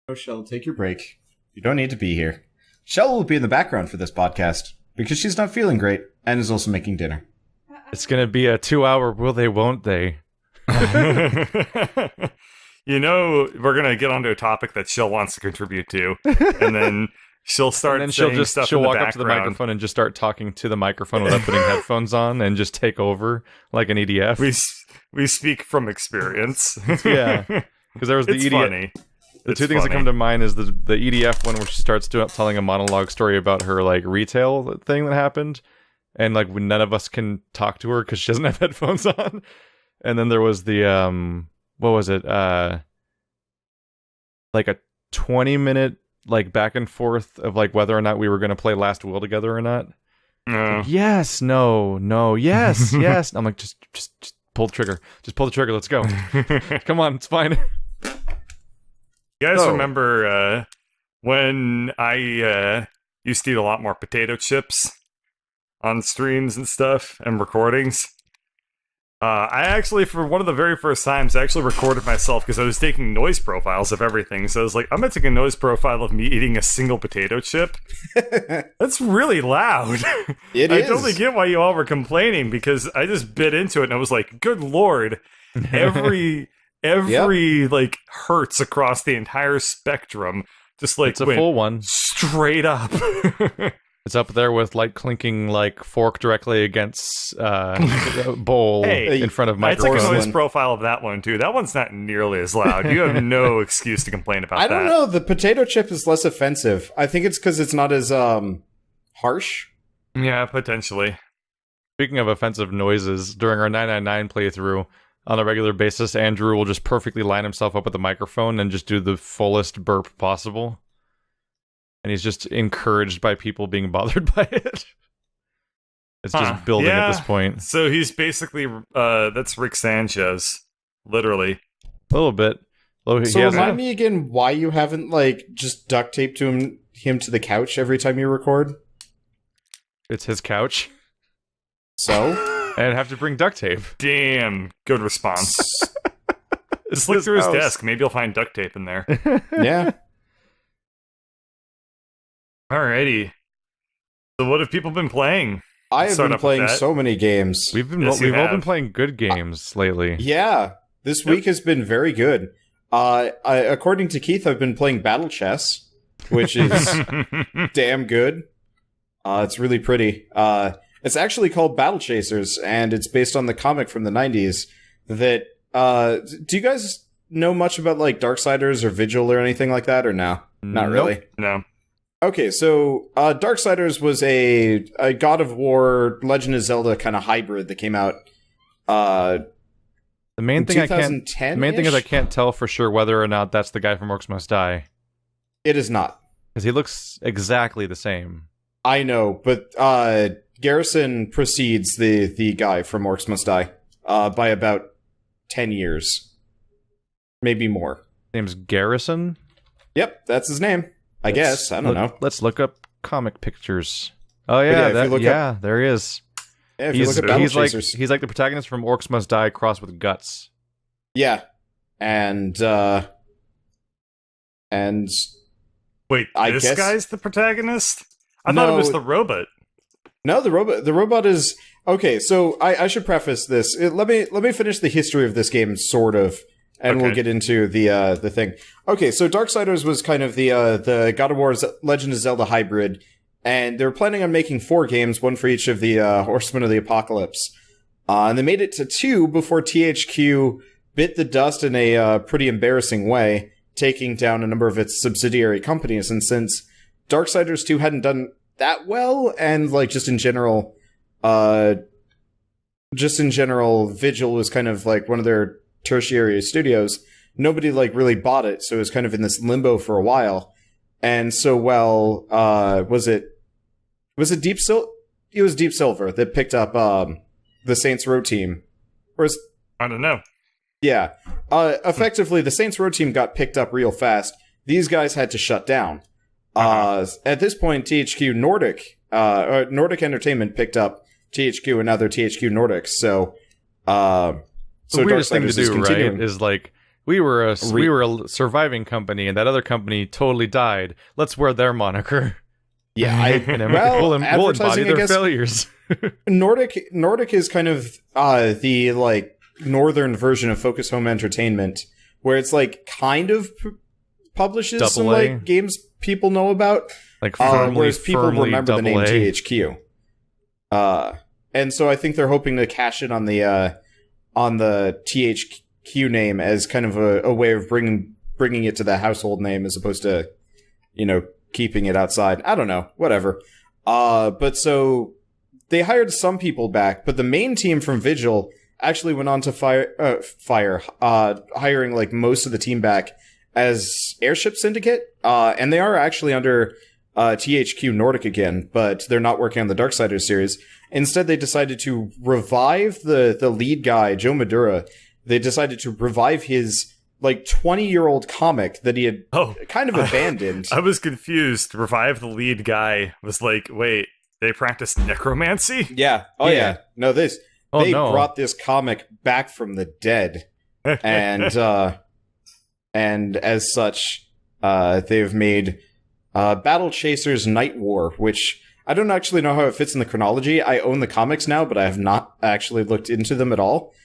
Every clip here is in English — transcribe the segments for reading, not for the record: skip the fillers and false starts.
Oh, Shell, take your break. You don't need to be here. Shell will be in the background for this podcast because she's not feeling great and is also making dinner. It's going to be a 2-hour will they, won't they? You know, we're going to get onto a topic that Shell wants to contribute to, and then she'll start and then saying stuff she'll in the walk background. up to the microphone and just start talking to the microphone without putting headphones on and just take over like an EDF. We speak from experience. Yeah, because there was the it's EDF. funny. The two things that come to mind is the EDF one where she starts telling a monologue story about her like retail thing that happened, and like none of us can talk to her because she doesn't have headphones on. And then there was the what was it? Like a 20-minute like back and forth of like whether or not we were going to play Last Will together or not. No. Yes, no, yes, yes. I'm like just pull the trigger. Just pull the trigger. Let's go. Come on, it's fine. You guys remember when I used to eat a lot more potato chips on streams and stuff and recordings? I actually, for one of the very first times, I actually recorded myself because I was taking noise profiles of everything. So I was like, I'm going to take a noise profile of me eating a single potato chip. That's really loud. It I is. totally get why you all were complaining because I just bit into it and I was like, good lord, every like hertz across the entire spectrum just like It's a went full one. straight up. It's up there with like clinking like fork directly against bowl in front of I took a microphone. noise profile of that one too. That one's not nearly as loud. You have no excuse to complain about that. I don't know. The potato chip is less offensive. I think it's because it's not as harsh. Yeah, potentially. Speaking of offensive noises, during our 999 playthrough, on a regular basis, Andrew will just perfectly line himself up with the microphone and just do the fullest burp possible. And he's just encouraged by people being bothered by it. It's just building at this point. So he's basically, that's Rick Sanchez. Literally. A little bit. So remind me again why you haven't like just duct taped him to the couch every time you record. It's his couch. So? And I'd have to bring duct tape. Damn, good response. It's Just look through his house. desk. Maybe you'll find duct tape in there. Yeah. Alrighty. So what have people been playing? I have Start been up with playing that. so many games. We've Yes, you all have. been playing good games lately. Yeah. This week has been very good. According to Keith, I've been playing Battle Chess, which is damn good. It's really pretty. It's actually called Battle Chasers, and it's based on the comic from the 90s that, do you guys know much about, like, Darksiders or Vigil or anything like that, or no? Not really? No. Okay, so, Darksiders was a God of War, Legend of Zelda kind of hybrid that came out, The main thing 2010-ish? the main thing is I can't tell for sure whether or not that's the guy from Orcs Must Die. It is not. Because he looks exactly the same. I know, but, Garrison precedes the guy from Orcs Must Die, by about 10 years. Maybe more. His name's Garrison? Yep, that's his name. I guess. I don't know. Let's look up comic pictures. Oh yeah, yeah, if you look up- there he is. Yeah, if you look at Battle Chasers. He's like the protagonist from Orcs Must Die crossed with Guts. Yeah. And Wait, I this guess- guy's the protagonist? I thought it was the robot. no, the robot is okay. So I should preface this. Let me finish the history of this game, sort of, and we'll Okay. get into the thing. Okay, so Darksiders was kind of the God of War's Legend of Zelda hybrid, and they were planning on making 4 games, one for each of the Horsemen of the Apocalypse, and they made it to 2 before THQ bit the dust in a pretty embarrassing way, taking down a number of its subsidiary companies. And since Darksiders 2 hadn't done that well, and like just in general, Vigil was kind of like one of their tertiary studios. Nobody like really bought it, so it was kind of in this limbo for a while. And so, was it Deep Silver? It was Deep Silver that picked up the Saints Row team. Whereas, I don't know. yeah, effectively the Saints Row team got picked up real fast. These guys had to shut down. At this point, THQ Nordic Entertainment picked up THQ, and now they're THQ Nordic. So, The weirdest thing to Darksiders is do, right, continuing. is like we were a surviving company, and that other company totally died. Let's wear their moniker. Yeah, we'll embody their failures. Nordic is kind of the like northern version of Focus Home Entertainment, where it's like kind of publishes some like games people know about, like whereas people remember the name A. THQ. And so I think they're hoping to cash in on the THQ name as kind of a way of bringing it to the household name as opposed to, keeping it outside. I don't know, whatever. But so they hired some people back, but the main team from Vigil actually went on to hiring like most of the team back as Airship Syndicate. And they are actually under THQ Nordic again, but they're not working on the Darksiders series. Instead, they decided to revive the lead guy, Joe Madura. They decided to revive his like 20-year-old comic that he had kind of abandoned. I was confused. Revive the lead guy was like, wait, they practice necromancy? Yeah. Oh yeah. No, they brought this comic back from the dead, and as such, they've made Battle Chasers Night War, which I don't actually know how it fits in the chronology. I own the comics now, but I have not actually looked into them at all.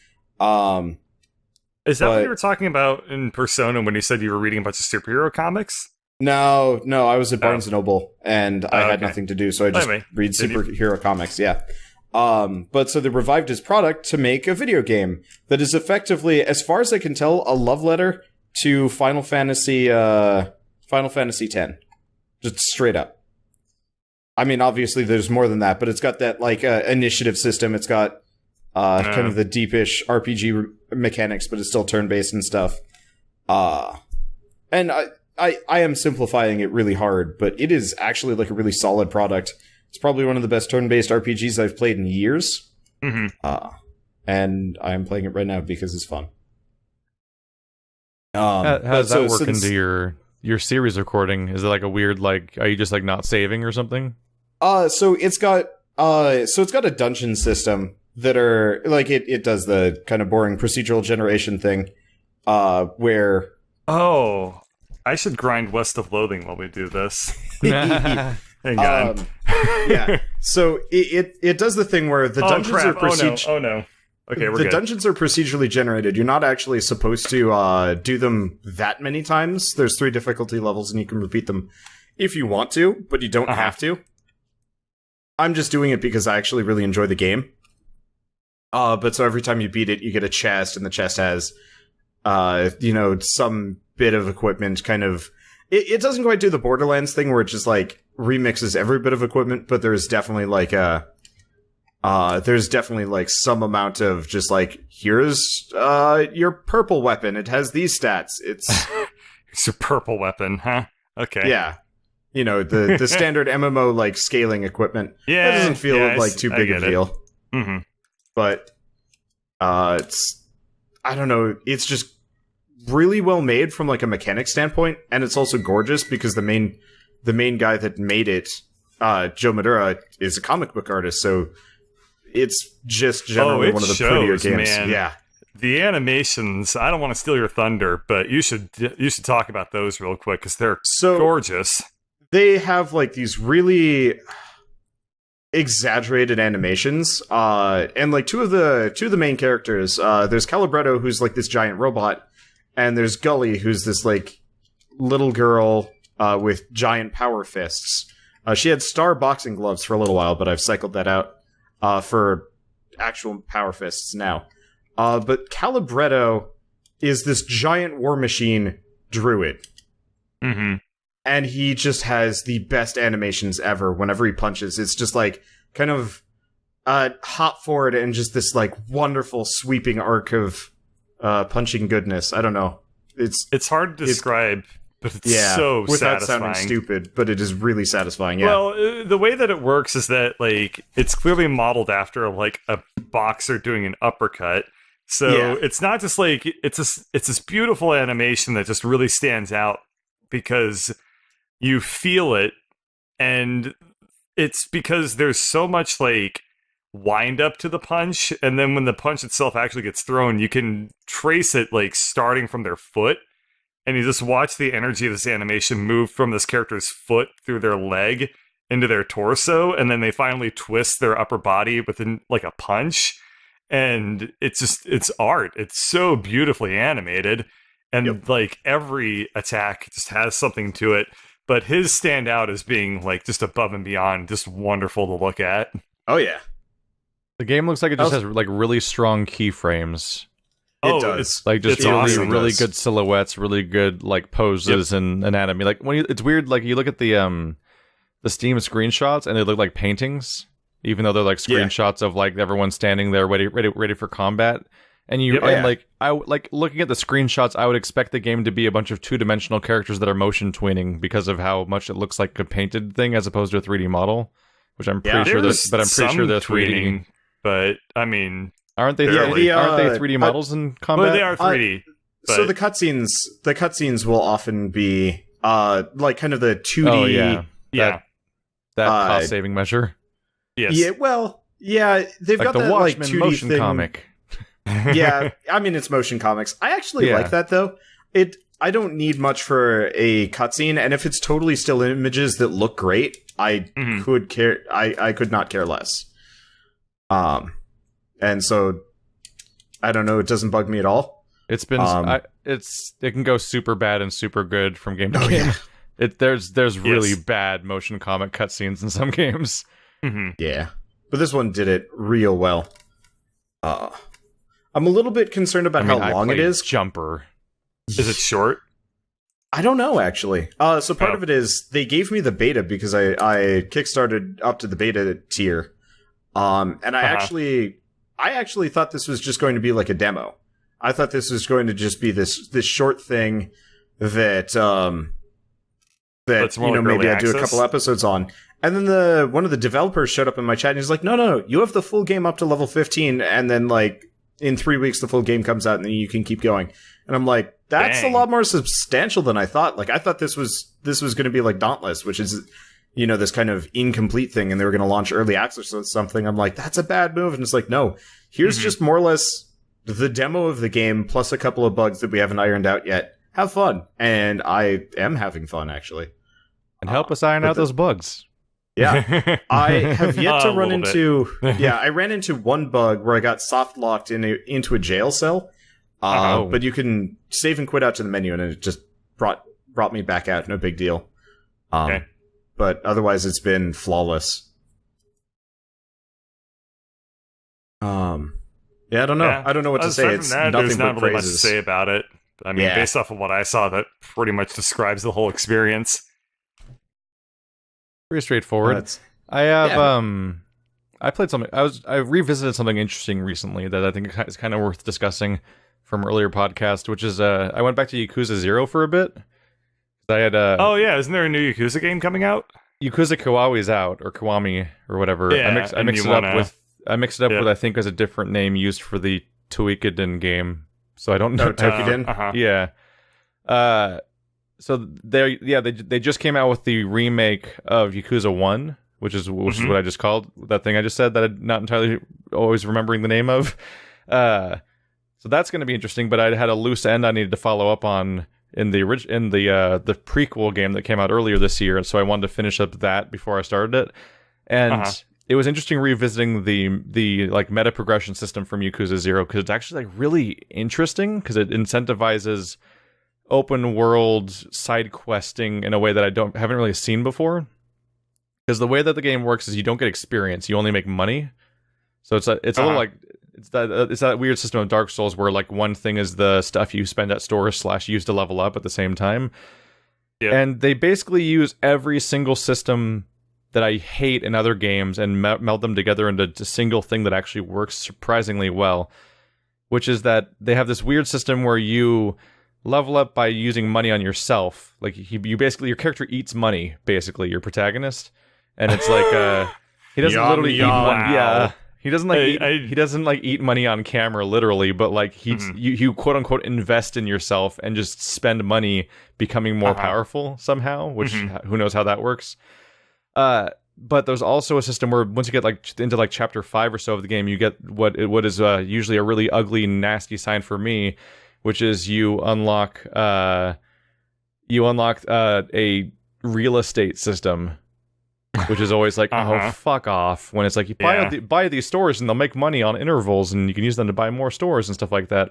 Is that what you were talking about in Persona when you said you were reading a bunch of superhero comics? No, I was at Barnes & Noble, and I had nothing to do, so I just read superhero comics, yeah. But so they revived his product to make a video game that is effectively, as far as I can tell, a love letter to Final Fantasy X. Just straight up. I mean, obviously there's more than that, but it's got that, like, initiative system. It's got kind of the deepish RPG mechanics, but it's still turn-based and stuff. And I am simplifying it really hard, but it is actually like a really solid product. It's probably one of the best turn-based RPGs I've played in years. Mm-hmm. And I'm playing it right now because it's fun. How does that work into your series recording? Is it like a weird, like, are you just like not saving or something? So it's got a dungeon system that are like it does the kind of boring procedural generation thing, where I should grind West of Loathing while we do this. Hang on. Yeah. So it does the thing where the dungeons are Oh no. Okay, we're the good. dungeons are procedurally generated. You're not actually supposed to do them that many times. There's 3 difficulty levels, and you can repeat them if you want to, but you don't have to. I'm just doing it because I actually really enjoy the game. But so every time you beat it, you get a chest, and the chest has, some bit of equipment. Kind of, it doesn't quite do the Borderlands thing where it just like remixes every bit of equipment, but there's definitely like some amount of just like, here's your purple weapon. It has these stats. It's it's a purple weapon, huh? Okay. Yeah. The standard MMO like scaling equipment. Yeah. That doesn't feel like too big a deal. Mm-hmm. But it's, I don't know, it's just really well made from like a mechanic standpoint, and it's also gorgeous because the main guy that made it, Joe Madura, is a comic book artist, so it's just generally one of the prettier games. Man. Yeah. The animations, I don't want to steal your thunder, but you should talk about those real quick because they're gorgeous. They have like these really exaggerated animations, and like two of the main characters, there's Calibretto, who's like this giant robot, and there's Gully, who's this like little girl with giant power fists. She had star boxing gloves for a little while, but I've cycled that out for actual power fists now. But Calibretto is this giant war machine druid. Mm-hmm. And he just has the best animations ever. Whenever he punches, it's just like kind of hop forward and just this like wonderful sweeping arc of punching goodness. I don't know. It's hard to describe, but it's so without satisfying. Sounding stupid, but it is really satisfying. Yeah. Well, the way that it works is that like it's clearly modeled after like a boxer doing an uppercut. So it's not just like it's this beautiful animation that just really stands out because you feel it, and it's because there's so much like wind up to the punch, and then when the punch itself actually gets thrown, you can trace it like starting from their foot, and you just watch the energy of this animation move from this character's foot through their leg into their torso, and then they finally twist their upper body within like a punch, and it's art. It's so beautifully animated, and like every attack just has something to it. But his stand out as being like just above and beyond, just wonderful to look at. Oh yeah. The game looks like it just has like really strong keyframes. It does. It's Like just it's really, awesome. really good silhouettes, really good like poses and anatomy. Like it's weird. Like you look at the Steam screenshots and they look like paintings, even though they're like screenshots of like everyone standing there ready for combat. And like I like looking at the screenshots, I would expect the game to be a bunch of 2-dimensional characters that are motion tweening because of how much it looks like a painted thing as opposed to a 3D model, which I'm pretty sure There's but I'm pretty sure they're 3D. tweening, but I mean, Aren't they? Yeah, 3D? Aren't they 3D models in combat? well, they are 3D. So the cutscenes will often be like kind of the 2D. That cost saving measure. Yes. Yeah, well, yeah, they've Like got the that like Watchmen 2D motion thing. comic. Yeah, I mean it's motion comics. I actually like that though. I don't need much for a cutscene, and if it's totally still images that look great, I could care. I could not care less. And so I don't know. It doesn't bug me at all. It's been it can go super bad and super good from game to Oh, game. yeah. There's really bad motion comic cutscenes in some games. Yeah, but this one did it real well. I'm a little bit concerned about how long it is. Jumper. Is it short? I don't know, actually. So part of it is they gave me the beta because I kickstarted up to the beta tier. And I actually thought this was just going to be like a demo. I thought this was going to just be this short thing that maybe I do a couple episodes on. And then one of the developers showed up in my chat and he's like, no, you have the full game up to level 15, and then like in 3 weeks the full game comes out and then you can keep going. And I'm like, that's a lot more substantial than I thought. Like I thought this was going to be like Dauntless, which is this kind of incomplete thing, and they were going to launch early access or something. I'm like, that's a bad move. And it's like, no, here's just more or less the demo of the game plus a couple of bugs that we haven't ironed out yet. Have fun. And I am having fun, actually. And help us iron out those bugs. Yeah. I have yet to run into... Yeah, I ran into one bug where I got soft-locked into a jail cell. But you can save and quit out to the menu, and it just brought me back out. No big deal. Okay. But otherwise, it's been flawless. Yeah, I don't know. Yeah. I don't know what to say. It's nothing there's but not really much to praises. say about it. I mean, based off of what I saw, that pretty much describes the whole experience. Pretty straightforward. I have I played something. I revisited something interesting recently that I think is kind of worth discussing from earlier podcast, which is I went back to Yakuza 0 for a bit. I had isn't there a new Yakuza game coming out? Yakuza Kiwami's out, or Kiwami or whatever. Yeah, I mixed it up with I think as a different name used for the Toukiden game. So I don't know. Toukiden? Yeah. So they just came out with the remake of Yakuza 1, which is what I just called that thing I just said that I'm not entirely always remembering the name of. So that's going to be interesting, but I had a loose end I needed to follow up on in the prequel game that came out earlier this year, and so I wanted to finish up that before I started it. And it was interesting revisiting the like meta progression system from Yakuza 0, because it's actually like really interesting because it incentivizes open world side questing in a way that I haven't really seen before. Because the way that the game works is you don't get experience, you only make money. So it's a little like it's that weird system of Dark Souls where like one thing is the stuff you spend at stores / use to level up at the same time. Yep. And they basically use every single system that I hate in other games and meld them together into a single thing that actually works surprisingly well. Which is that they have this weird system where you level up by using money on yourself. Like you basically, your character eats money, basically, your protagonist. And it's like he doesn't literally eat money. Yeah. He doesn't he doesn't like eat money on camera literally, but like you quote unquote invest in yourself and just spend money becoming more powerful somehow, which who knows how that works. but there's also a system where once you get like into like chapter 5 or so of the game, you get what is usually a really ugly, nasty sign for me, which is you unlock a real estate system, which is always like, oh, fuck off. When it's like, you buy these stores and they'll make money on intervals and you can use them to buy more stores and stuff like that.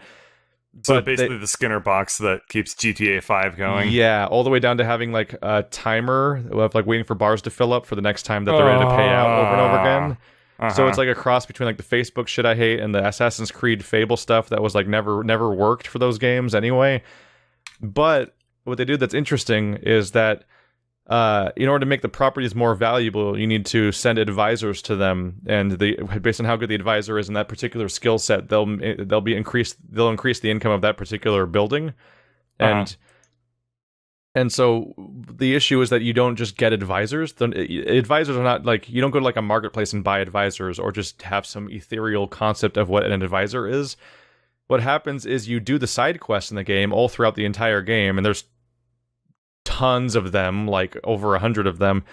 So basically the Skinner box that keeps GTA 5 going. Yeah, all the way down to having like a timer of like waiting for bars to fill up for the next time that they're ready to pay out over and over again. So it's like a cross between like the Facebook shit I hate and the Assassin's Creed Fable stuff that was like never worked for those games anyway. But what they do that's interesting is that in order to make the properties more valuable, you need to send advisors to them, and based on how good the advisor is in that particular skill set, they'll increase the income of that particular building, and so the issue is that you don't just get advisors. Advisors are not like, you don't go to like a marketplace and buy advisors or just have some ethereal concept of what an advisor is. What happens is you do the side quests in the game all throughout the entire game, and there's tons of them, like over 100 of them.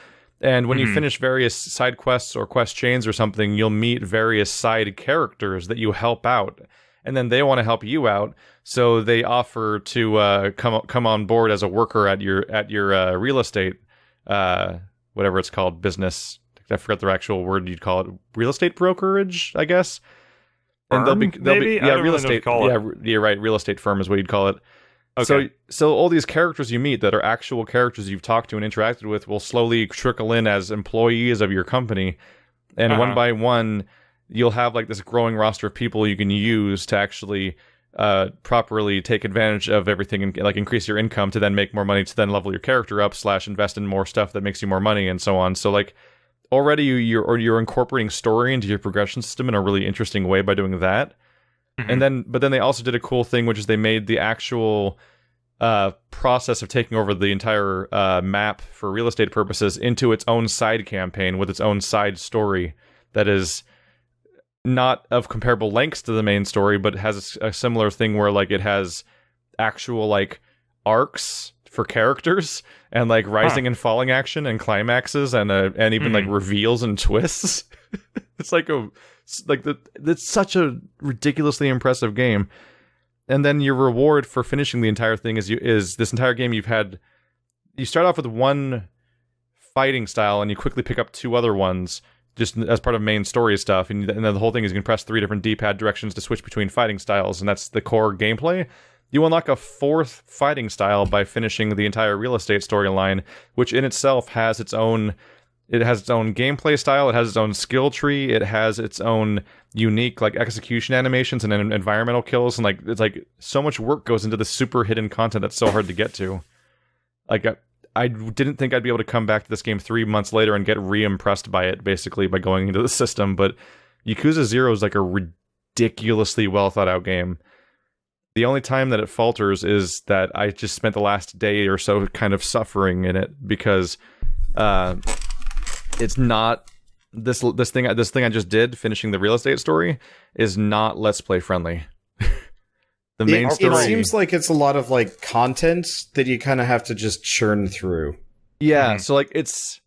And when you finish various side quests or quest chains or something, you'll meet various side characters that you help out, and then they want to help you out, so they offer to come on board as a worker at your real estate, whatever it's called, business. I forgot the actual word you'd call it. Real estate brokerage, I guess. And they'll be real estate. You're right. Real estate firm is what you'd call it. Okay. So all these characters you meet that are actual characters you've talked to and interacted with will slowly trickle in as employees of your company, and one by one, you'll have like this growing roster of people you can use to actually properly take advantage of everything and like increase your income to then make more money to then level your character up / invest in more stuff that makes you more money and so on. So like already you're incorporating story into your progression system in a really interesting way by doing that. But then they also did a cool thing, which is they made the actual process of taking over the entire map for real estate purposes into its own side campaign with its own side story that is not of comparable lengths to the main story, but has a similar thing where like it has actual like arcs for characters and like rising and falling action and climaxes and even like reveals and twists. It's like it's such a ridiculously impressive game. And then your reward for finishing the entire thing is this entire game you start off with one fighting style and you quickly pick up 2 other ones just as part of main story stuff, and then the whole thing is you can press 3 different D-pad directions to switch between fighting styles, and that's the core gameplay. You unlock a 4th fighting style by finishing the entire real estate storyline, which in itself has its own gameplay style, it has its own skill tree, it has its own unique like execution animations and environmental kills, and like it's like so much work goes into the super hidden content that's so hard to get to. Like I didn't think I'd be able to come back to this game 3 months later and get re-impressed by it, basically, by going into the system, but Yakuza 0 is like a ridiculously well thought out game. The only time that it falters is that I just spent the last day or so kind of suffering in it, because it's not this thing I just did, finishing the real estate story, is not Let's Play friendly. The main story, it seems like it's a lot of like content that you kind of have to just churn through. Yeah, so like it's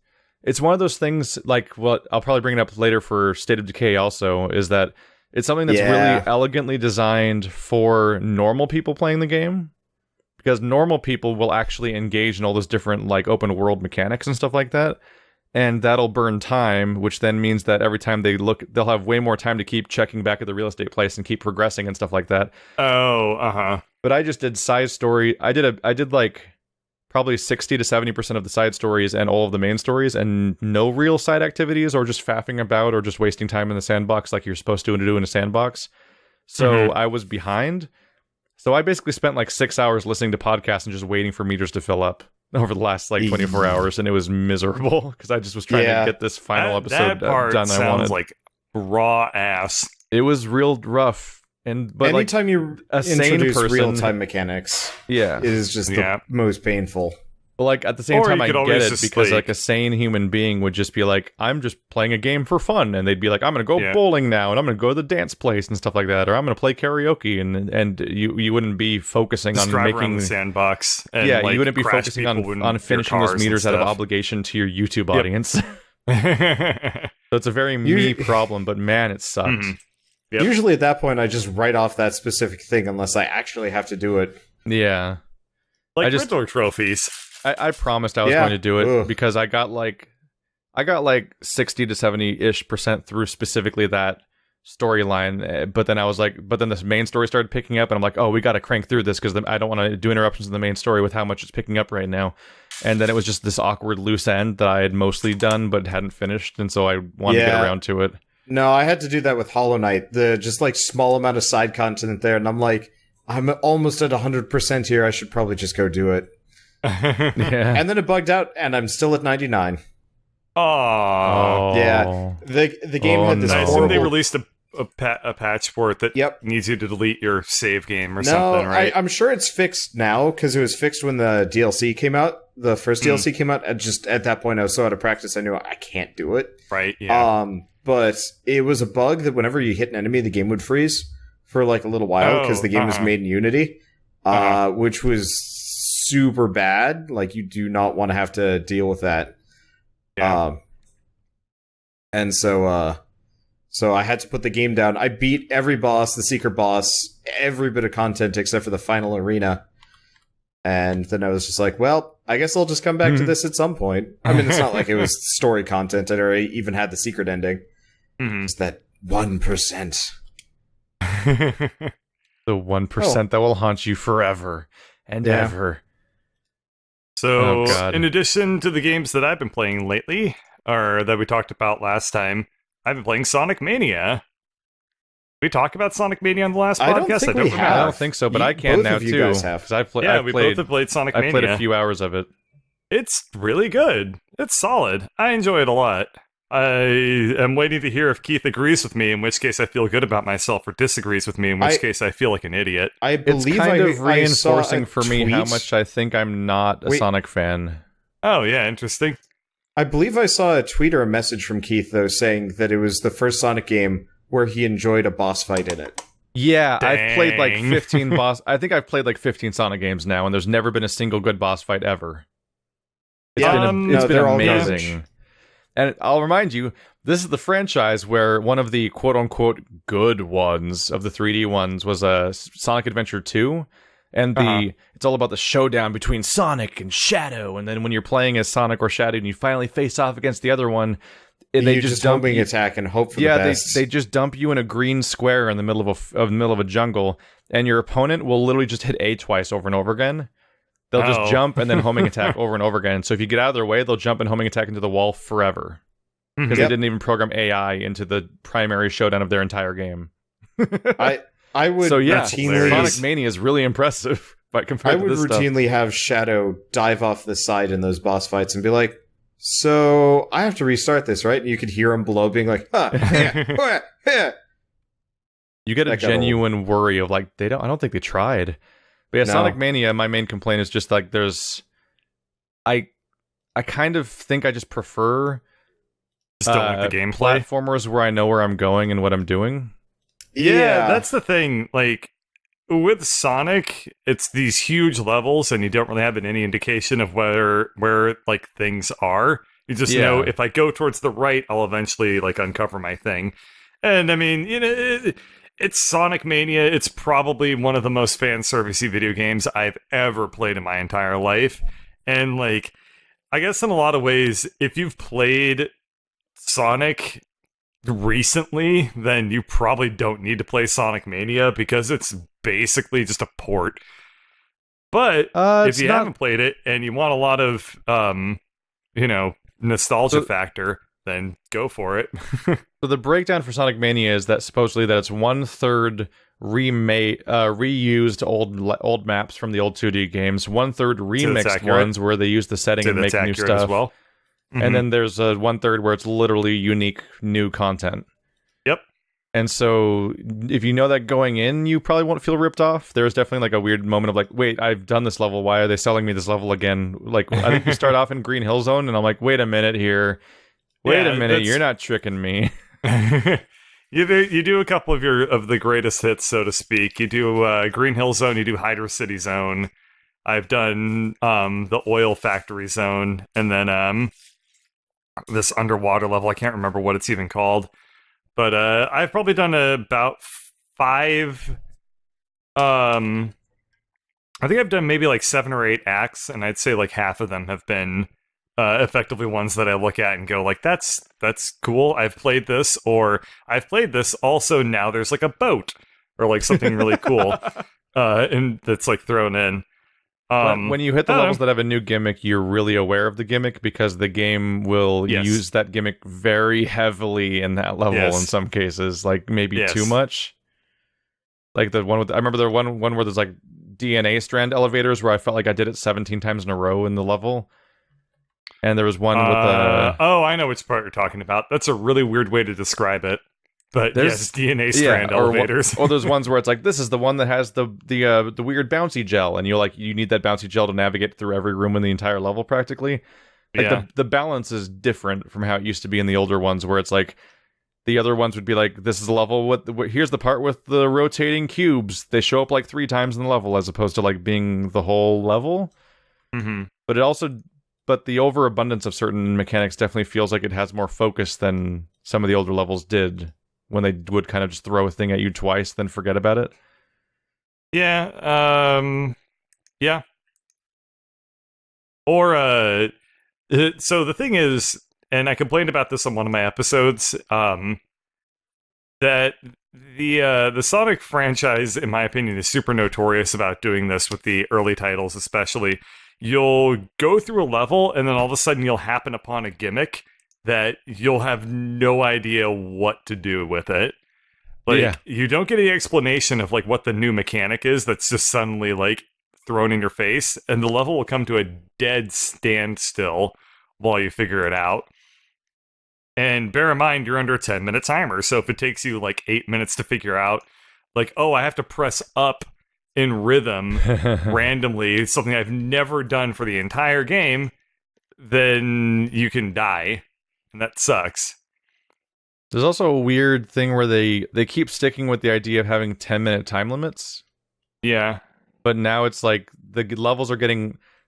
one of those things, like what I'll probably bring it up later for State of Decay also, is that it's something that's really elegantly designed for normal people playing the game, because normal people will actually engage in all those different like open world mechanics and stuff like that. And that'll burn time, which then means that every time they look, they'll have way more time to keep checking back at the real estate place and keep progressing and stuff like that. But I just did side story. I did like probably 60 to 70% of the side stories and all of the main stories, and no real side activities or just faffing about or just wasting time in the sandbox like you're supposed to do in a sandbox. So I was behind. So I basically spent like 6 hours listening to podcasts and just waiting for meters to fill up over the last like 24 hours, and it was miserable because I just was trying to get this final episode done. Sounds I wanted like raw ass. It was real rough, but anytime like, you introduce real-time mechanics, it is just the most painful. But like at the same time, I get it, because like a sane human being would just be like, I'm just playing a game for fun, and they'd be like, I'm gonna go bowling now, and I'm gonna go to the dance place and stuff like that, or I'm gonna play karaoke, and you wouldn't be focusing just on making the sandbox. And you wouldn't be focusing on finishing those meters out of obligation to your YouTube audience. So it's a very me problem, but man, it sucks. Mhm. Yep. Usually at that point, I just write off that specific thing unless I actually have to do it. Yeah. Like I just- Riddler trophies. I promised I was going to do it Ugh. because I got like 60 to 70-ish% through specifically that storyline, but then this main story started picking up, and I'm like, oh, we got to crank through this because I don't want to do interruptions in the main story with how much it's picking up right now. And then it was just this awkward loose end that I had mostly done but hadn't finished, and so I wanted to get around to it. No, I had to do that with Hollow Knight. The just like small amount of side content there, and I'm like, I'm almost at 100% here. I should probably just go do it. Yeah. And then it bugged out, and I'm still at 99. Oh, Yeah. The game had this I assume horrible... they released a patch port that needs you to delete your save game or something, right? I'm sure it's fixed now because it was fixed when the DLC came out. The first DLC came out, and just at that point, I was so out of practice, I knew I can't do it. Right. Yeah. But it was a bug that whenever you hit an enemy, the game would freeze for like a little while because the game was made in Unity, which was super bad. Like you do not want to have to deal with that. Yeah. And so I had to put the game down. I beat every boss, the secret boss, every bit of content except for the final arena. And then I was just like, well, I guess I'll just come back to this at some point. I mean, it's not like it was story content or I even had the secret ending. It's that 1%. The 1% that will haunt you forever and ever. So, in addition to the games that I've been playing lately, or that we talked about last time, I've been playing Sonic Mania. We talked about Sonic Mania on the last podcast? I don't think so, but I can now too. Because I've played. Yeah, we both have played Sonic Mania. I played a few hours of it. It's really good. It's solid. I enjoy it a lot. I am waiting to hear if Keith agrees with me, in which case I feel good about myself, or disagrees with me, in which case I feel like an idiot. I believe it's kind of I reinforcing for me how tweet. much I think I'm not a Sonic fan. Oh, yeah, interesting. I believe I saw a tweet or a message from Keith, though, saying that it was the first Sonic game where he enjoyed a boss fight in it. Yeah, Dang. I've played like 15 boss... I think I've played like 15 Sonic games now, and there's never been a single good boss fight ever. It's been amazing. And I'll remind you, this is the franchise where one of the quote-unquote good ones of the 3D ones was Sonic Adventure 2. And it's all about the showdown between Sonic and Shadow. And then when you're playing as Sonic or Shadow and you finally face off against the other one, they just dump homing attack and hope for the best. They just dump you in a green square in the middle of a jungle, and your opponent will literally just hit A twice over and over again. They'll just jump and then homing attack over and over again. So if you get out of their way, they'll jump and homing attack into the wall forever. Because they didn't even program AI into the primary showdown of their entire game. I would routinely... Sonic Mania is really impressive, but compared to this stuff. I would routinely have Shadow dive off the side in those boss fights and be like, so I have to restart this, right? And you could hear him below being like, You get a genuine worry of like, I don't think they tried. But yeah, Sonic Mania, my main complaint is just like I kind of think I just prefer don't like the gameplay. Platformers where I know where I'm going and what I'm doing. Yeah, that's the thing. Like, with Sonic, it's these huge levels, and you don't really have any indication of where like things are. You just know if I go towards the right, I'll eventually like uncover my thing. And I mean, it's Sonic Mania. It's probably one of the most fan servicey video games I've ever played in my entire life. And like, I guess in a lot of ways, if you've played Sonic recently, then you probably don't need to play Sonic Mania because it's basically just a port. But if you haven't played it and you want a lot of nostalgia factor, then go for it. So the breakdown for Sonic Mania is that supposedly that it's 1/3 reused old maps from the old 2D games, 1/3 remixed ones where they use the setting and make new stuff as well. And then there's a 1/3 where it's literally unique new content. Yep. And so if you know that going in, you probably won't feel ripped off. There's definitely like a weird moment of like, wait, I've done this level. Why are they selling me this level again? Like, I think you start off in Green Hill Zone, and I'm like, wait a minute here. Wait a minute, you're not tricking me. You do a couple of the greatest hits, so to speak. You do Green Hill Zone, you do Hydro City Zone. I've done the Oil Factory Zone, and then this underwater level. I can't remember what it's even called, but I've probably done about 5. I think I've done maybe like 7 or 8 acts, and I'd say like half of them have been effectively ones that I look at and go like, that's cool. I've played this, or I've played this. Also, now there's like a boat or like something really cool, and that's like thrown in. When you hit the levels that have a new gimmick, you're really aware of the gimmick because the game will use that gimmick very heavily in that level in some cases, like maybe too much. Like the one with, I remember the one where there's like DNA strand elevators where I felt like I did it 17 times in a row in the level. And there was one with the... Oh, I know which part you're talking about. That's a really weird way to describe it. But yes, DNA strand elevators. Or there's ones where it's like, this is the one that has the weird bouncy gel, and you need that bouncy gel to navigate through every room in the entire level practically. Like the balance is different from how it used to be in the older ones, where it's like the other ones would be like, this is a level with here's the part with the rotating cubes. They show up like 3 times in the level, as opposed to like being the whole level. Mm-hmm. But the overabundance of certain mechanics definitely feels like it has more focus than some of the older levels did, when they would kind of just throw a thing at you twice, then forget about it. Yeah, yeah. Or, so the thing is, and I complained about this on one of my episodes, that the Sonic franchise, in my opinion, is super notorious about doing this with the early titles, especially. You'll go through a level, and then all of a sudden you'll happen upon a gimmick that you'll have no idea what to do with it. Like, you don't get any explanation of like what the new mechanic is that's just suddenly like thrown in your face, and the level will come to a dead standstill while you figure it out. And bear in mind, you're under a 10-minute timer, so if it takes you like 8 minutes to figure out, like, oh, I have to press up in rhythm randomly, something I've never done for the entire game, then you can die. And that sucks. There's also a weird thing where they keep sticking with the idea of having 10-minute time limits. Yeah. But now it's like the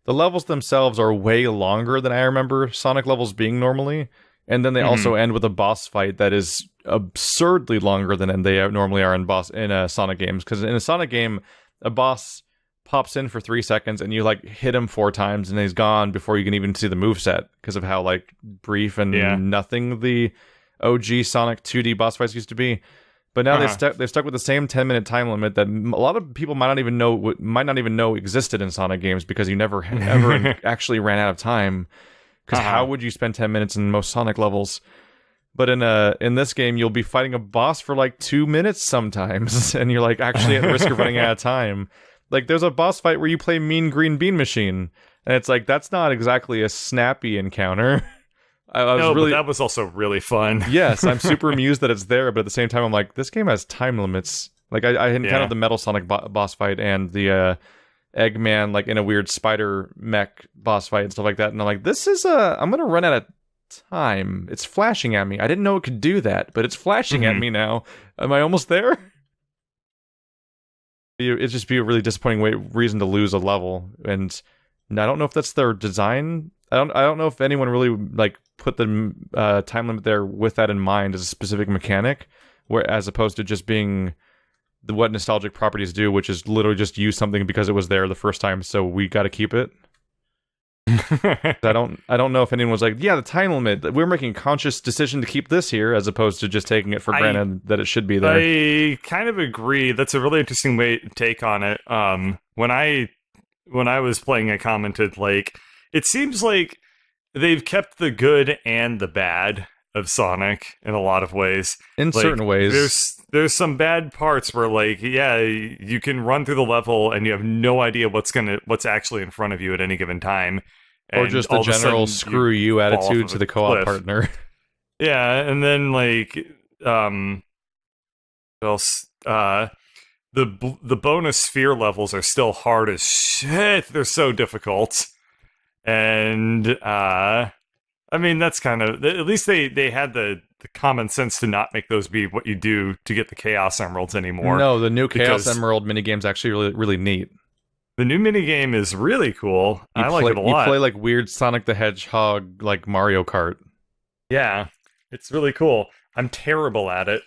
levels themselves are way longer than I remember Sonic levels being normally. And then they also end with a boss fight that is absurdly longer than they normally are in Sonic games. Because in a Sonic game, a boss pops in for 3 seconds and you like hit him 4 times and he's gone before you can even see the moveset, because of how like brief and nothing the OG Sonic 2D boss fights used to be. But now they've stuck with the same 10-minute time limit that a lot of people might not even know existed in Sonic games, because you never ever actually ran out of time. Because how would you spend 10 minutes in most Sonic levels? But in this game, you'll be fighting a boss for like 2 minutes sometimes, and you're like actually at risk of running out of time. Like, there's a boss fight where you play Mean Green Bean Machine, and it's like, that's not exactly a snappy encounter. But that was also really fun. Yes, I'm super amused that it's there, but at the same time, I'm like, this game has time limits. Like, I encountered the Metal Sonic boss fight and the Eggman, like, in a weird spider mech boss fight and stuff like that, and I'm like, this is I'm gonna run out of time. It's flashing at me. I didn't know it could do that, but it's flashing at me now. Am I almost there? It'd just be a really disappointing reason to lose a level, and I don't know if that's their design. I don't know if anyone really like put the time limit there with that in mind as a specific mechanic, where as opposed to just being what nostalgic properties do, which is literally just use something because it was there the first time, so we got to keep it. I don't know if anyone was like, yeah, the time limit, we're making a conscious decision to keep this here, as opposed to just taking it for granted that it should be there. I kind of agree. That's a really interesting take on it. When I was playing, I commented, like, it seems like they've kept the good and the bad of Sonic in a lot of ways. In like, certain ways. There's some bad parts where, like, yeah, you can run through the level and you have no idea what's actually in front of you at any given time. Or just the general screw you attitude to the co-op partner. Yeah, and then, like, what else? The bonus sphere levels are still hard as shit. They're so difficult. And, I mean, that's kind of... At least they had the common sense to not make those be what you do to get the Chaos Emeralds anymore. No, the new Chaos Emerald minigame's actually really, really neat. The new minigame is really cool. I like it a lot. You play like weird Sonic the Hedgehog, like Mario Kart. Yeah, it's really cool. I'm terrible at it.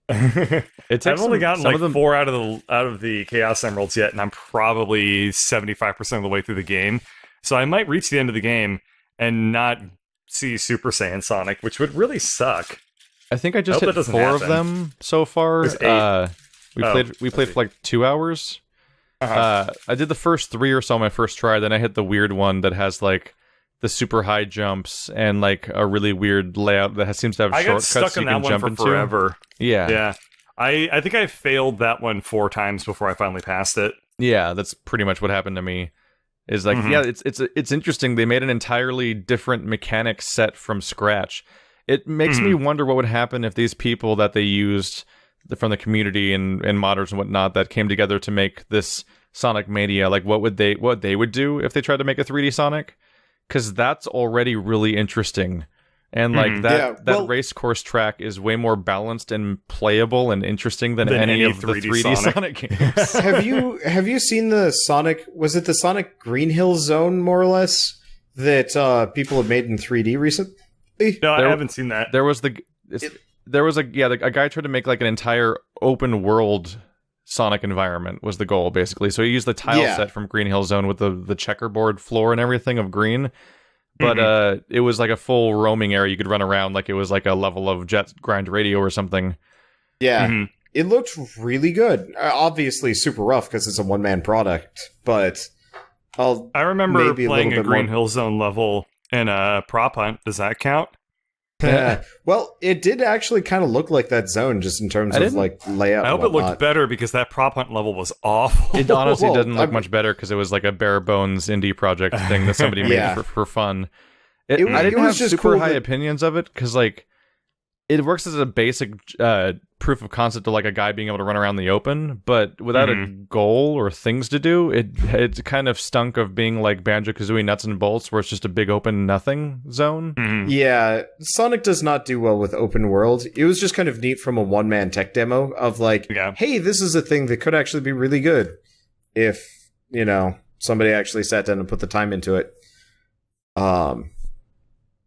I've only gotten like 4 out of the Chaos Emeralds yet, and I'm probably 75% of the way through the game. So I might reach the end of the game and not see Super Saiyan Sonic, which would really suck. I think I just hit 4 of them so far. We played for like 2 hours. I did the first 3 or so on my first try, then I hit the weird one that has like the super high jumps and like a really weird layout that seems to have shortcuts you can jump into. Forever. Yeah. I think I failed that one 4 times before I finally passed it. Yeah, that's pretty much what happened to me. Is like, it's interesting. They made an entirely different mechanic set from scratch. It makes me wonder what would happen if these people that they used from the community and modders and whatnot that came together to make this Sonic Mania, like what they would do if they tried to make a 3D Sonic. Because that's already really interesting. And like that race course track is way more balanced and playable and interesting than any of the 3D Sonic games. Have you seen the Sonic? Was it the Sonic Green Hill Zone, more or less, that people have made in 3D recently? No, I haven't seen that. There was a guy tried to make like an entire open world Sonic environment was the goal, basically. So he used the tile set from Green Hill Zone with the checkerboard floor and everything of green. But it was like a full roaming area. You could run around like it was like a level of Jet Grind Radio or something. Yeah. It looked really good. Obviously super rough because it's a one-man product, but I remember playing a Green Hill Zone level in a prop hunt. Does that count? Well, it did actually kind of look like that zone, just in terms of like layout. I hope it looked better because that prop hunt level was awful. It honestly didn't look much better because it was like a bare bones indie project thing that somebody made for fun. I didn't have just super high opinions of it because like it works as a basic proof of concept of like a guy being able to run around the open, but without a goal or things to do, it kind of stunk of being like Banjo-Kazooie Nuts and Bolts, where it's just a big open nothing zone. Yeah, Sonic does not do well with open world. It was just kind of neat from a one-man tech demo of like, hey, this is a thing that could actually be really good if, somebody actually sat down and put the time into it.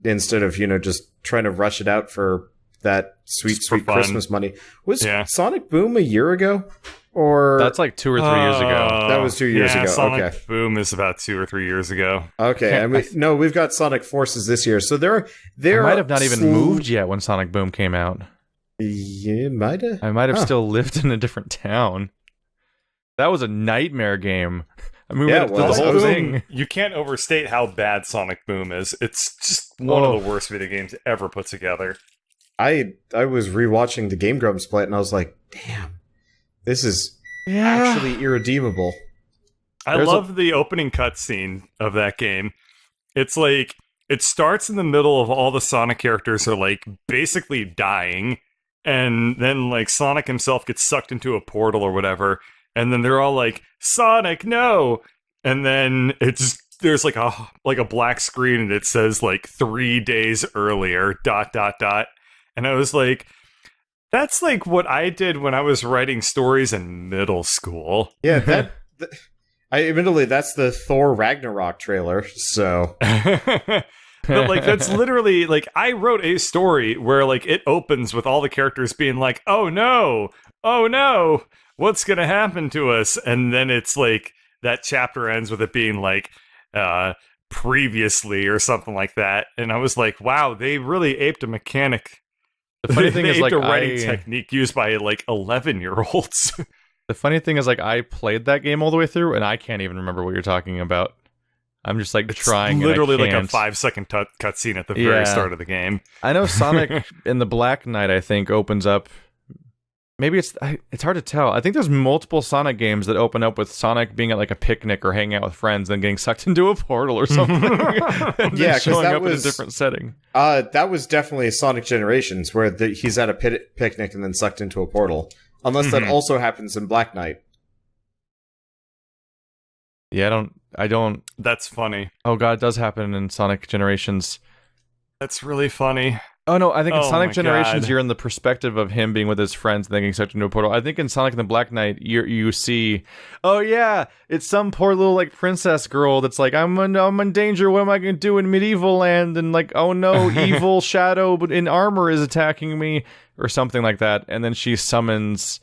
Instead of, just trying to rush it out for that sweet Christmas money. Was Sonic Boom a year ago? Or that's like 2 or 3 years ago. That was 2 years ago. Sonic Boom is about 2 or 3 years ago. Okay, and we've got Sonic Forces this year. So there might have not even moved yet when Sonic Boom came out. Yeah, might have. I might have still lived in a different town. That was a nightmare game. I mean, the whole thing. You can't overstate how bad Sonic Boom is. It's just one of the worst video games ever put together. I was rewatching the Game Grumps play it, and I was like, damn, this is actually irredeemable. I love the opening cutscene of that game. It's like, it starts in the middle of all the Sonic characters are like basically dying, and then like Sonic himself gets sucked into a portal or whatever, and then they're all like, Sonic, no! And then there's like a black screen, and it says like 3 days earlier, ... And I was like, that's like what I did when I was writing stories in middle school. Yeah, admittedly, that's the Thor Ragnarok trailer, so. But like, that's literally, like, I wrote a story where like it opens with all the characters being like, oh no, what's gonna happen to us? And then it's like, that chapter ends with it being like, previously or something like that. And I was like, wow, they really aped a mechanic. The funny thing is, like, a writing technique used by like 11-year-olds. The funny thing is, like, I played that game all the way through, and I can't even remember what you're talking about. I'm just like trying. Literally, like a 5-second cutscene at the very start of the game. I know Sonic in the Black Knight, I think, opens up. Maybe it's hard to tell. I think there's multiple Sonic games that open up with Sonic being at like a picnic or hanging out with friends and getting sucked into a portal or something. Yeah, showing up in a different setting. That was definitely Sonic Generations, where he's at a picnic and then sucked into a portal. Unless that also happens in Black Knight. Yeah, I don't. That's funny. Oh god, it does happen in Sonic Generations. That's really funny. Oh no, I think in Oh Sonic my Generations God. you're in the perspective of him being with his friends and thinking such a new portal. I think in Sonic and the Black Knight you see, oh yeah, it's some poor little like princess girl that's like I'm in danger. What am I gonna do in medieval land? And like oh no, evil shadow but in armor is attacking me or something like that. And then she summons.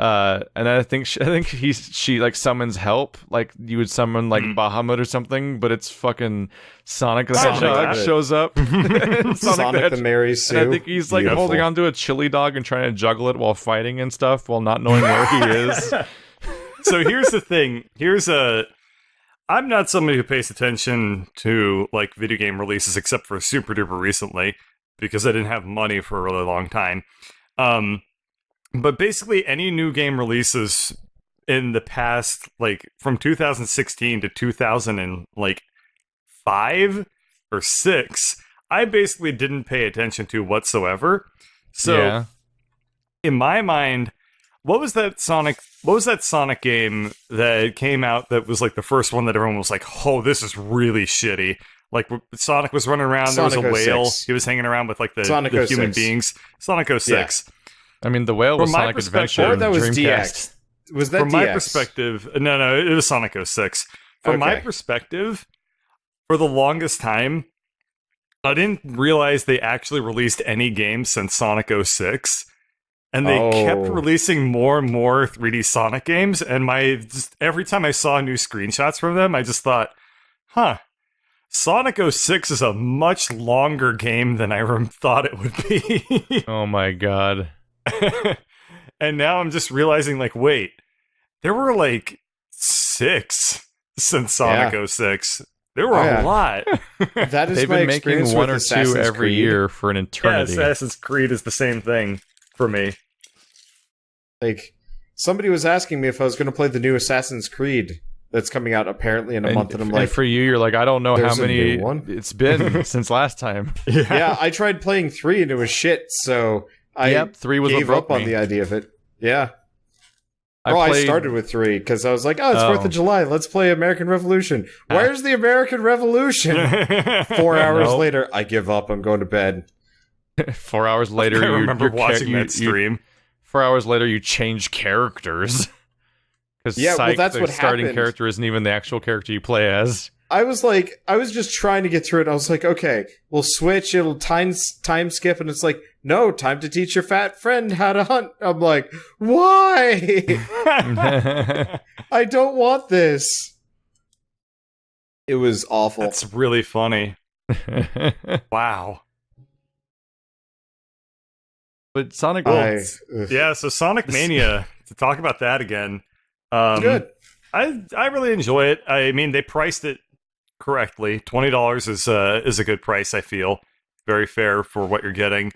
And I think she like summons help, like you would summon like Bahamut or something, but it's fucking Sonic the Hedgehog shows up. Sonic the Mary Sue. And I think he's like holding onto a chili dog and trying to juggle it while fighting and stuff, while not knowing where he is. So here's the thing. I'm not somebody who pays attention to like video game releases except for super duper recently because I didn't have money for a really long time. But basically, any new game releases in the past, like from 2016 to 2005 or 6, I basically didn't pay attention to whatsoever. So, in my mind, what was that Sonic game that came out that was like the first one that everyone was like, "Oh, this is really shitty." Like Sonic was running around, there was a whale. He was hanging around with like the human beings. Sonic 06. Yeah. I mean, the whale was Sonic Adventure. Or that was Dreamcast. DX. Was that From DX? my perspective, no, it was Sonic 06. From my perspective, for the longest time, I didn't realize they actually released any games since Sonic 06. And they kept releasing more and more 3D Sonic games. And every time I saw new screenshots from them, I just thought, Sonic 06 is a much longer game than I thought it would be. Oh my god. And now I'm just realizing, like, wait, there were like 6 since Sonic 06. There were a lot. That is They've my been making experience one with or Assassin's two every Creed. year for an eternity. Yeah, Assassin's Creed is the same thing for me. Like, somebody was asking me if I was going to play the new Assassin's Creed that's coming out apparently in a month, and I'm like, for you, you're like, I don't know how there's a many new one? it's been since last time. yeah, I tried playing 3 and it was shit, so I 3 was what gave broke up on me. the idea of it. Yeah. I I started with 3 because I was like, oh, it's 4th of July. Let's play American Revolution. Where's the American Revolution? 4 hours later, I give up. I'm going to bed. 4 hours later, I remember watching that stream. 4 hours later, you change characters. Because that's what starting happened. character isn't even the actual character you play as. I was just trying to get through it. I was like, okay, we'll switch. It'll time skip. And it's like, no, time to teach your fat friend how to hunt. I'm like, why? I don't want this. It was awful. That's really funny. Wow. But Sonic... Yeah, so Sonic Mania, to talk about that again. Good. I really enjoy it. I mean, they priced it correctly. $20 is a good price, I feel. Very fair for what you're getting.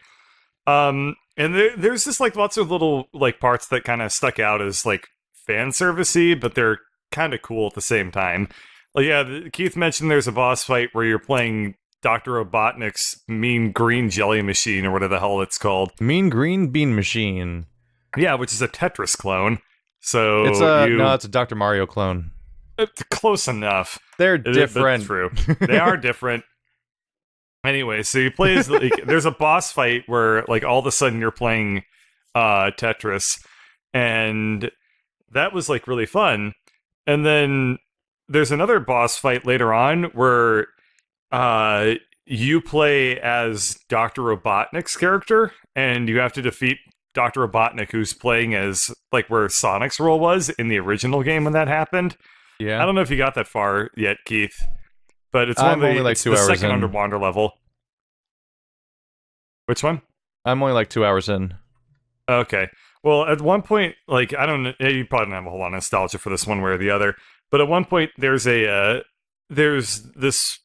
And there's just like lots of little like parts that kind of stuck out as like fan servicey, but they're kind of cool at the same time. Like, yeah, Keith mentioned there's a boss fight where you're playing Dr. Robotnik's Mean Green Jelly Machine, or whatever the hell it's called. Mean Green Bean Machine. Yeah, which is a Tetris clone. So it's a Dr. Mario clone. Close enough. They're different. True. They are different. Anyway, so you play as like, there's a boss fight where like all of a sudden you're playing Tetris, and that was like really fun. And then there's another boss fight later on where you play as Dr. Robotnik's character, and you have to defeat Dr. Robotnik, who's playing as like where Sonic's role was in the original game when that happened. Yeah, I don't know if you got that far yet, Keith, but it's one of the, only like 2 hours second in. Underwater level. Which one? I'm only like 2 hours in. Okay. Well, at one point, like, I don't know, you probably don't have a whole lot of nostalgia for this one way or the other, but at one point there's this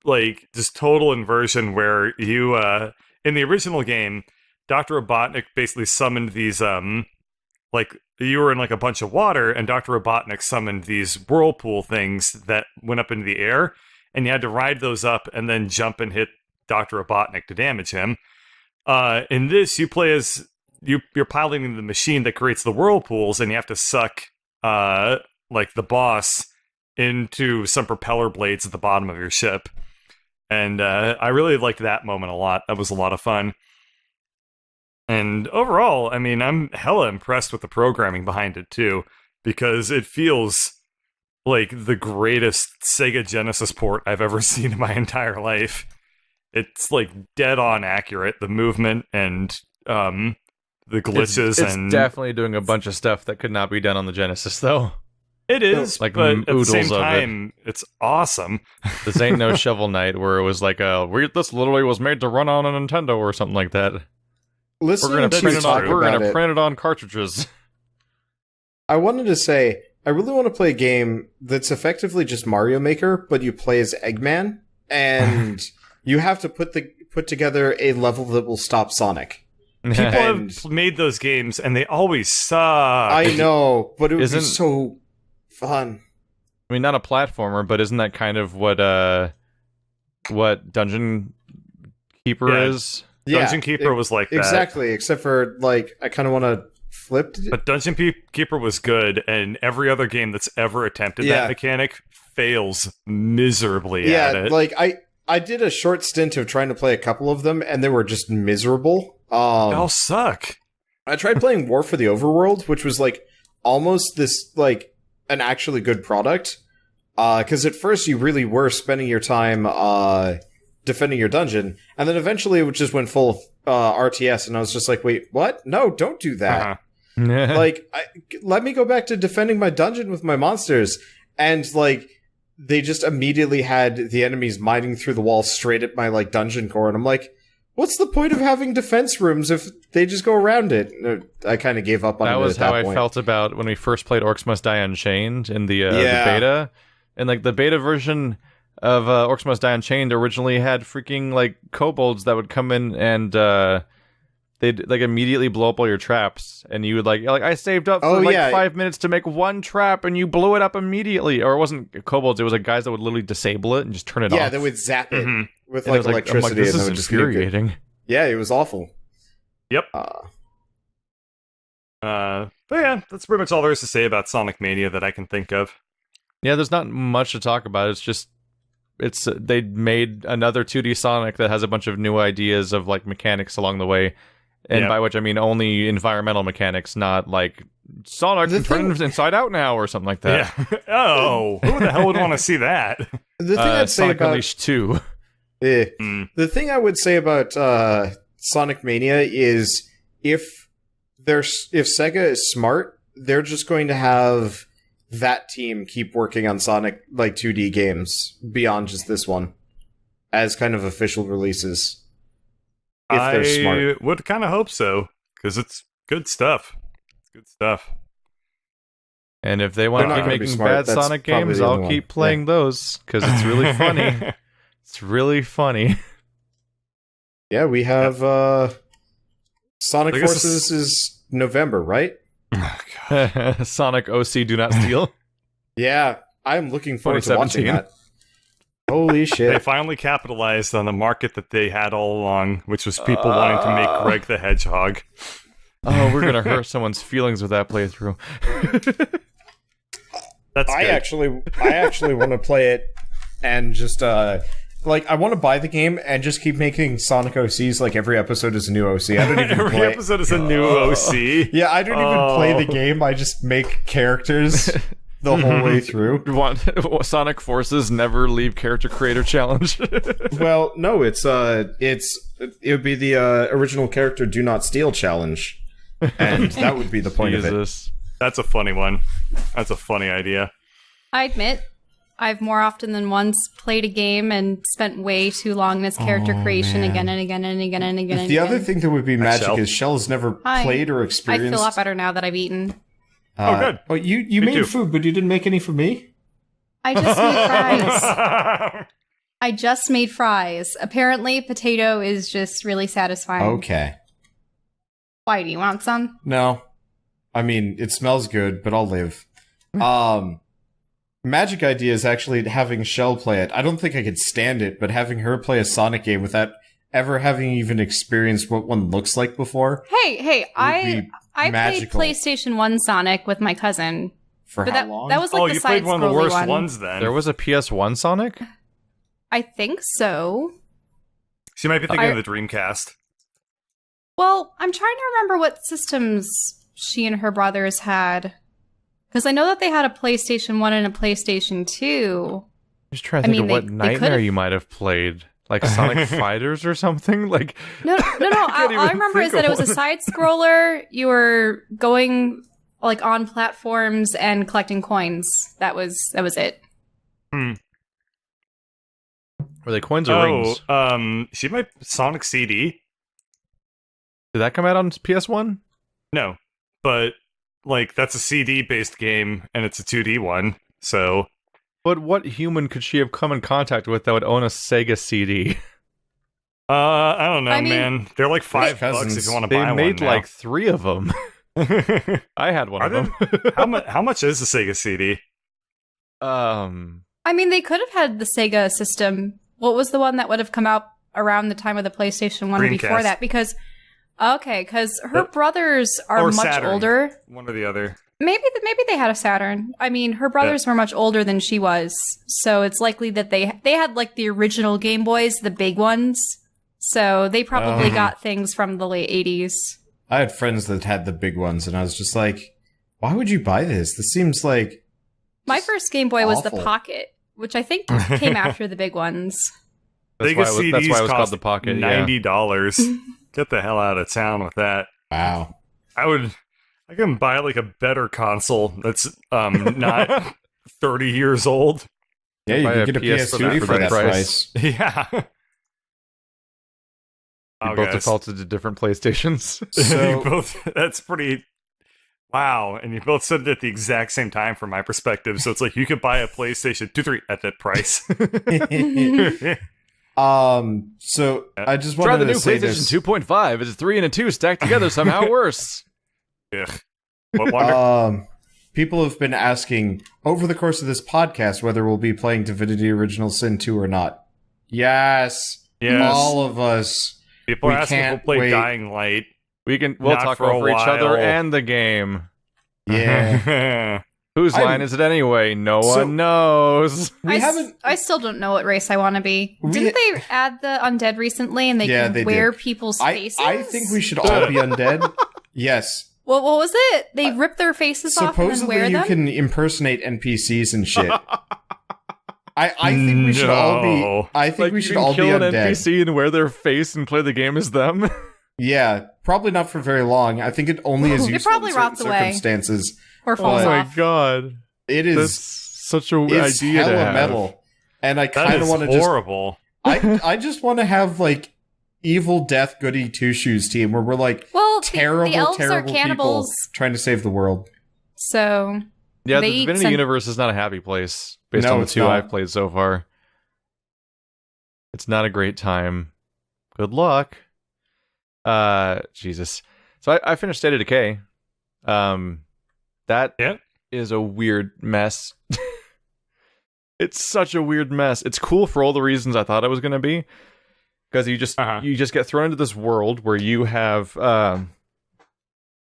like this total inversion where you in the original game, Dr. Robotnik basically summoned these like you were in like a bunch of water, and Dr. Robotnik summoned these whirlpool things that went up into the air, and you had to ride those up and then jump and hit Dr. Robotnik to damage him. In this, you play as you're piloting the machine that creates the whirlpools, and you have to suck like the boss into some propeller blades at the bottom of your ship. And I really liked that moment a lot. That was a lot of fun. And overall, I mean, I'm hella impressed with the programming behind it, too, because it feels like the greatest Sega Genesis port I've ever seen in my entire life. It's, like, dead-on accurate, the movement and the glitches. It's definitely doing a bunch of stuff that could not be done on the Genesis, though. It is, like but at the same oodles of time, it's awesome. This ain't no Shovel Knight where it was like, this literally was made to run on a Nintendo or something like that. We're gonna print it on cartridges. I wanted to say, I really want to play a game that's effectively just Mario Maker, but you play as Eggman, and you have to put together a level that will stop Sonic. People have made those games, and they always suck. I know, but it would be so fun. I mean, not a platformer, but isn't that kind of what Dungeon Keeper is? Dungeon Keeper was like that. Exactly, except for, like, I kind of want to flip it. But Dungeon Keeper was good, and every other game that's ever attempted that mechanic fails miserably at it. Like, I did a short stint of trying to play a couple of them, and they were just miserable. They all suck. I tried playing War for the Overworld, which was, like, almost this, like, an actually good product. Because at first you really were spending your time defending your dungeon, and then eventually it just went full RTS, and I was just like, wait, what? No, don't do that. Like, let me go back to defending my dungeon with my monsters. And, like, they just immediately had the enemies mining through the wall straight at my, like, dungeon core, and I'm like, what's the point of having defense rooms if they just go around it? I kind of gave up on it. That was how I felt about when we first played Orcs Must Die Unchained in the beta. And, like, the beta version of Orcs Must Die Unchained originally had freaking, like, kobolds that would come in and they'd, like, immediately blow up all your traps. And you would, like I saved up for, 5 minutes to make one trap, and you blew it up immediately. Or it wasn't kobolds, it was, like, guys that would literally disable it and just turn it off. Yeah, they would zap it with, like, electricity. This is infuriating. Yeah, it was awful. Yep. But yeah, that's pretty much all there is to say about Sonic Mania that I can think of. Yeah, there's not much to talk about. It's just they made another 2D Sonic that has a bunch of new ideas of, like, mechanics along the way, and by which I mean only environmental mechanics, not like Sonic can turn inside out now or something like that. Yeah. Oh, who the hell would want to see that? The thing I'd say Sonic about Unleashed 2. The thing I would say about Sonic Mania is if Sega is smart, they're just going to have that team keep working on Sonic, like, 2D games beyond just this one as kind of official releases. If they're smart. I would kind of hope so, because it's good stuff. It's good stuff. And if they want to keep making bad Sonic games, I'll keep playing those, because it's really funny. It's really funny. Yeah, we have Sonic Forces is November, right? Oh, Sonic OC Do Not Steal. Yeah, I'm looking forward to watching that. Holy shit. They finally capitalized on the market that they had all along, which was people wanting to make Greg the Hedgehog. Oh, we're going to hurt someone's feelings with that playthrough. That's I actually want to play it and just like, I want to buy the game and just keep making Sonic OCs like every episode is a new OC. I don't even every episode is a new OC. Yeah, I don't even play the game. I just make characters the whole way through. You want Sonic Forces Never Leave Character Creator Challenge? Well, no, it would be the original character Do Not Steal challenge, and that would be the point of it. That's a funny one. That's a funny idea. I admit, I've more often than once played a game and spent way too long in its character creation again and again and again and again. The other thing that would be magic is Shell's never played or experienced. I feel a lot better now that I've eaten. Good. Oh, you made food, but you didn't make any for me? I just made fries. I just made fries. Apparently, potato is just really satisfying. Okay. Why, do you want some? No. I mean, it smells good, but I'll live. Magic idea is actually having Shell play it. I don't think I could stand it, but having her play a Sonic game without ever having even experienced what one looks like before. Hey, I played PlayStation 1 Sonic with my cousin. For how long? That was like the you played one of the worst ones then. There was a PS1 Sonic? I think so. She might be thinking of the Dreamcast. Well, I'm trying to remember what systems she and her brothers had. Because I know that they had a PlayStation 1 and a PlayStation 2. Just trying to think of what nightmare you might have played. Like Sonic Fighters or something? Like No. All I remember is that it was a side-scroller. You were going like on platforms and collecting coins. That was it. Were they coins or rings? She might Sonic CD. Did that come out on PS1? No, but like that's a CD-based game and it's a 2D one. So, but what human could she have come in contact with that would own a Sega CD? I don't know, man. They're like $5 if you want to buy one. They made like 3 of them. I had one of them. How much is the Sega CD? I mean, they could have had the Sega system. What was the one that would have come out around the time of the PlayStation 1 or before that? Because her brothers are much Saturn. older. One or the other. Maybe they had a Saturn. I mean, her brothers were much older than she was, so it's likely that they had like the original Game Boys, the big ones. So they probably got things from the late 80s. I had friends that had the big ones, and I was just like, why would you buy this? This seems like... My first Game Boy was the Pocket, which I think came after the big ones. That's why it was called the Pocket. $90. Get the hell out of town with that. Wow. I can buy like a better console that's not 30 years old. Yeah, you can get a PS2 for that price. Yeah. You both defaulted to different PlayStations. So that's pretty... Wow, and you both said it at the exact same time from my perspective, so it's like you could buy a PlayStation 2, 3 at that price. So I just try wanted the new to say PlayStation this. 2.5. It's 3 and a 2 stacked together somehow worse. Ugh. What wonder? People have been asking over the course of this podcast whether we'll be playing Divinity Original Sin 2 or not. Yes. All of us. People are asking if we'll play Dying Light. We'll talk over each other and the game. Yeah. Whose line is it anyway? No one knows. I still don't know what race I want to be. Didn't they add the undead recently and they can wear people's faces? I think we should all be undead. Yes. Well, what was it? They rip their faces off and then wear them? Supposedly you can impersonate NPCs and shit. I think we should all be. I think we should all be undead. Kill an NPC and wear their face and play the game as them. Yeah, probably not for very long. I think it only is useful in certain circumstances. Or falls off. Oh my god. It is. That's such a idea to have. Metal. And I kind of want to just... horrible. I just want to have, like, Evil Death Goody Two-Shoes team where we're, like, terrible people trying to save the world. So... Yeah, the Divinity universe is not a happy place, based on the 2 I've played so far. It's not a great time. Good luck. Jesus. So I finished State of Decay. That is a weird mess. It's such a weird mess. It's cool for all the reasons I thought it was going to be. Because you just get thrown into this world where you have...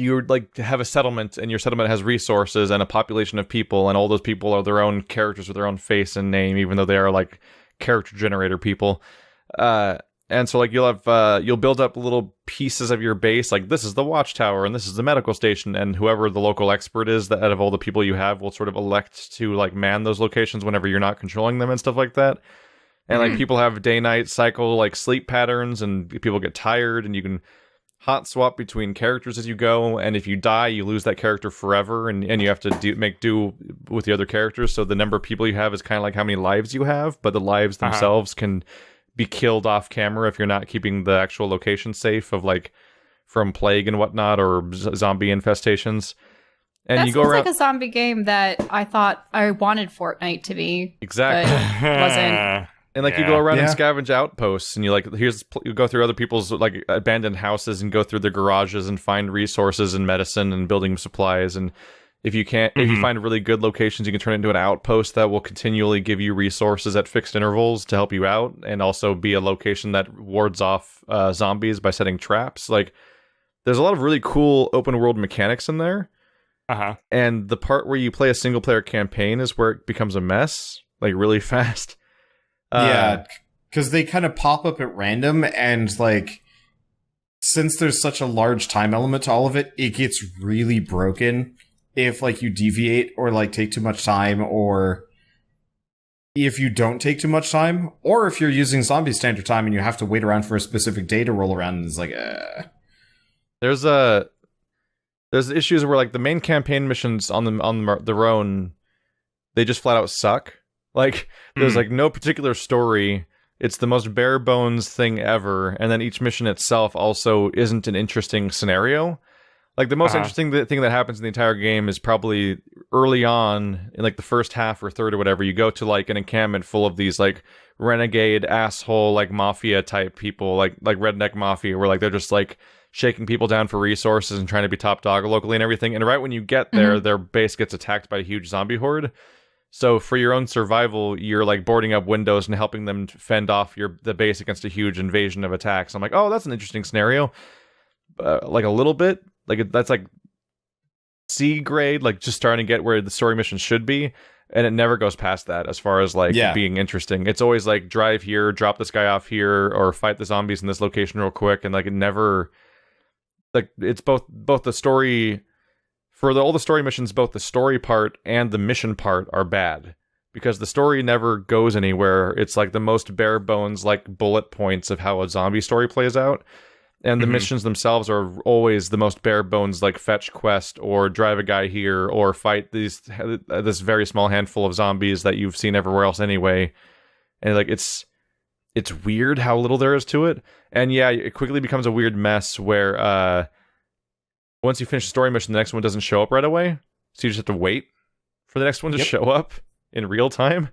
you like have a settlement, and your settlement has resources and a population of people, and all those people are their own characters with their own face and name, even though they are like character generator people. And so like you'll build up little pieces of your base, like this is the watchtower and this is the medical station, and whoever the local expert is that out of all the people you have will sort of elect to like man those locations whenever you're not controlling them and stuff like that. And like people have day-night cycle like sleep patterns, and people get tired, and you can hot swap between characters as you go, and if you die, you lose that character forever, and you have to make do with the other characters. So the number of people you have is kind of like how many lives you have, but the lives themselves can be killed off camera if you're not keeping the actual location safe of like from plague and whatnot or zombie infestations. And you go around like a zombie game that I thought I wanted Fortnite to be. Exactly. But wasn't. And like you go around and scavenge outposts, and you like you go through other people's like abandoned houses and go through their garages and find resources and medicine and building supplies. And if you find really good locations, you can turn it into an outpost that will continually give you resources at fixed intervals to help you out, and also be a location that wards off zombies by setting traps. Like there's a lot of really cool open world mechanics in there. And the part where you play a single player campaign is where it becomes a mess, like really fast. Yeah, because they kind of pop up at random, and like, since there's such a large time element to all of it, it gets really broken if like you deviate or like take too much time, or if you don't take too much time, or if you're using zombie standard time and you have to wait around for a specific day to roll around, and it's like, There's issues where like the main campaign missions on their own, they just flat out suck. Like there's like no particular story. It's the most bare bones thing ever, and then each mission itself also isn't an interesting scenario. Like the most interesting thing that happens in the entire game is probably early on in like the first half or third or whatever. You go to like an encampment full of these like renegade asshole like mafia type people, like redneck mafia, where like they're just like shaking people down for resources and trying to be top dog locally and everything. And right when you get there, their base gets attacked by a huge zombie horde. So for your own survival, you're like boarding up windows and helping them fend off the base against a huge invasion of attacks. I'm like, oh, that's an interesting scenario. Like a little bit, like that's like C grade, like just starting to get where the story mission should be, and it never goes past that as far as like being interesting. It's always like drive here, drop this guy off here, or fight the zombies in this location real quick, and like it never, like it's both the story. For all the story missions, both the story part and the mission part are bad, because the story never goes anywhere. It's like the most bare bones, like bullet points of how a zombie story plays out. And the missions themselves are always the most bare bones, like fetch quest or drive a guy here or fight this very small handful of zombies that you've seen everywhere else anyway. And like it's weird how little there is to it. And yeah, it quickly becomes a weird mess where once you finish the story mission, the next one doesn't show up right away. So you just have to wait for the next one to show up in real time.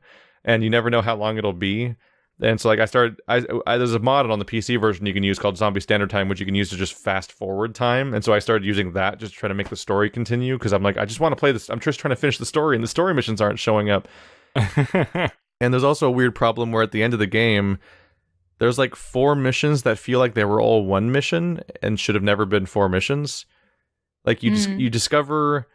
And you never know how long it'll be. And so like there's a mod on the PC version you can use called Zombie Standard Time, which you can use to just fast forward time. And so I started using that just to try to make the story continue, because I'm like, I just want to play this. I'm just trying to finish the story, and the story missions aren't showing up. And there's also a weird problem where at the end of the game, there's like 4 missions that feel like they were all one mission and should have never been 4 missions. Like you discover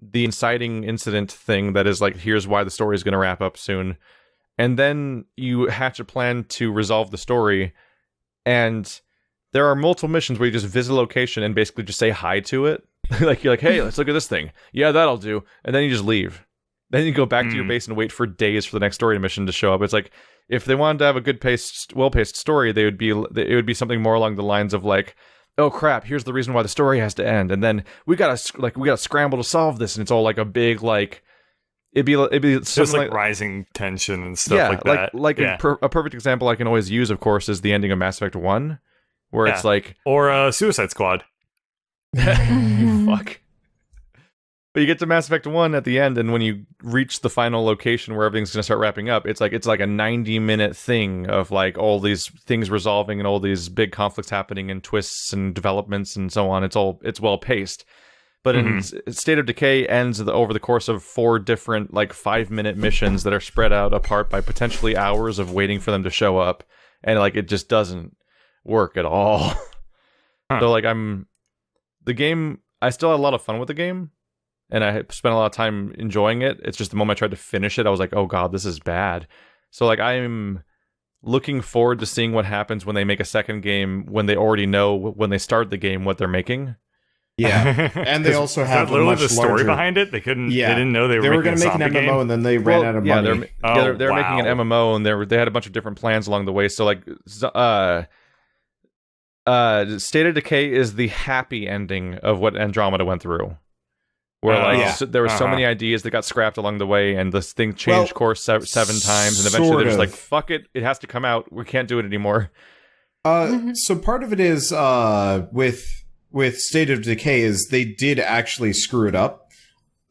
the inciting incident thing that is like, here's why the story is going to wrap up soon. And then you hatch a plan to resolve the story. And there are multiple missions where you just visit a location and basically just say hi to it. Like you're like, hey, let's look at this thing. Yeah, that'll do. And then you just leave. Then you go back to your base and wait for days for the next story mission to show up. It's like, if they wanted to have a good paced, well-paced story, it would be something more along the lines of like, oh crap, here's the reason why the story has to end, and then we gotta scramble to solve this, and it's all like a big like it'd be just like rising tension and stuff like that. A perfect example I can always use, of course, is the ending of Mass Effect 1, where it's like, or Suicide Squad. Fuck. But you get to Mass Effect 1 at the end, and when you reach the final location where everything's going to start wrapping up, it's like a 90-minute thing of like all these things resolving and all these big conflicts happening and twists and developments and so on. It's well paced. But in State of Decay ends over the course of 4 different like 5-minute missions that are spread out apart by potentially hours of waiting for them to show up, and like it just doesn't work at all. So like I still had a lot of fun with the game. And I spent a lot of time enjoying it. It's just the moment I tried to finish it, I was like, oh god, this is bad. So like I'm looking forward to seeing what happens when they make a second game, when they already know when they start the game what they're making. Yeah. And they also have literally the story behind it. They didn't know they were going to make an MMO game. And then they ran out of money. They're making an MMO, and they had a bunch of different plans along the way. So like State of Decay is the happy ending of what Andromeda went through. Where there were so many ideas that got scrapped along the way, and this thing changed course 7 times, and eventually they're just like, fuck it, it has to come out, we can't do it anymore. So part of it is with State of Decay is they did actually screw it up,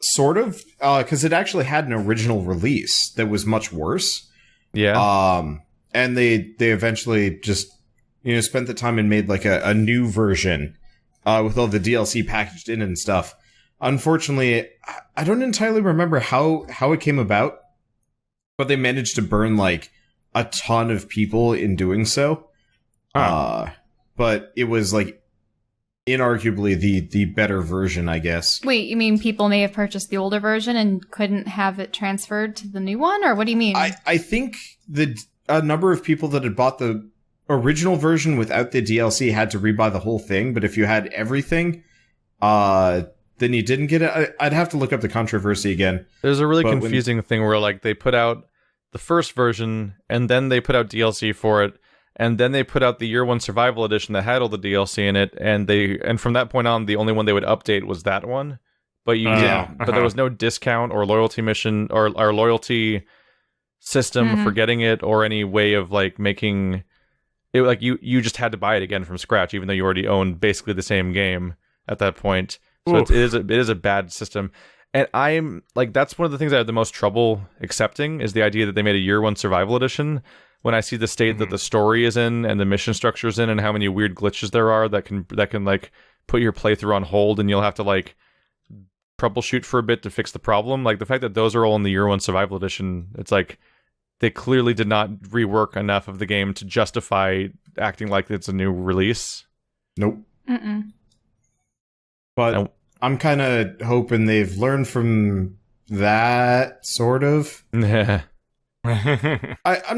sort of, because it actually had an original release that was much worse. Yeah. And they eventually just spent the time and made like a new version with all the DLC packaged in and stuff. Unfortunately, I don't entirely remember how it came about, but they managed to burn like a ton of people in doing so. But it was like inarguably the better version, I guess. Wait, you mean people may have purchased the older version and couldn't have it transferred to the new one, or what do you mean? I think a number of people that had bought the original version without the DLC had to rebuy the whole thing, but if you had everything, then you didn't get it. I'd have to look up the controversy again. There's a really confusing thing where like they put out the first version and then they put out DLC for it, and then they put out the Year 1 Survival Edition that had all the DLC in it, and from that point on, the only one they would update was that one. But but there was no discount or loyalty mission or loyalty system for getting it, or any way of like making it like you just had to buy it again from scratch, even though you already owned basically the same game at that point. So it is a bad system. And I'm like, that's one of the things I have the most trouble accepting, is the idea that they made a Year 1 Survival Edition when I see the state that the story is in and the mission structure is in, and how many weird glitches there are that can like put your playthrough on hold, and you'll have to like troubleshoot for a bit to fix the problem. Like the fact that those are all in the Year 1 Survival Edition, it's like they clearly did not rework enough of the game to justify acting like it's a new release. Nope. But I'm kind of hoping they've learned from that, sort of. I'm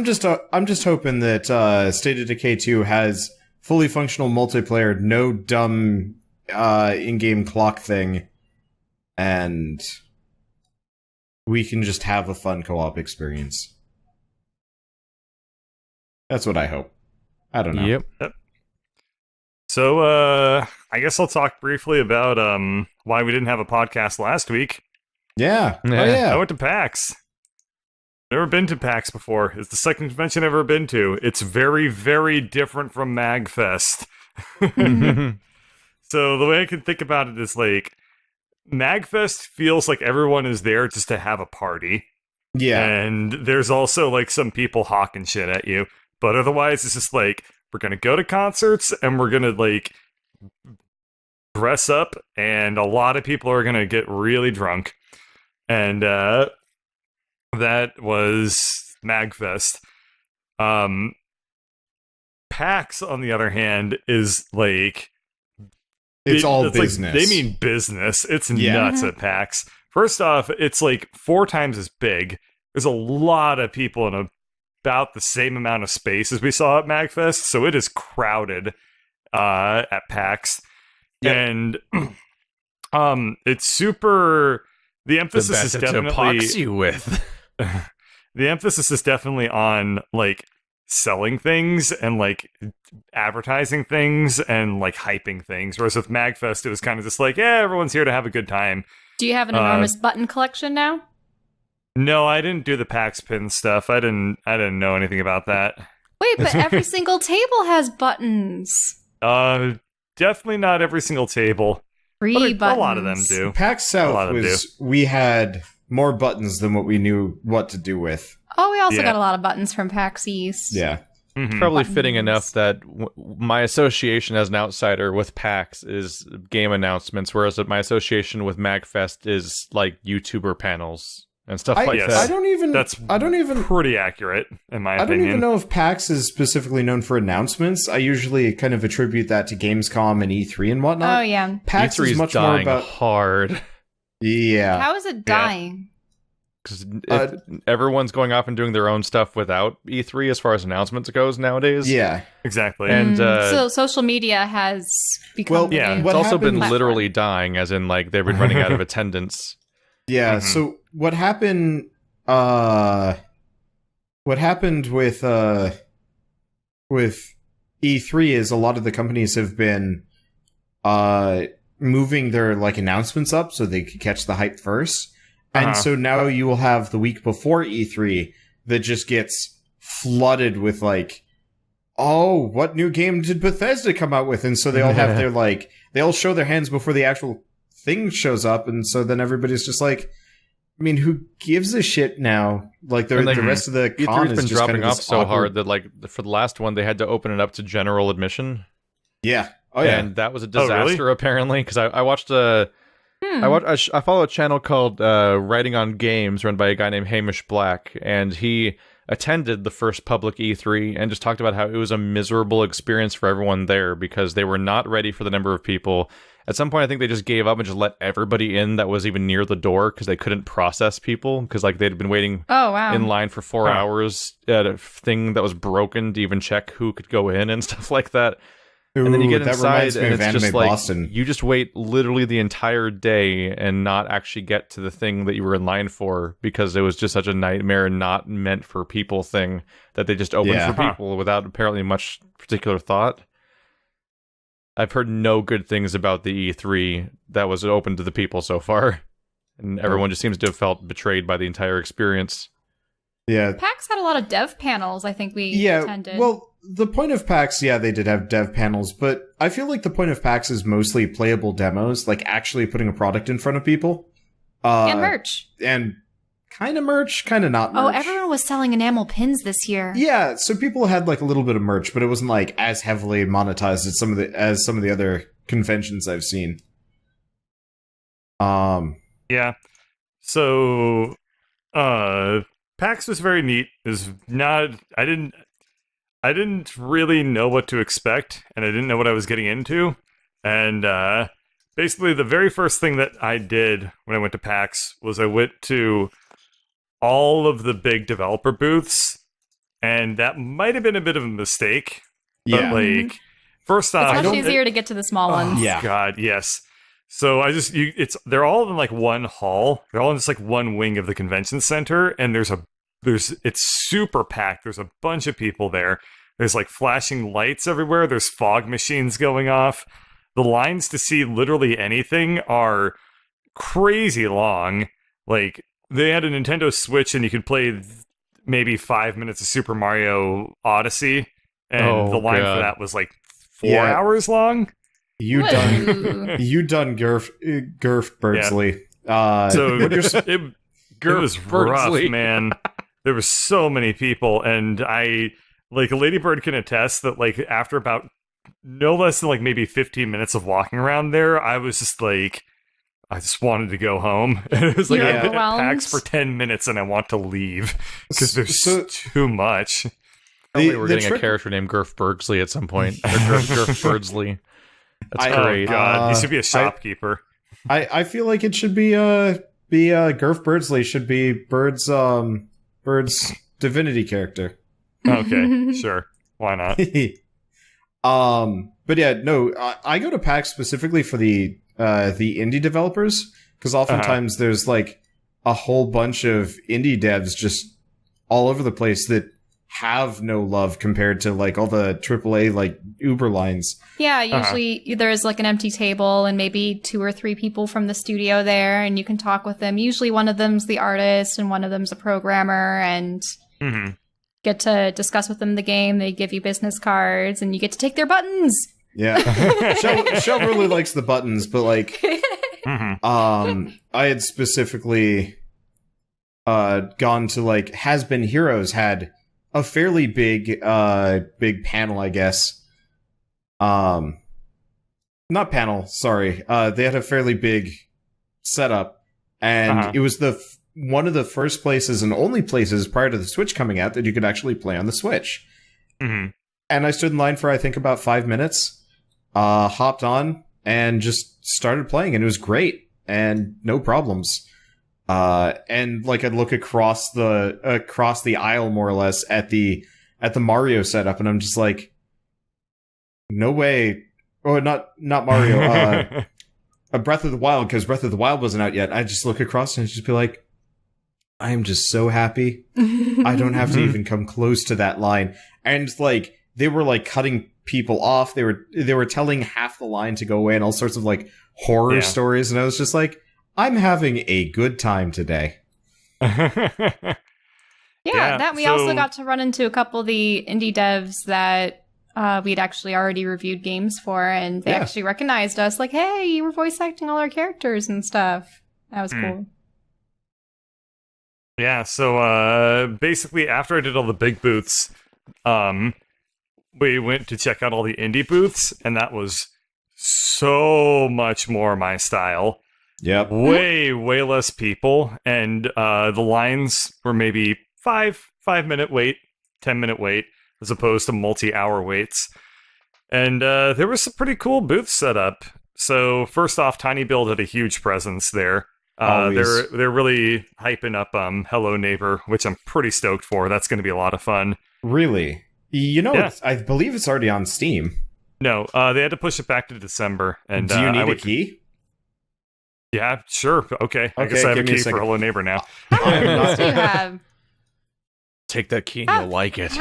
just hoping that State of Decay 2 has fully functional multiplayer, no dumb in-game clock thing, and we can just have a fun co-op experience. That's what I hope. I don't know. Yep. So, I guess I'll talk briefly about why we didn't have a podcast last week. Yeah. Oh, yeah. I went to PAX. Never been to PAX before. It's the second convention I've ever been to. It's very, very different from MagFest. So the way I can think about it is like, MagFest feels like everyone is there just to have a party. Yeah. And there's also like some people hawking shit at you. But otherwise, it's just like, we're going to go to concerts and we're going to like dress up, and a lot of people are going to get really drunk. And that was MagFest. PAX, on the other hand, is like... It's all business. Like, they mean business. It's nuts at PAX. First off, it's like 4 times as big. There's a lot of people in about the same amount of space as we saw at MagFest, so it is crowded at PAX. Yep. And it's super... The emphasis is definitely... with. The emphasis is definitely on, like, selling things and, like, advertising things and, like, hyping things. Whereas with MagFest, it was kind of just like, yeah, everyone's here to have a good time. Do you have an enormous button collection now? No, I didn't do the PAX pin stuff. I didn't know anything about that. Wait, but every single table has buttons. Definitely not every single table. Buttons. A lot of them do. PAX South we had more buttons than what we knew what to do with. Oh, we also got a lot of buttons from PAX East. Yeah. Mm-hmm. Probably fitting enough that my association as an outsider with PAX is game announcements, whereas my association with MagFest is like YouTuber panels and stuff like that. I don't even pretty accurate in my opinion. I don't even know if PAX is specifically known for announcements. I usually kind of attribute that to Gamescom and E3 and whatnot. Oh yeah, PAX E3 is much more about hard. Yeah. How is it dying? Because everyone's going off and doing their own stuff without E3 as far as announcements goes nowadays. Yeah, exactly. And so social media has become... it's also been literally dying, as in like they've been running out of attendance. Yeah. So what happened? What happened with E3 is a lot of the companies have been moving their like announcements up so they could catch the hype first. And so now you will have the week before E3 that just gets flooded with like, oh, what new game did Bethesda come out with? And so they all have their like, they all show their hands before the actual thing shows up. And so then everybody's just like, I mean, who gives a shit now? Like the rest of the con E3's been dropping off so hard that like for the last one they had to open it up to general admission. Yeah. Oh yeah. And that was a disaster apparently, because I watched I follow a channel called Writing on Games, run by a guy named Hamish Black, and he attended the first public E3 and just talked about how it was a miserable experience for everyone there because they were not ready for the number of people. At some point, I think they just gave up and just let everybody in that was even near the door because they couldn't process people because like they'd been waiting in line for 4 hours at a thing that was broken to even check who could go in and stuff like that. Ooh, and then you get inside and it's just like Boston. you just wait literally the entire day and not actually get to the thing that you were in line for because it was just such a nightmare and not meant for people thing that they just opened for people without apparently much particular thought. I've heard no good things about the E3 that was open to the people so far, and everyone just seems to have felt betrayed by the entire experience. Yeah, PAX had a lot of dev panels. I think we attended. Well, the point of PAX, they did have dev panels, but I feel like the point of PAX is mostly playable demos, like actually putting a product in front of people. And merch. And kind of merch, kind of not merch. Oh, everyone was selling enamel pins this year. Yeah, so people had like a little bit of merch, but it wasn't like as heavily monetized as some of the other conventions I've seen. Yeah. So PAX was very neat. I didn't really know what to expect, and I didn't know what I was getting into. And basically, the very first thing that I did when I went to PAX was I went to all of the big developer booths, and that might have been a bit of a mistake. Yeah. But, like, first off... It's much easier to get to the small ones. Yeah. God, yes. So they're all in, like, one hall. They're all in just, like, one wing of the convention center, and it's super packed. There's a bunch of people there. There's like flashing lights everywhere. There's fog machines going off. The lines to see literally anything are crazy long. Like they had a Nintendo Switch and you could play maybe 5 minutes of Super Mario Odyssey. And the line for that was like 4 hours long. You done Gerf Birdsley. Yeah. It was rough, man. There were so many people, and Lady Bird can attest that, like, after about no less than, like, maybe 15 minutes of walking around there, I was just, like, I just wanted to go home. And it was like, I've been at PAX for 10 minutes, and I want to leave, because there's too much. Probably we're getting a character named Gerf Birdsley at some point, or Gerf Birdsley. That's great. Oh, God, he should be a shopkeeper. I feel like it should be Gerf Birdsley should be Bird's divinity character. Okay, sure. Why not? But yeah, no, I go to PAX specifically for the indie developers, because oftentimes there's like a whole bunch of indie devs just all over the place that have no love compared to like all the AAA like Uber lines. Yeah, usually there's like an empty table and maybe 2 or 3 people from the studio there, and you can talk with them. Usually one of them's the artist and one of them's a programmer, and get to discuss with them the game. They give you business cards and you get to take their buttons. Yeah. Shell really likes the buttons, but like I had specifically gone to like Has Been Heroes had a fairly big panel, I guess. Not panel, sorry. They had a fairly big setup, and it was one of the first places and only places prior to the Switch coming out that you could actually play on the Switch. And I stood in line for, I think, about 5 minutes, hopped on, and just started playing, and it was great, and no problems. And like I'd look across the aisle more or less at the Mario setup, and I'm just like, no way. Oh, not Mario. Breath of the Wild, because Breath of the Wild wasn't out yet. I just look across and just be like, I am just so happy. I don't have to even come close to that line. And like they were like cutting people off. They were telling half the line to go away and all sorts of like horror stories, and I was just like, I'm having a good time today. That we also got to run into a couple of the indie devs that we'd actually already reviewed games for, and they actually recognized us, like, hey, you were voice acting all our characters and stuff. That was cool. Yeah, so basically after I did all the big booths, we went to check out all the indie booths, and that was so much more my style. Yep. Way less people, and the lines were maybe 5 5-minute wait, 10-minute wait, as opposed to multi-hour waits. And there was some pretty cool booths set up. So first off, Tiny Build had a huge presence there. They're really hyping up Hello Neighbor, which I'm pretty stoked for. That's going to be a lot of fun. Really? You know, Yeah. I believe it's already on Steam. No, they had to push it back to December. And Do you need a key? Yeah, sure. Okay. I Okay, guess I have a give me a key for second. Hello Neighbor now. How many keys do you have? Take that key and you'll like it.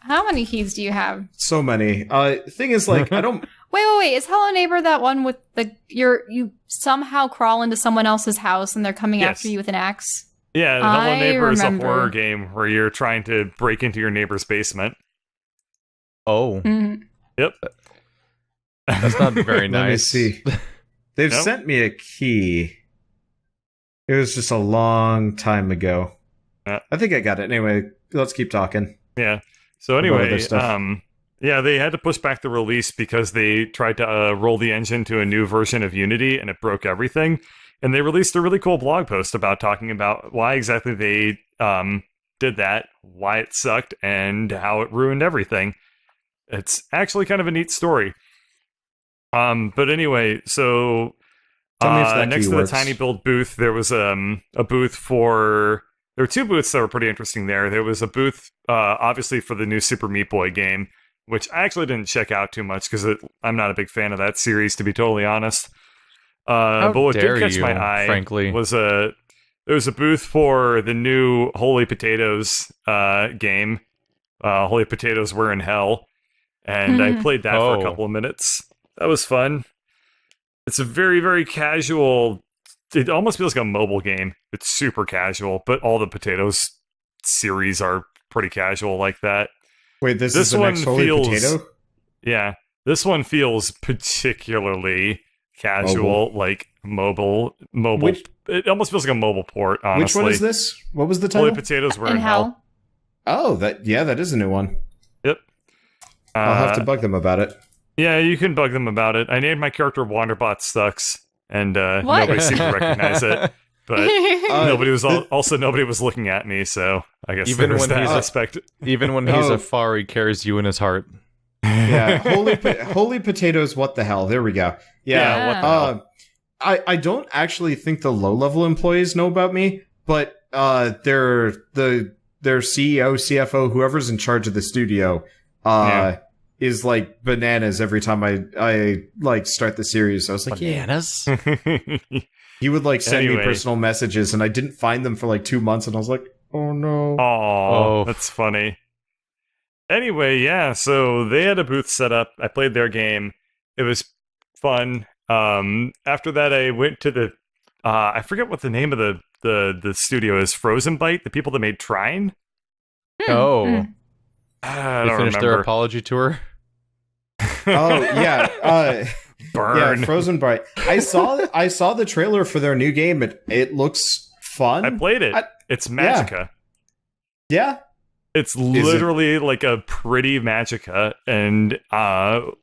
How many keys do you have? So many. Thing is, like, I don't... Wait. Is Hello Neighbor that one with you somehow crawl into someone else's house and they're coming Yes. after you with an axe? Yeah, Hello I Neighbor is a remember. horror game where you're trying to break into your neighbor's basement. Oh, Mhm. Yep. that's not very Let me nice. see. They've Nope. sent me a key. It was just a long time ago. Yeah. I think I got it. Anyway, let's keep talking. Yeah. So About anyway, other stuff. yeah, they had to push back the release because they tried to roll the engine to a new version of Unity and it broke everything. And they released a really cool blog post about talking about why exactly they did that, why it sucked, and how it ruined everything. It's actually kind of a neat story. But anyway, so Tell me if that next key to works. the Tiny Build booth, there was a booth for. There were two booths that were pretty interesting there. There was a booth, obviously, for the new Super Meat Boy game, which I actually didn't check out too much because I'm not a big fan of that series, to be totally honest. But what dare did catch you, my eye, frankly. was there was a booth for the new Holy Potatoes game. Holy Potatoes Were in Hell, and I played that for a Oh. couple of minutes. That was fun. It's a very, very casual. It almost feels like a mobile game. It's super casual, but all the Potatoes series are pretty casual like that. Wait, this This is the next one Holy feels- Potato? Yeah, this one feels particularly casual, like mobile. Which- It almost feels like a mobile port. Honestly, Which one is this? What was the Holy title? Potatoes Were In in Hell. hell? Oh, that is a new one. Yep. I'll have to bug them about it. Yeah, you can bug them about it. I named my character Wanderbot Sucks, and What? nobody seemed to recognize it. But nobody was nobody was looking at me, so I guess Even there was when that he's aspect. Even when he's Oh. a far, he carries you in his heart. Yeah, Holy Potatoes, what the hell? There we go. Yeah, what the hell? I don't actually think the low-level employees know about me, but their CEO, CFO, whoever's in charge of the studio, Yeah. is like bananas every time I like start the series. I was like, yeah. Bananas? He would like send me Anyway. personal messages, and I didn't find them for like 2 months, and I was like, oh no. Oh, Oh. that's funny. Anyway, yeah, so they had a booth set up. I played their game. It was fun. After that, I went to the I forget what the name of the studio is. Frozen Bite, the people that made Trine. Oh. I They don't finished their remember. apology tour? Oh yeah. Burn. Yeah, Frozen Bright. I saw the trailer for their new game. It looks fun. I played it. It's Magica. Yeah. It's it- literally like a pretty Magica, and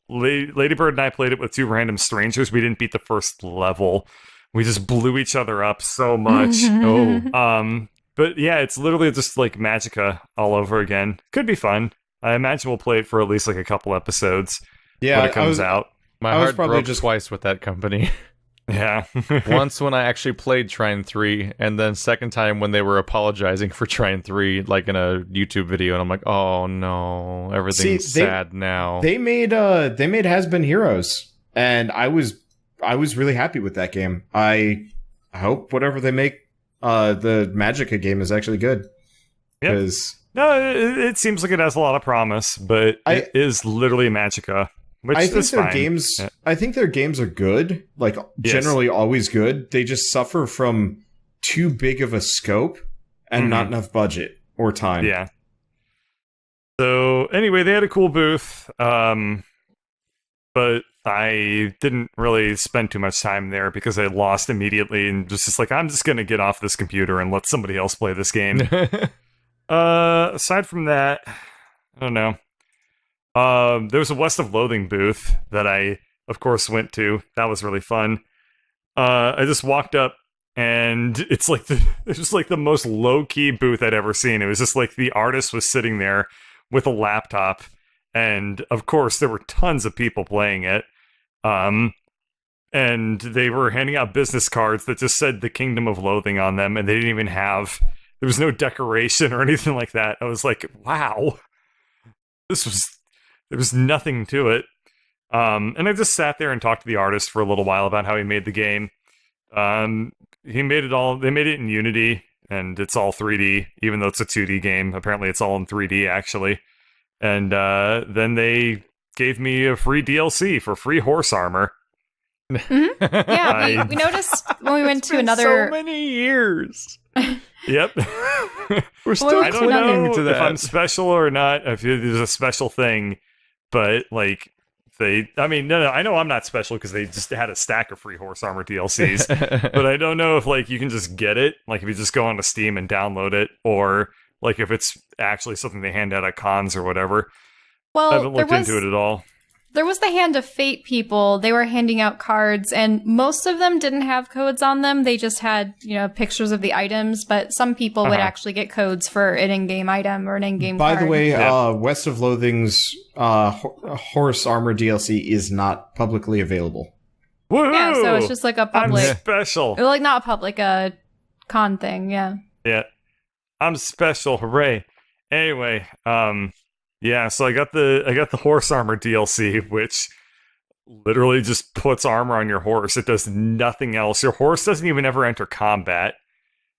Ladybird and I played it with two random strangers. We didn't beat the first level. We just blew each other up so much. Oh. But yeah, it's literally just like Magica all over again. Could be fun. I imagine we'll play it for at least like a couple episodes Yeah. when it comes out. My I was heart probably broke just- twice with that company. Yeah. Once when I actually played Trine 3, and then second time when they were apologizing for Trine 3, like in a YouTube video, and I'm like, oh no, everything's See, they- sad now. They made Has Been Heroes, and I was really happy with that game. I hope whatever they make the Magica game is actually good. Yep. Because No, it seems like it has a lot of promise, but it is literally Magica, which I think is their fine. games Yeah. I think their games are good, like Yes. generally always good. They just suffer from too big of a scope and not enough budget or time. Yeah. So anyway, they had a cool booth, but I didn't really spend too much time there because I lost immediately and was just like, I'm just gonna get off this computer and let somebody else play this game. Aside from that, I don't know. There was a West of Loathing booth that I, of course, went to. That was really fun. I just walked up and it's like it's just like the most low-key booth I'd ever seen. It was just like the artist was sitting there with a laptop, and of course there were tons of people playing it. And they were handing out business cards that just said the Kingdom of Loathing on them, and they didn't even have, there was no decoration or anything like that. I was like, wow, there was nothing to it. And I just sat there and talked to the artist for a little while about how he made the game. They made it in Unity, and it's all 3D, even though it's a 2D game. Apparently it's all in 3D, actually. And then they gave me a free DLC for free horse armor. Mm-hmm. Yeah, we noticed when we went to another. So many years. Yep. We're still I don't know to that. if I'm special or not, if there's a special thing, but like I know I'm not special because they just had a stack of free horse armor DLCs, but I don't know if like you can just get it, like if you just go onto Steam and download it, or like if it's actually something they hand out at cons or whatever. Well, I haven't looked into it at all. There was the Hand of Fate people. They were handing out cards, and most of them didn't have codes on them. They just had, pictures of the items, but some people would actually get codes for an in-game item or an in-game card. By the way, West of Loathing's horse armor DLC is not publicly available. Woohoo! Yeah, so it's just like a public... I'm special. Like, not a public, a con thing, yeah. Yeah. I'm special, hooray. Anyway, yeah, so I got the horse armor DLC, which literally just puts armor on your horse. It does nothing else. Your horse doesn't even ever enter combat.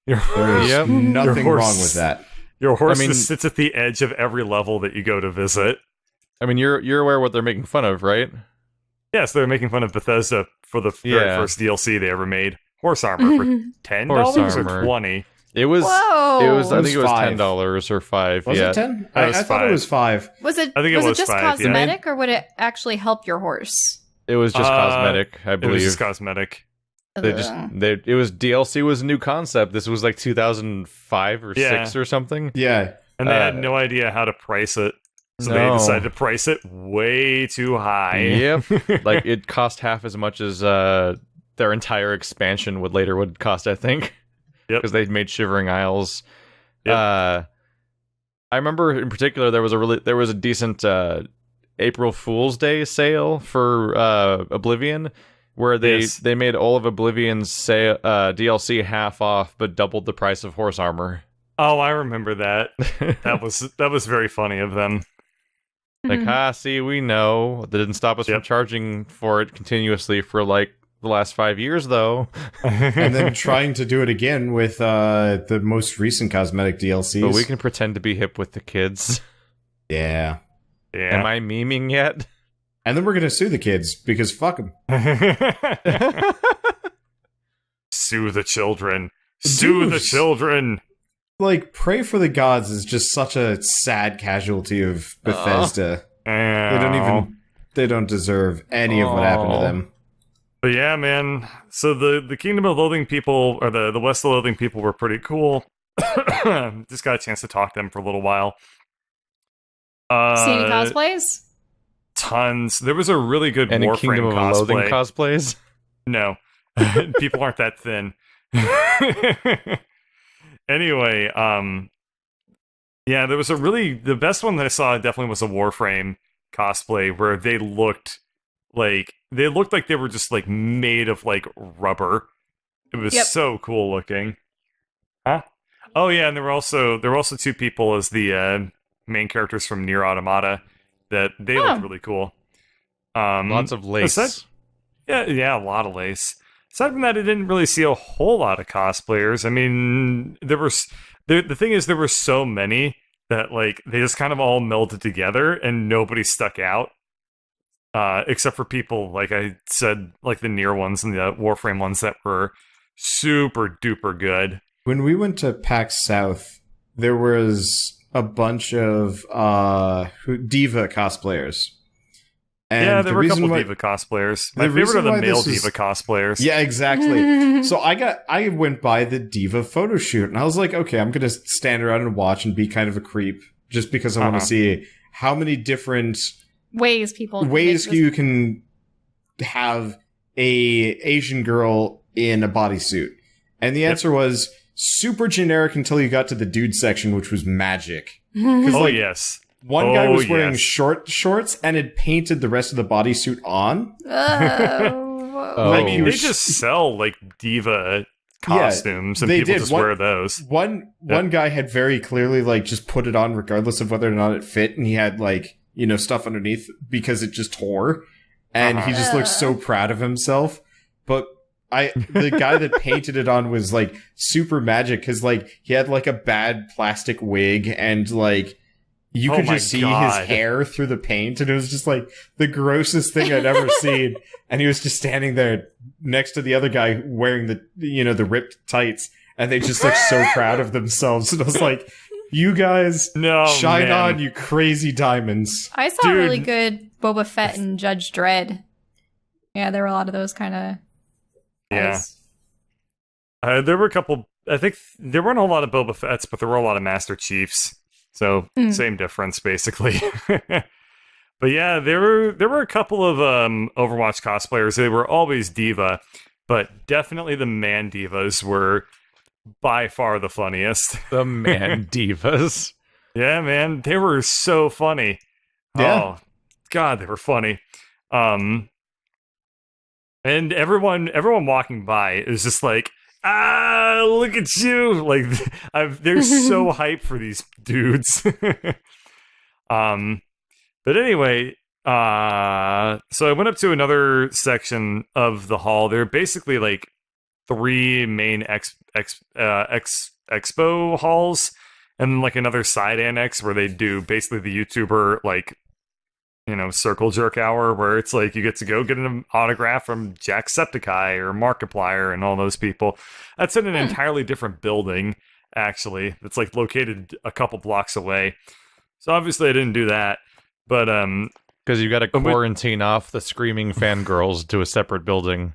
There's nothing wrong with that. Your horse just sits at the edge of every level that you go to visit. I mean, you're aware what they're making fun of, right? Yes, they're making fun of Bethesda for the very first DLC they ever made. Horse armor for $10 or $20. It was. Whoa. It was. I think it was $5. $10 or $5. Was it 10? I thought it was 5. Was it? I think it was just 5, cosmetic, or would it actually help your horse? It was just cosmetic, I believe. It was just cosmetic. It was DLC was a new concept. This was like 2005 or 6 or something. Yeah, and they had no idea how to price it, so they decided to price it way too high. Yep, like it cost half as much as their entire expansion would cost, I think. Yep. Because they made Shivering Isles. Yep. I remember in particular there was a decent April Fool's Day sale for Oblivion, where they made all of Oblivion's DLC half off, but doubled the price of horse armor. Oh, I remember that. that was very funny of them. Like, see, we know. That didn't stop us from charging for it continuously for like the last 5 years, though. And then trying to do it again with the most recent cosmetic DLCs. But we can pretend to be hip with the kids. Yeah. Am I memeing yet? And then we're going to sue the kids, because fuck them. Sue the children. Sue the children. Like, Pray for the Gods is just such a sad casualty of Bethesda. They don't deserve any of what happened to them. But yeah, man. So the Kingdom of Loathing people, or the West of Loathing people, were pretty cool. Just got a chance to talk to them for a little while. See any cosplays? Tons. There was a really good Any Warframe Kingdom of cosplay. Loathing cosplays? No. People aren't that thin. Anyway, yeah, there was the best one that I saw definitely was a Warframe cosplay where they looked like they were just like made of like rubber. It was so cool looking. Huh? Oh yeah, and there were also 2 people as the main characters from Nier Automata that they looked really cool. Lots of lace. Yeah, a lot of lace. Aside from that, I didn't really see a whole lot of cosplayers. I mean, the thing is, there were so many that like they just kind of all melded together, and nobody stuck out, except for people like I said, like the Nier ones and the Warframe ones that were super duper good. When we went to PAX South, there was a bunch of Diva cosplayers. And yeah, there were a couple Diva cosplayers. My favorite are the male Diva cosplayers. Yeah, exactly. So I went by the Diva photo shoot, and I was like, okay, I'm going to stand around and watch and be kind of a creep, just because I want to see how many different ways you can have a Asian girl in a bodysuit. And the answer was super generic until you got to the dude section, which was magic. Oh, yes. One guy was wearing short shorts and had painted the rest of the bodysuit on. I mean, they just sell like diva costumes, and people just wear those. One guy had very clearly like just put it on regardless of whether or not it fit, and he had like, you know, stuff underneath because it just tore, and he just looked so proud of himself. But the guy that painted it on was like super magic because like he had like a bad plastic wig and like you could just see his hair through the paint, and it was just like the grossest thing I'd ever seen. And he was just standing there next to the other guy wearing the, you know, the ripped tights, and they just looked so proud of themselves. And I was like, you guys shine on, you crazy diamonds. I saw a really good Boba Fett and Judge Dredd. Yeah, there were a lot of those kind of. Yeah. There were a couple. I think there weren't a lot of Boba Fett's, but there were a lot of Master Chiefs. So same difference, basically. But yeah, there were a couple of Overwatch cosplayers. They were always diva, but definitely the man divas were by far the funniest. The man divas. Yeah, man, they were so funny. Yeah. Oh, God, they were funny. And everyone walking by is just like, look at you! Like, they're so hyped for these dudes. But anyway, so I went up to another section of the hall. There are basically like 3 main expo halls, and then like another side annex where they do basically the YouTuber like, you know, circle jerk hour, where it's like you get to go get an autograph from Jacksepticeye or Markiplier and all those people. That's in an entirely different building, actually. It's like located a couple blocks away. So obviously I didn't do that, but because you got to quarantine off the screaming fangirls to a separate building.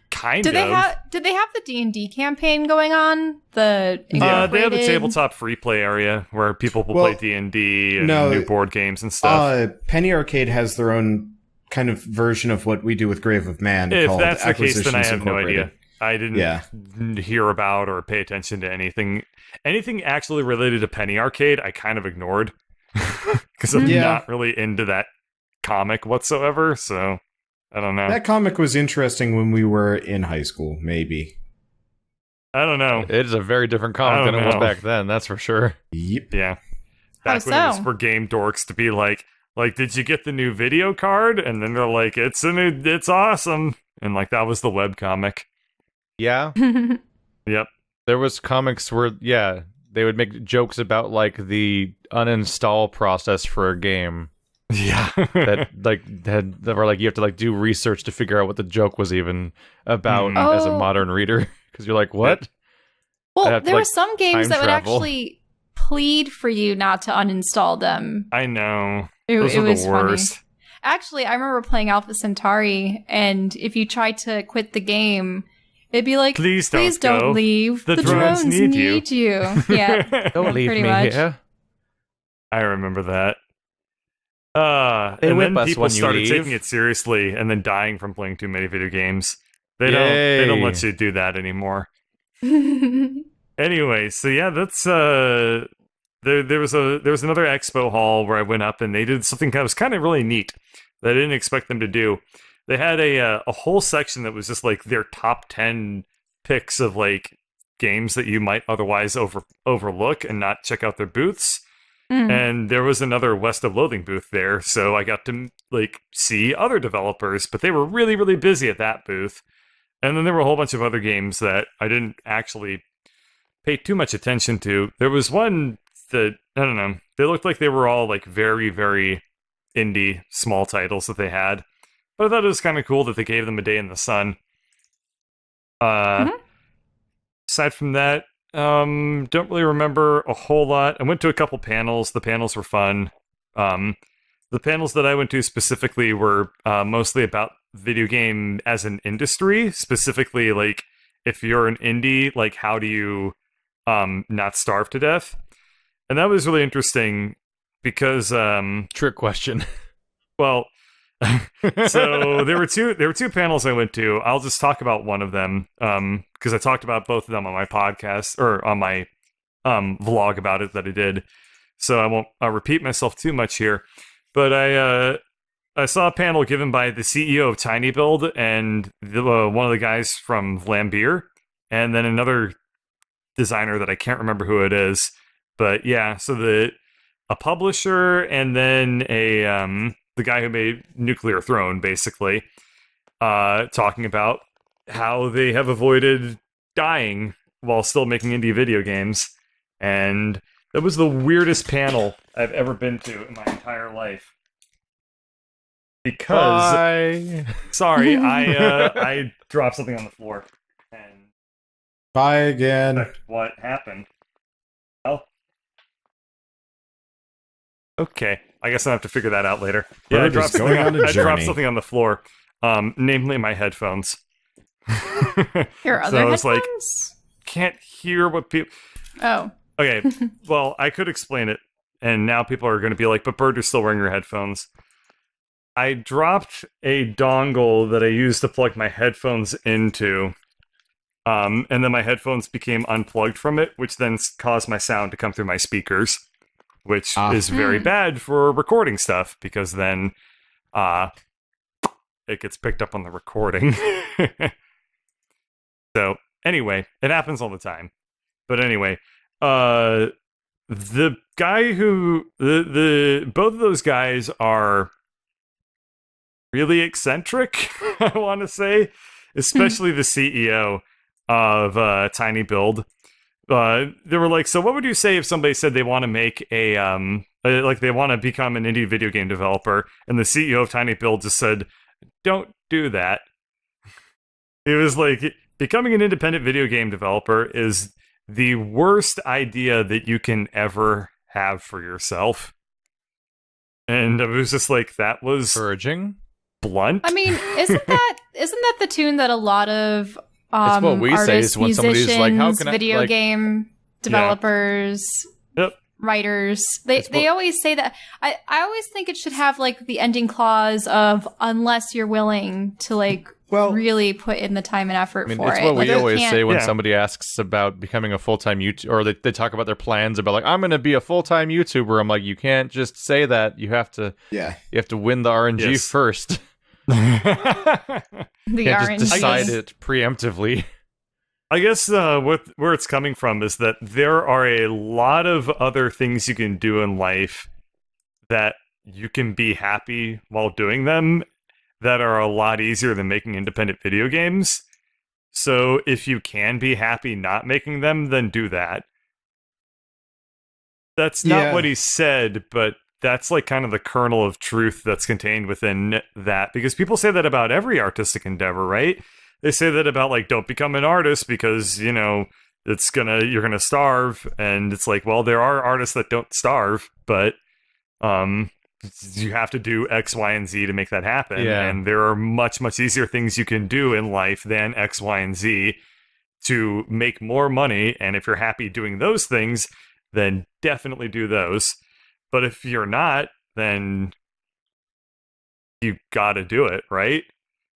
Kind of. Did they have the D&D campaign going on? They have the tabletop free play area where people will play D&D and new board games and stuff. Penny Arcade has their own kind of version of what we do with Grave of Man. If called that's the case, then I have no Incorporated. idea. I didn't hear about or pay attention to anything actually related to Penny Arcade. I kind of ignored because I'm not really into that comic whatsoever. So I don't know. That comic was interesting when we were in high school, maybe. I don't know. It is a very different comic than it was back then, that's for sure. Yep. Yeah. Back when it was for game dorks to be like, did you get the new video card? And then they're like, it's awesome. And like, that was the webcomic. Yeah. Yep. There was comics where, they would make jokes about like the uninstall process for a game. Yeah. that were like you have to like do research to figure out what the joke was even about as a modern reader, because you're like, what? Well, there were some games that would actually plead for you not to uninstall them. I know. Those are the worst. Funny. Actually, I remember playing Alpha Centauri, and if you tried to quit the game, it'd be like, please don't leave. The drones need you. Yeah. Don't leave me here. I remember that. And then people started taking it seriously and then dying from playing too many video games. They don't let you do that anymore. Anyway, so yeah, that's there was another expo hall where I went up and they did something that was kind of really neat that I didn't expect them to do. They had a whole section that was just like their top 10 picks of like games that you might otherwise overlook and not check out their booths. And there was another West of Loathing booth there, so I got to like see other developers, but they were really, really busy at that booth. And then there were a whole bunch of other games that I didn't actually pay too much attention to. There was one that, I don't know, they looked like they were all like very, very indie, small titles that they had. But I thought it was kind of cool that they gave them a day in the sun. Aside from that, don't really remember a whole lot. I went to a couple panels. The panels were fun. The panels that I went to specifically were mostly about video game as an industry. Specifically, like, if you're an indie, like, how do you not starve to death? And that was really interesting because... Trick question. Well, So there were two panels I went to. I'll just talk about one of them because I talked about both of them on my podcast or on my vlog about it that I did. So I won't repeat myself too much here. But I saw a panel given by the CEO of Tiny Build and one of the guys from Lambeer, and then another designer that I can't remember who it is. But yeah, so a publisher and then the guy who made Nuclear Throne, basically, talking about how they have avoided dying while still making indie video games. And that was the weirdest panel I've ever been to in my entire life. Because, sorry, I dropped something on the floor. And bye again. What happened? Well, okay. I guess I'll have to figure that out later. Yeah, I dropped something on the floor, namely my headphones. Your other headphones? Can't hear what people... Oh. Okay, well, I could explain it, and now people are going to be like, but Bird, you're still wearing your headphones. I dropped a dongle that I used to plug my headphones into, and then my headphones became unplugged from it, which then caused my sound to come through my speakers, which is very bad for recording stuff, because then it gets picked up on the recording. So, anyway, it happens all the time. But anyway, the guy who... both of those guys are really eccentric, I want to say, especially the CEO of Tiny Build. They were like, so what would you say if somebody said they want to make they want to become an indie video game developer, and the CEO of Tiny Build just said, don't do that. It was like, becoming an independent video game developer is the worst idea that you can ever have for yourself. And I was just like, that was encouraging. Blunt. I mean, isn't that the tune that a lot of it's what we artists, say is when somebody's like, how can video game developers, writers, they always say that. I always think it should have like the ending clause of unless you're willing to really put in the time and effort for it. It's what we always say when somebody asks about becoming a full-time YouTuber, or they talk about their plans about like, I'm going to be a full-time YouTuber. I'm like, you can't just say that. You have to win the RNG first. The RNG. Just decide it preemptively. I guess where it's coming from is that there are a lot of other things you can do in life that you can be happy while doing them that are a lot easier than making independent video games. So if you can be happy not making them, then do that. That's not what he said, but that's like kind of the kernel of truth that's contained within that. Because people say that about every artistic endeavor, right? They say that about like, don't become an artist because, you know, you're gonna starve. And it's like, well, there are artists that don't starve, but you have to do X, Y, and Z to make that happen. Yeah. And there are much, much easier things you can do in life than X, Y, and Z to make more money. And if you're happy doing those things, then definitely do those. But if you're not, then you gotta do it, right?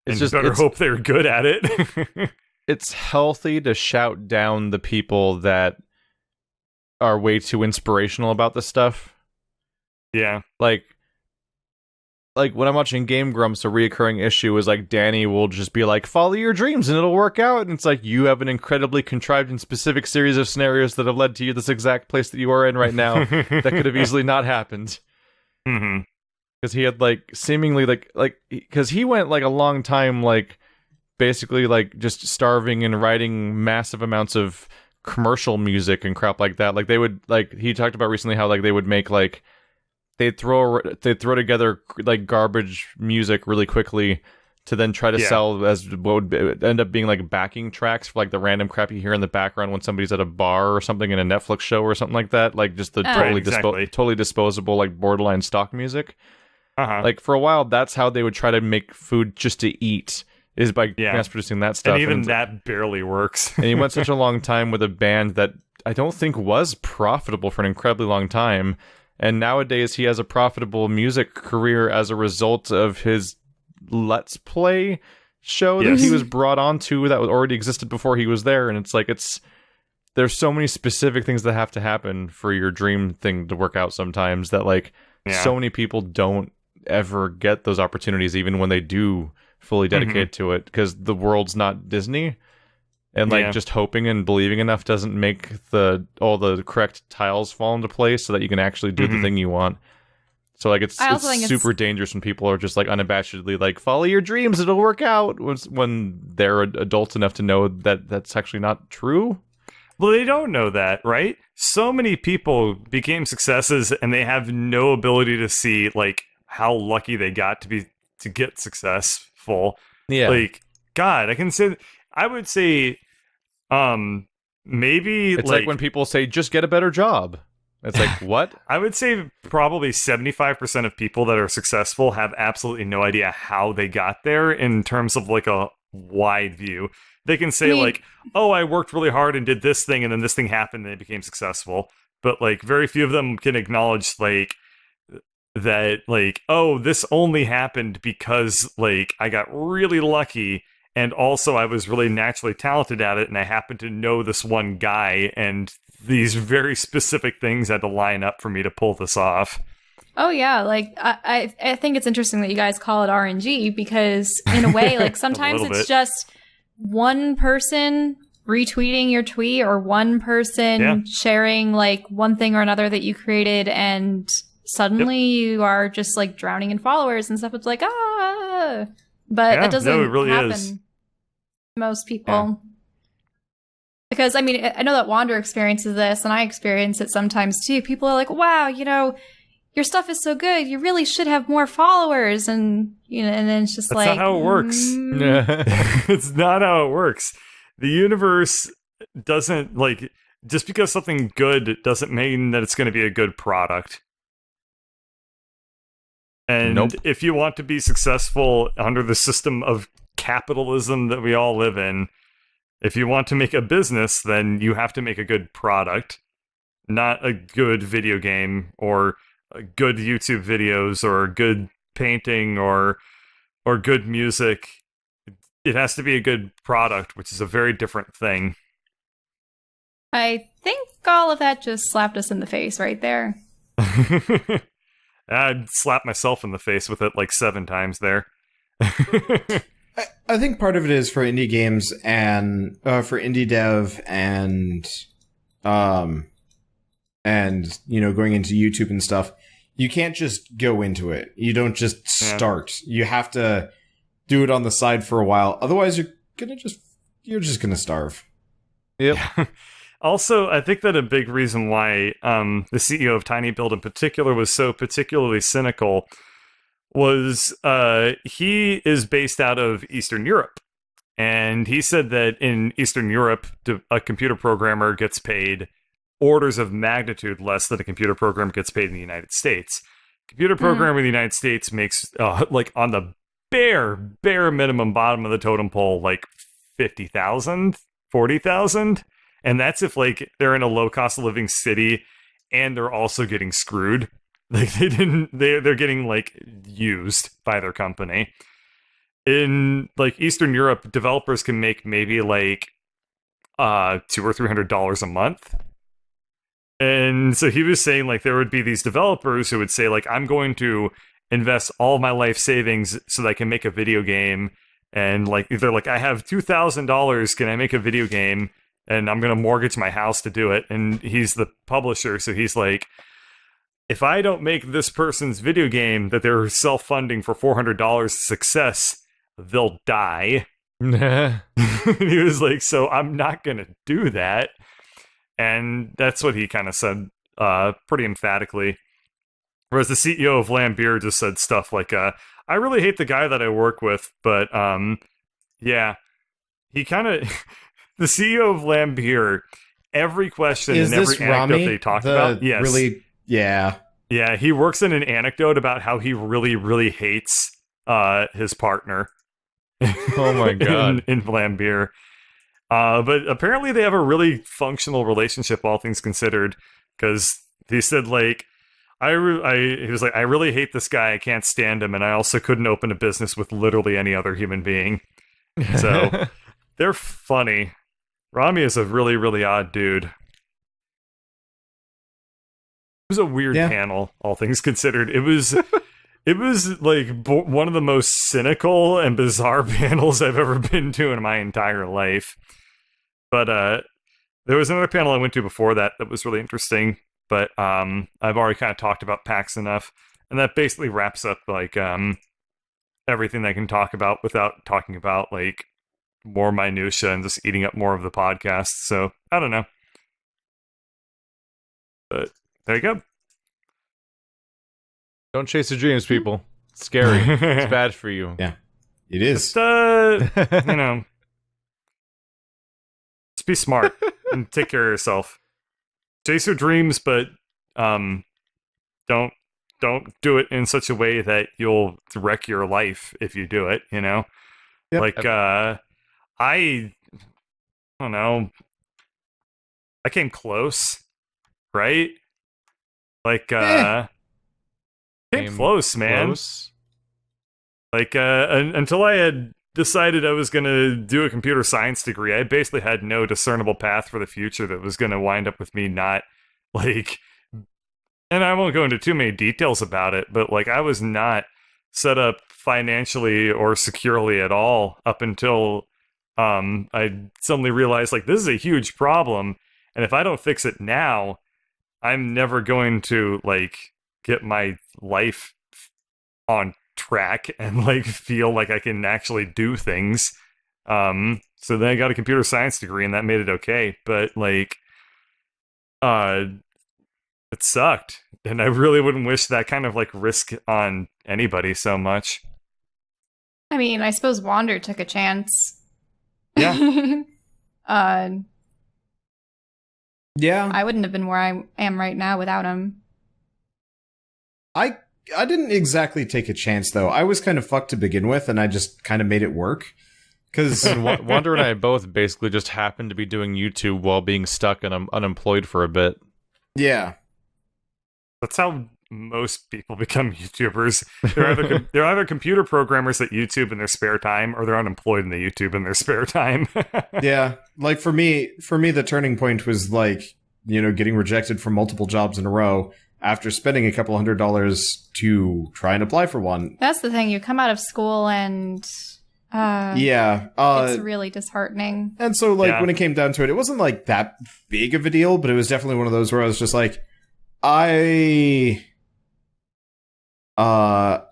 And you better hope they're good at it. It's healthy to shout down the people that are way too inspirational about this stuff. Yeah. Like when I'm watching Game Grumps, a reoccurring issue is like Danny will just be like, follow your dreams and it'll work out. And it's like, you have an incredibly contrived and specific series of scenarios that have led to you this exact place that you are in right now that could have easily not happened. Mm-hmm. Because he had like seemingly because he went like a long time like basically like just starving and writing massive amounts of commercial music and crap like that. Like they would he talked about recently how like they would make like they'd throw together like garbage music really quickly to then try to sell as what would end up being like backing tracks for like the random crap you hear in the background when somebody's at a bar or something in a Netflix show or something like that. Like just the totally disposable like borderline stock music. Uh-huh. Like for a while, that's how they would try to make food just to eat, is by mass producing that stuff. And even that barely works. And he went such a long time with a band that I don't think was profitable for an incredibly long time. And nowadays he has a profitable music career as a result of his Let's Play show that he was brought onto that already existed before he was there. And it's like, there's so many specific things that have to happen for your dream thing to work out sometimes that like so many people don't ever get those opportunities, even when they do fully dedicate to it, because the world's not Disney. And like just hoping and believing enough doesn't make all the correct tiles fall into place so that you can actually do the thing you want. So like it's super dangerous when people are just like unabashedly like, follow your dreams, it'll work out, when they're adult enough to know that that's actually not true. Well, they don't know that, right? So many people became successes and they have no ability to see like how lucky they got to get successful. Yeah. Like, God, I would say maybe it's like when people say just get a better job. It's like, what? I would say probably 75% of people that are successful have absolutely no idea how they got there in terms of like a wide view. They can say like, oh, I worked really hard and did this thing and then this thing happened and they became successful. But like very few of them can acknowledge like that, like, oh, this only happened because like I got really lucky. And also, I was really naturally talented at it, and I happened to know this one guy, and these very specific things had to line up for me to pull this off. Oh yeah, like I think it's interesting that you guys call it RNG, because in a way, like sometimes it's just one person retweeting your tweet or one person sharing like one thing or another that you created, and suddenly you are just like drowning in followers and stuff. It's like but that doesn't happen. Most people, because I mean, I know that Wander experiences this, and I experience it sometimes too. People are like, "Wow, your stuff is so good. You really should have more followers," and and then it's just that's not how it works. It's not how it works. The universe doesn't like just because something good doesn't mean that it's going to be a good product. And if you want to be successful under the system of capitalism that we all live in, if you want to make a business, then you have to make a good product, not a good video game or good YouTube videos or good painting or good music. It has to be a good product, which is a very different thing. I think all of that just slapped us in the face right there. I'd slap myself in the face with it like 7 times there. I think part of it is for indie games and for indie dev and going into YouTube and stuff. You can't just go into it. You don't just start. You have to do it on the side for a while. Otherwise, you're just gonna starve. Yep. Also, I think that a big reason why the CEO of Tiny Build in particular was so particularly cynical was he is based out of Eastern Europe. And he said that in Eastern Europe, a computer programmer gets paid orders of magnitude less than a computer programmer gets paid in the United States. Computer programmer in the United States makes, like, on the bare minimum bottom of the totem pole, like 50,000, 40,000. And that's if, like, they're in a low cost of living city and they're also getting screwed. Like, they're getting, like, used by their company. In, like, Eastern Europe, developers can make maybe, like, $200 or $300 a month. And so he was saying, like, there would be these developers who would say, like, I'm going to invest all my life savings so that I can make a video game. And, like, they're like, I have $2,000, can I make a video game? And I'm going to mortgage my house to do it. And he's the publisher, so he's like, if I don't make this person's video game that they're self-funding for $400 success, they'll die. He was like, so I'm not going to do that. And that's what he kind of said pretty emphatically. Whereas the CEO of Lambeer just said stuff like, I really hate the guy that I work with, but yeah, he kind of... The CEO of Lambeer, every question and every anecdote they talked about... Yes. Really... Yeah. Yeah, he works in an anecdote about how he really, really hates his partner. Oh my god. in Lambeer. But apparently they have a really functional relationship, all things considered, because he said, like, he was like, I really hate this guy. I can't stand him, and I also couldn't open a business with literally any other human being. So they're funny. Rami is a really, really odd dude. It was a weird panel, all things considered. It was like one of the most cynical and bizarre panels I've ever been to in my entire life. But there was another panel I went to before that was really interesting. But I've already kind of talked about PAX enough, and that basically wraps up like everything I can talk about without talking about like more minutia and just eating up more of the podcast. So I don't know, but there you go. Don't chase your dreams, people. It's scary. It's bad for you. Yeah, it is. Just, just be smart and take care of yourself. Chase your dreams, but don't do it in such a way that you'll wreck your life if you do it, you know? Yep. Like, I don't know. I came close, right? Like, came close, man. Close. Like, until I had decided I was going to do a computer science degree, I basically had no discernible path for the future that was going to wind up with me not, like... And I won't go into too many details about it, but, like, I was not set up financially or securely at all up until I suddenly realized, like, this is a huge problem, and if I don't fix it now, I'm never going to, like, get my life on track and like feel like I can actually do things. So then I got a computer science degree and that made it okay. But like it sucked. And I really wouldn't wish that kind of like risk on anybody so much. I mean, I suppose Wander took a chance. Yeah. Yeah. I wouldn't have been where I am right now without him. I didn't exactly take a chance, though. I was kind of fucked to begin with, and I just kind of made it work. Because Wander and I both basically just happened to be doing YouTube while being stuck and unemployed for a bit. Yeah. That's how most people become YouTubers. They're either computer programmers that YouTube in their spare time, or they're unemployed and they YouTube in their spare time. Yeah. Like, for me, the turning point was, like, you know, getting rejected from multiple jobs in a row, after spending a couple $100 to try and apply for one. That's the thing. You come out of school and... it's really disheartening. And so, like, when it came down to it, it wasn't, like, that big of a deal, but it was definitely one of those where I was just like, I had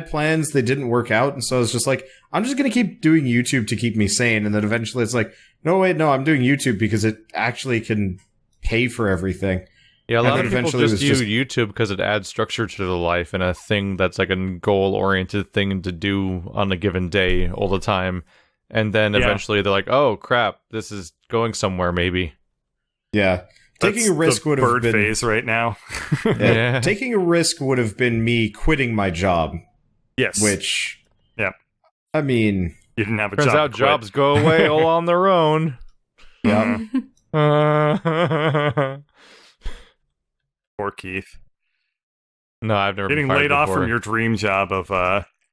plans that didn't work out, and so I was just like, I'm just gonna keep doing YouTube to keep me sane, and then eventually it's like, no, I'm doing YouTube because it actually can pay for everything. Yeah, a lot of people just use YouTube because it adds structure to the life and a thing that's like a goal-oriented thing to do on a given day all the time. And then eventually they're like, oh, crap, this is going somewhere, maybe. Yeah. Taking a risk would have been... phase right now. Yeah. Taking a risk would have been me quitting my job. Yes. Which... Yeah. I mean... You didn't have a Turns job. Turns out jobs go away all on their own. Yeah. Poor Keith. No, I've never getting been fired laid off before. from your dream job of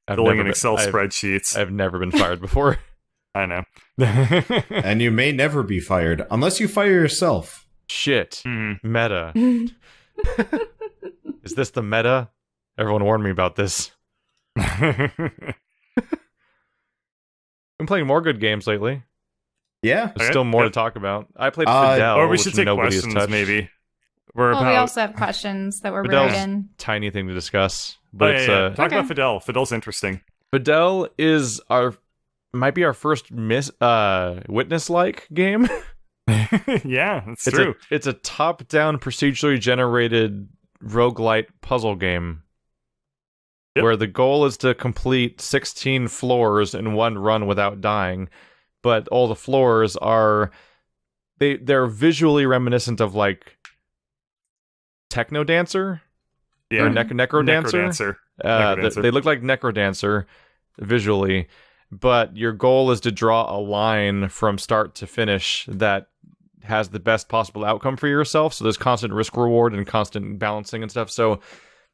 filling in Excel spreadsheets. I've never been fired before. I know. And you may never be fired unless you fire yourself. Shit. Meta. Is this the meta? Everyone warned me about this. Been playing more good games lately. Yeah. There's still more to talk about. I played Fidel, or we should take nobody's questions, touched. Maybe. We also have questions that we're Fidel's bringing. tiny thing to discuss. But talk about Fidel. Fidel's interesting. Fidel is might be our first witness-like game. Yeah, that's true. It's a top-down procedurally generated roguelite puzzle game. Yep. Where the goal is to complete 16 floors in one run without dying. But all the floors are... They're visually reminiscent of, like, Techno Dancer? Yeah. Or Necrodancer? Necrodancer. They look like Necrodancer visually, but your goal is to draw a line from start to finish that has the best possible outcome for yourself. So there's constant risk reward and constant balancing and stuff. So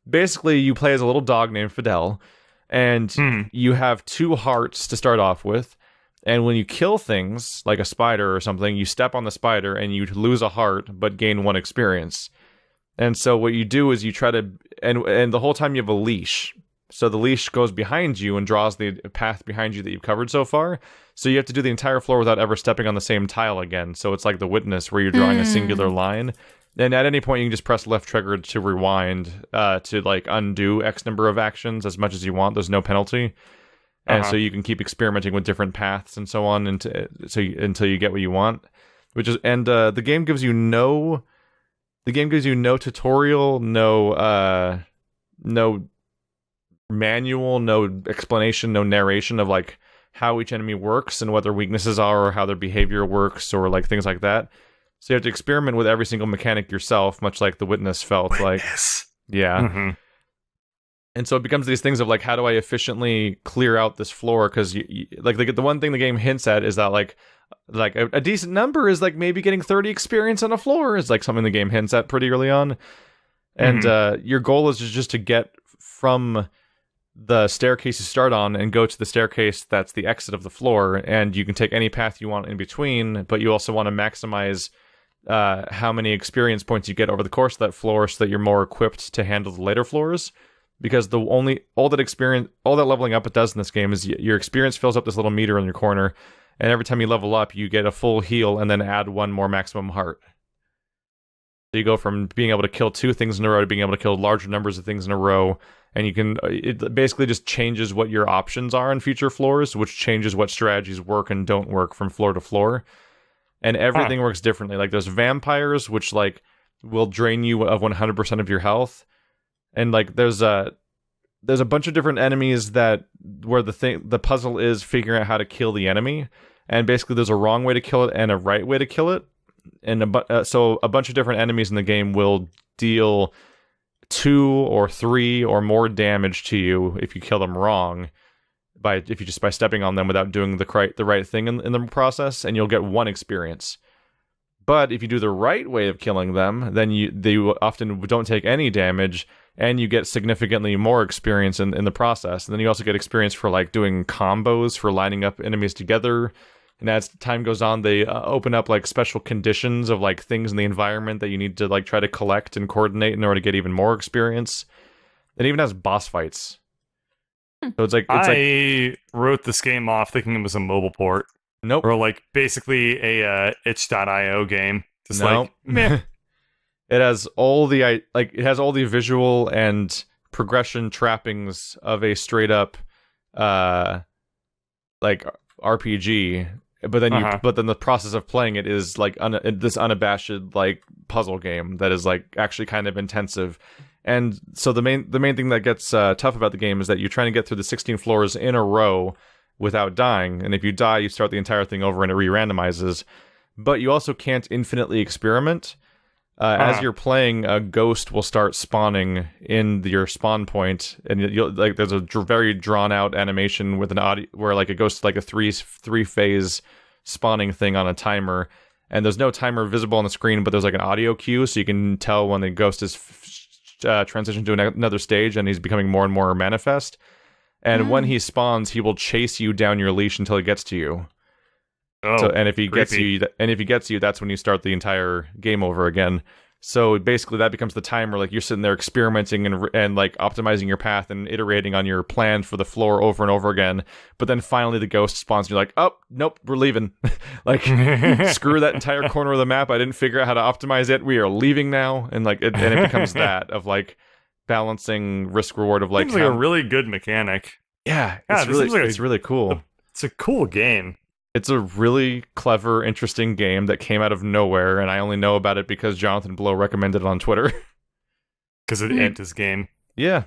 basically, you play as a little dog named Fidel, and you have 2 hearts to start off with. And when you kill things, like a spider or something, you step on the spider and you lose a heart, but gain 1 experience. And so what you do is you try to... And the whole time you have a leash. So the leash goes behind you and draws the path behind you that you've covered so far. So you have to do the entire floor without ever stepping on the same tile again. So it's like The Witness, where you're drawing a singular line. And at any point, you can just press left trigger to rewind, to like undo X number of actions as much as you want. There's no penalty. And so you can keep experimenting with different paths and so on until you get what you want. The game gives you no tutorial, no manual, no explanation, no narration of like how each enemy works and what their weaknesses are or how their behavior works or like things like that. So you have to experiment with every single mechanic yourself, much like The Witness felt like. Yeah. And so it becomes these things of like, how do I efficiently clear out this floor? Because like the one thing the game hints at is that like a decent number is like maybe getting 30 experience on a floor is like something the game hints at pretty early on. And your goal is just to get from the staircase you start on and go to the staircase that's the exit of the floor. And you can take any path you want in between, but you also want to maximize how many experience points you get over the course of that floor so that you're more equipped to handle the later floors. Because all that leveling up it does in this game is your experience fills up this little meter in your corner, and every time you level up, you get a full heal and then add 1 more maximum heart. So you go from being able to kill 2 things in a row to being able to kill larger numbers of things in a row, and it basically just changes what your options are in future floors, which changes what strategies work and don't work from floor to floor. And everything works differently. Like there's vampires, which like will drain you of 100% of your health. And like there's a bunch of different enemies where the puzzle is figuring out how to kill the enemy, and basically there's a wrong way to kill it and a right way to kill it, and so a bunch of different enemies in the game will deal 2 or 3 or more damage to you if you kill them wrong, by stepping on them without doing the right thing in the process, and you'll get 1 experience. But if you do the right way of killing them, then they often don't take any damage, and you get significantly more experience in the process. And then you also get experience for like doing combos for lining up enemies together. And as time goes on, they open up like special conditions of like things in the environment that you need to like try to collect and coordinate in order to get even more experience. It even has boss fights. So I wrote this game off thinking it was a mobile port. Nope. Or like basically a itch.io game. Just nope. like meh. It has all the visual and progression trappings of a straight up like RPG, but then the process of playing it is like this unabashed like puzzle game that is like actually kind of intensive. And so the main thing that gets tough about the game is that you're trying to get through the 16 floors in a row without dying, and if you die, you start the entire thing over and it re-randomizes. But you also can't infinitely experiment. As you're playing, a ghost will start spawning in your spawn point, and you'll like there's a very drawn out animation with an audio where like it goes to like a three phase spawning thing on a timer, and there's no timer visible on the screen, but there's like an audio cue, so you can tell when the ghost is transitioned to another stage and he's becoming more and more manifest. And when he spawns, he will chase you down your leash until he gets to you. And if he gets you, that's when you start the entire game over again. So basically, that becomes the timer. Like you're sitting there experimenting and like optimizing your path and iterating on your plan for the floor over and over again. But then finally, the ghost spawns, and you're like, "Oh, nope, we're leaving." Like, screw that entire corner of the map. I didn't figure out how to optimize it. We are leaving now. And like, it becomes that of like balancing risk reward of like. Seems like a really good mechanic. Yeah, it's really cool. It's a cool game. It's a really clever, interesting game that came out of nowhere, and I only know about it because Jonathan Blow recommended it on Twitter. Because it amped his game. Yeah.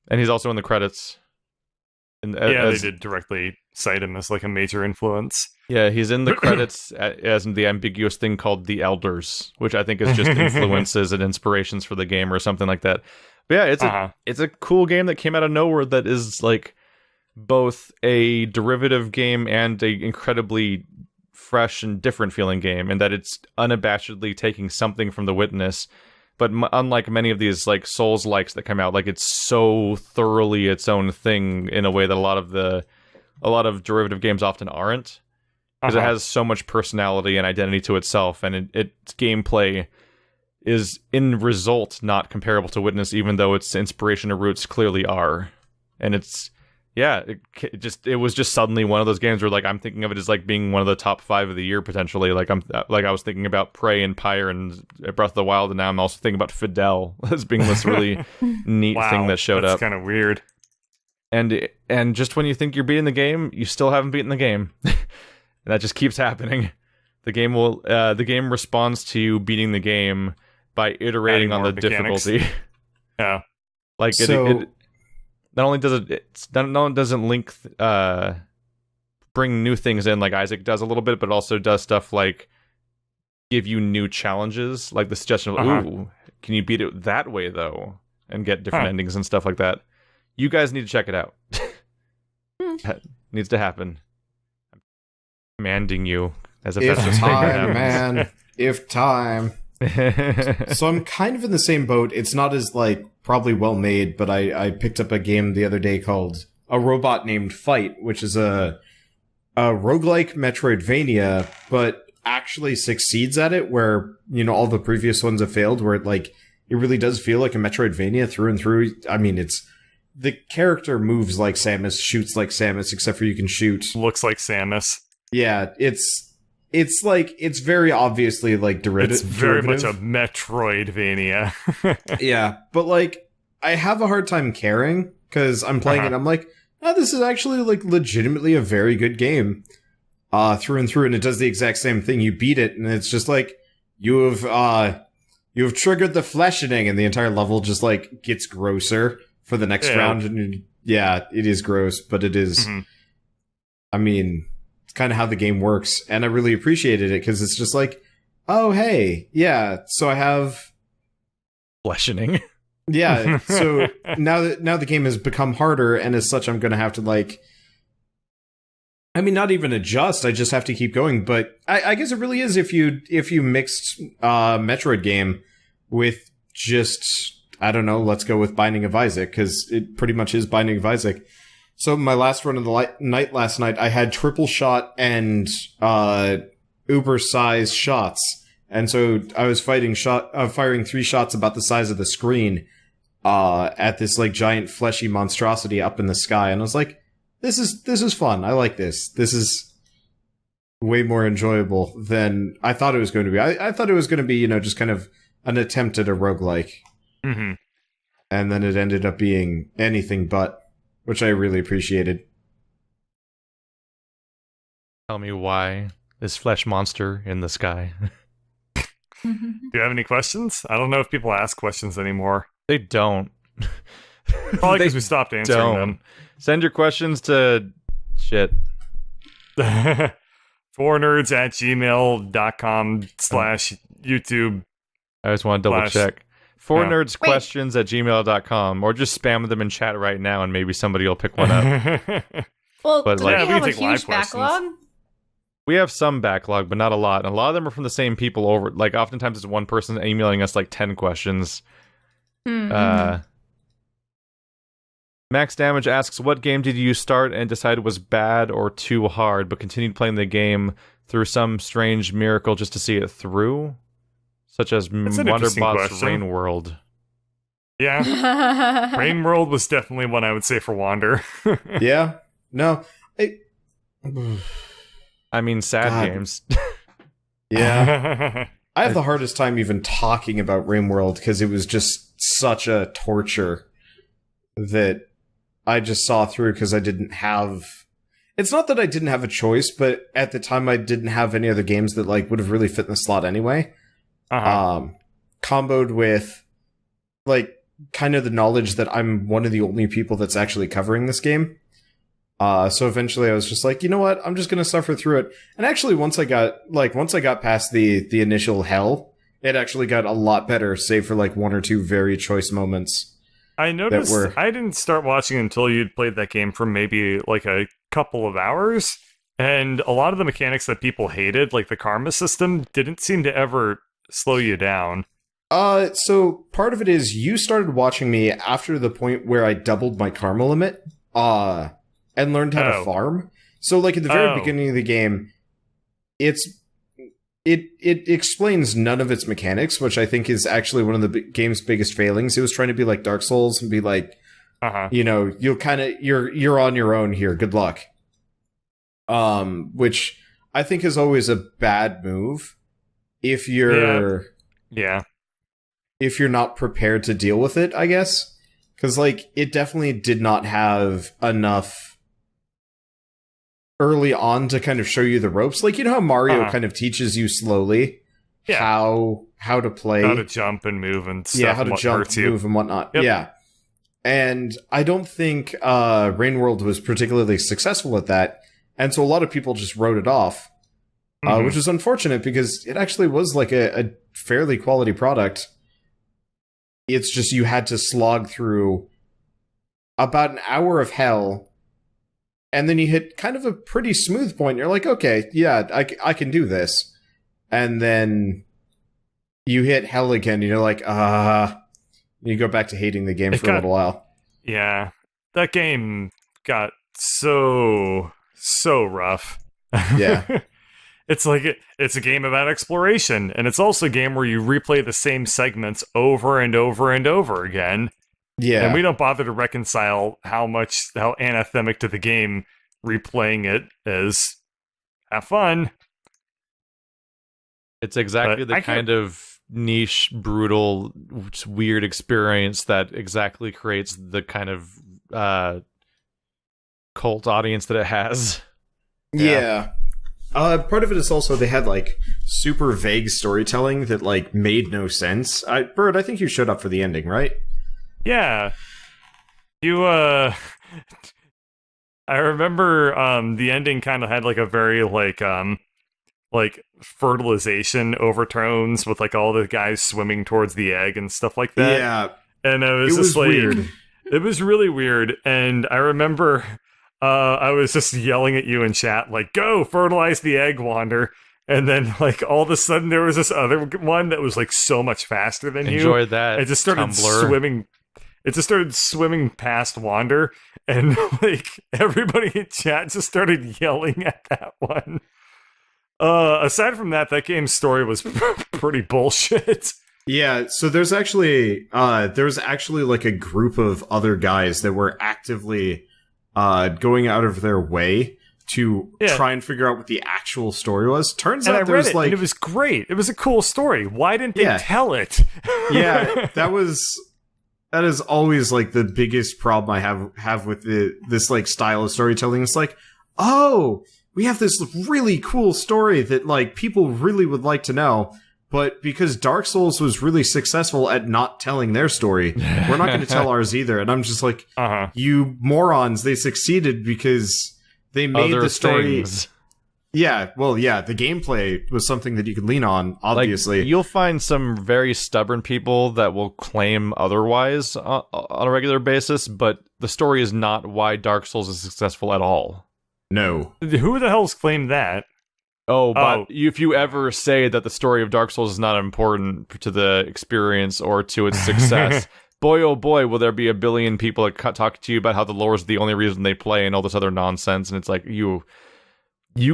And he's also in the credits. They did directly cite him as like a major influence. Yeah, he's in the credits as the ambiguous thing called The Elders, which I think is just influences and inspirations for the game or something like that. But yeah, it's a cool game that came out of nowhere that is like both a derivative game and a incredibly fresh and different feeling game, and that it's unabashedly taking something from The Witness. But unlike many of these like Souls-likes that come out, like it's so thoroughly its own thing in a way that a lot of derivative games often aren't, because it has so much personality and identity to itself, and its gameplay is in result not comparable to Witness, even though its inspiration or roots clearly are. And it's it was just suddenly one of those games where like I'm thinking of it as like being one of the top 5 of the year potentially. Like I was thinking about Prey and Pyre and Breath of the Wild, and now I'm also thinking about Fidel as being this really neat thing that showed up. That's kind of weird. And just when you think you're beating the game, you still haven't beaten the game. And that just keeps happening. The game responds to you beating the game by iterating on the difficulty. Yeah. Like it not only doesn't link bring new things in like Isaac does a little bit, but also does stuff like give you new challenges, like the suggestion of ooh, can you beat it that way though, and get different endings and stuff like that. You guys need to check it out. That needs to happen. I'm commanding you as a if time, man. If time. So I'm kind of in the same boat. It's not as like probably well made, but I picked up a game the other day called A Robot Named Fight, which is a roguelike Metroidvania, but actually succeeds at it, where, you know, all the previous ones have failed, where it really does feel like a Metroidvania through and through. I mean, the character moves like Samus, shoots like Samus, except for you can shoot. Looks like Samus. Yeah, it's very obviously like derivative. It's very much a Metroidvania. Yeah, but like I have a hard time caring because I'm playing it and I'm like, oh, this is actually like legitimately a very good game. Through and through, and it does the exact same thing. You beat it, and it's just like you have triggered the fleshing, and the entire level just like gets grosser for the next round. And yeah, it is gross, but it is. I mean, it's kind of how the game works, and I really appreciated it because it's just like, oh hey, yeah. So I have fleshing. Yeah. So now the game has become harder, and as such, I'm going to have to like. I mean, not even adjust. I just have to keep going. But I guess it really is if you mixed Metroid game with just, I don't know, let's go with Binding of Isaac, because it pretty much is Binding of Isaac. So my last run of the night last night, I had triple shot and uber size shots, and so I was firing 3 shots about the size of the screen at this like giant fleshy monstrosity up in the sky, and I was like, This is fun. I like this. This is way more enjoyable than I thought it was going to be. I thought it was going to be, you know, just kind of an attempt at a roguelike. Mm-hmm. And then it ended up being anything but, which I really appreciated. Tell me why this flesh monster in the sky. Do you have any questions? I don't know if people ask questions anymore. They don't. Probably because we stopped answering them. Send your questions to shit. fournerds@gmail.com/YouTube. I just want to double check. fournerdsquestions@gmail.com, or just spam them in chat right now, and maybe somebody will pick one up. Well, but do like, we have a take live huge backlog? We have some backlog, but not a lot. And a lot of them are from the same people over. Like, oftentimes it's one person emailing us like 10 questions. Max Damage asks, what game did you start and decide was bad or too hard, but continued playing the game through some strange miracle just to see it through? Such as Wanderbot's Rain World. Yeah. Rain World was definitely one I would say for Wander. Yeah. No. I mean, sad games. Yeah. I have the hardest time even talking about Rain World because it was just such a torture that I just saw through because I didn't have... It's not that I didn't have a choice, but at the time I didn't have any other games that like would have really fit in the slot anyway. Comboed with like kind of the knowledge that I'm one of the only people that's actually covering this game. So eventually I was just like, you know what? I'm just going to suffer through it. And actually once I got past the initial hell, it actually got a lot better, save for like one or two very choice moments. I noticed I didn't start watching until you'd played that game for maybe like a couple of hours. And a lot of the mechanics that people hated, like the karma system, didn't seem to ever slow you down. So part of it is you started watching me after the point where I doubled my karma limit, and learned how to farm. So, like, at the very beginning of the game, it explains none of its mechanics, which I think is actually one of the game's biggest failings. It was trying to be like Dark Souls and be like, you know, you're on your own here. Good luck. Which I think is always a bad move if you're if you're not prepared to deal with it, I guess. Because, like, it definitely did not have enough early on to kind of show you the ropes. Like, you know how Mario kind of teaches you slowly how to play? How to jump and move and stuff. Yeah, how to jump, move, and whatnot. Yep. Yeah. And I don't think Rain World was particularly successful at that. And so a lot of people just wrote it off, which is unfortunate because it actually was like a fairly quality product. It's just you had to slog through about an hour of hell, and then you hit kind of a pretty smooth point. You're like, okay, yeah, I can do this. And then you hit hell again, and you're like, you go back to hating the game for a little while. Yeah, that game got so rough. Yeah. It's like it's a game about exploration, and it's also a game where you replay the same segments over and over and over again. Yeah. And we don't bother to reconcile how anathemic to the game replaying it is. Have fun. It's exactly the kind of niche, brutal, weird experience that exactly creates the kind of cult audience that it has. Yeah. Part of it is also they had, like, super vague storytelling that, like, made no sense. Bird, I think you showed up for the ending, right? Yeah. I remember the ending kind of had, like, a very, like fertilization overtones with, like, all the guys swimming towards the egg and stuff like that. Yeah. And it was like, weird. It was really weird. And I remember I was just yelling at you in chat, like, go fertilize the egg, Wander. And then, like, all of a sudden there was this other one that was, like, so much faster than you. Enjoy that. It just started swimming. It just started swimming past Wander. And, like, everybody in chat just started yelling at that one. Aside from that game's story was pretty bullshit. Yeah, so there's actually like a group of other guys that were actively going out of their way to try and figure out what the actual story was. Turns out there's like... and it was great. It was a cool story. Why didn't they tell it? Yeah, that is always like the biggest problem I have with this like style of storytelling. It's like, oh, we have this really cool story that like people really would like to know. But because Dark Souls was really successful at not telling their story, we're not going to tell ours either. And I'm just like, you morons, they succeeded because they made the story... Things. Yeah, well, yeah, the gameplay was something that you could lean on, obviously. Like, you'll find some very stubborn people that will claim otherwise on a regular basis, but the story is not why Dark Souls is successful at all. No. Who the hell's claimed that? But if you ever say that the story of Dark Souls is not important to the experience or to its success, boy, oh boy, will there be a billion people that talk to you about how the lore is the only reason they play and all this other nonsense, and it's like, you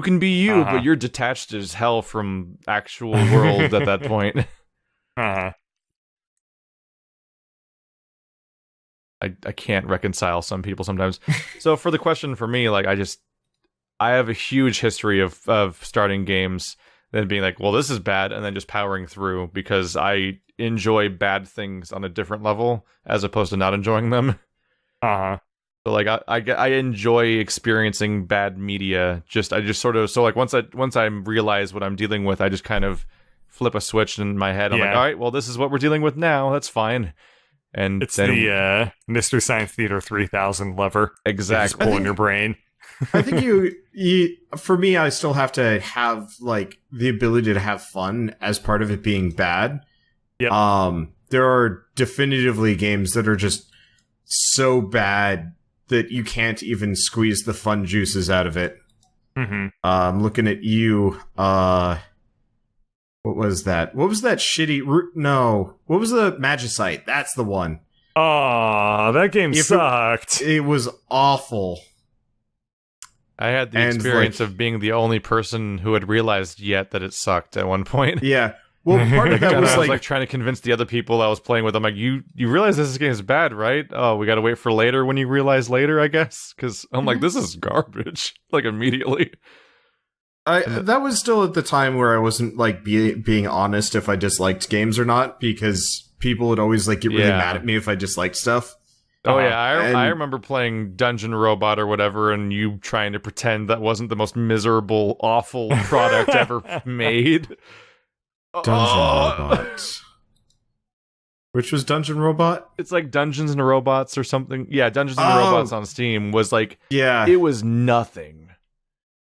can be you, but you're detached as hell from actual world at that point. I can't reconcile some people sometimes. So for the question for me, like, I have a huge history of starting games, then being like, well, this is bad, and then just powering through because I enjoy bad things on a different level as opposed to not enjoying them. So like I enjoy experiencing bad media. Once I realize what I'm dealing with, I just kind of flip a switch in my head. I'm like, all right, well, this is what we're dealing with now. That's fine. And it's the Mr. Science Theater 3000 lever. Exactly. Just pull in your brain. I think you, for me, I still have to have like the ability to have fun as part of it being bad. Yep. There are definitively games that are just so bad that you can't even squeeze the fun juices out of it. Mm-hmm. I'm looking at you. What was that? What was that shitty? No, what was the Magicite? That's the one. Oh, that game sucked. It was awful. I had the experience of being the only person who had realized yet that it sucked at one point. Yeah. Well, part of that was I was like trying to convince the other people I was playing with. I'm like, you realize this game is bad, right? Oh, we got to wait for later when you realize later, I guess. Because I'm like, this is garbage. Like immediately. That was still at the time where I wasn't like being honest if I disliked games or not, because people would always like get really mad at me if I disliked stuff. Oh yeah, I remember playing Dungeon Robot or whatever, and you trying to pretend that wasn't the most miserable, awful product ever made. Dungeon Robot. Which was Dungeon Robot? It's like Dungeons and Robots or something. Yeah, Dungeons and Robots on Steam was like, it was nothing.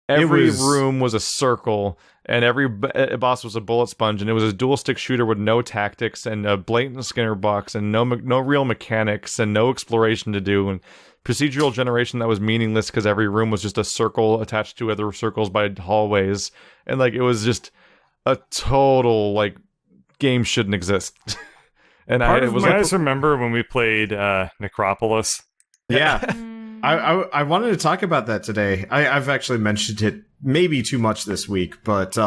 Every room was a circle, and every boss was a bullet sponge, and it was a dual-stick shooter with no tactics, and a blatant Skinner box, and no real mechanics, and no exploration to do, and procedural generation that was meaningless because every room was just a circle attached to other circles by hallways, and like it was just a total like game shouldn't exist. And you guys remember when we played Necropolis? Yeah. I wanted to talk about that today. I've actually mentioned it maybe too much this week, but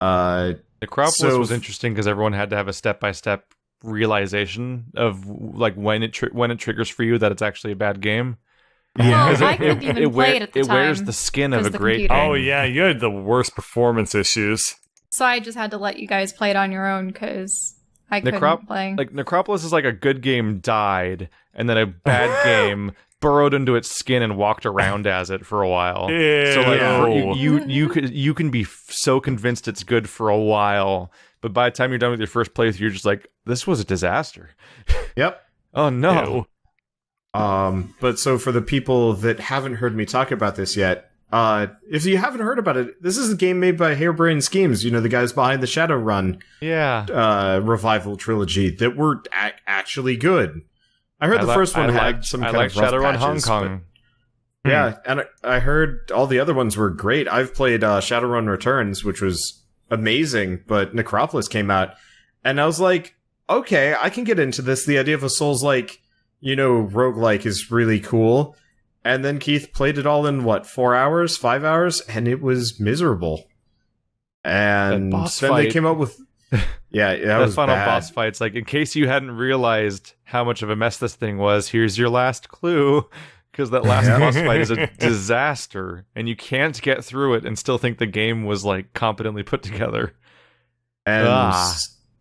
Necropolis was interesting because everyone had to have a step-by-step realization of like when it triggers for you that it's actually a bad game. Yeah, I couldn't even play it at the time. It wears the skin of a great game. Oh yeah, you had the worst performance issues. So I just had to let you guys play it on your own because I couldn't play. Like Necropolis is like a good game died, and then a bad game burrowed into its skin and walked around as it for a while. Ew. So like you can be so convinced it's good for a while, but by the time you're done with your first playthrough, you're just like, this was a disaster. Yep. Oh no. Ew. But so for the people that haven't heard me talk about this yet, if you haven't heard about it, this is a game made by Harebrained Schemes, the guys behind the Shadowrun revival trilogy that were actually good. I heard the first one had some kind of rough Shadowrun patches, Hong Kong. Yeah, and I heard all the other ones were great. I've played Shadowrun Returns, which was amazing, but Necropolis came out, and I was like, okay, I can get into this. The idea of a Souls-like, roguelike is really cool. And then Keith played it all in, 4 hours, 5 hours? And it was miserable. And then they came up with... Yeah, that was final bad. boss fights. Like, in case you hadn't realized how much of a mess this thing was, here's your last clue. Because that last boss fight is a disaster. And you can't get through it and still think the game was, like, competently put together. And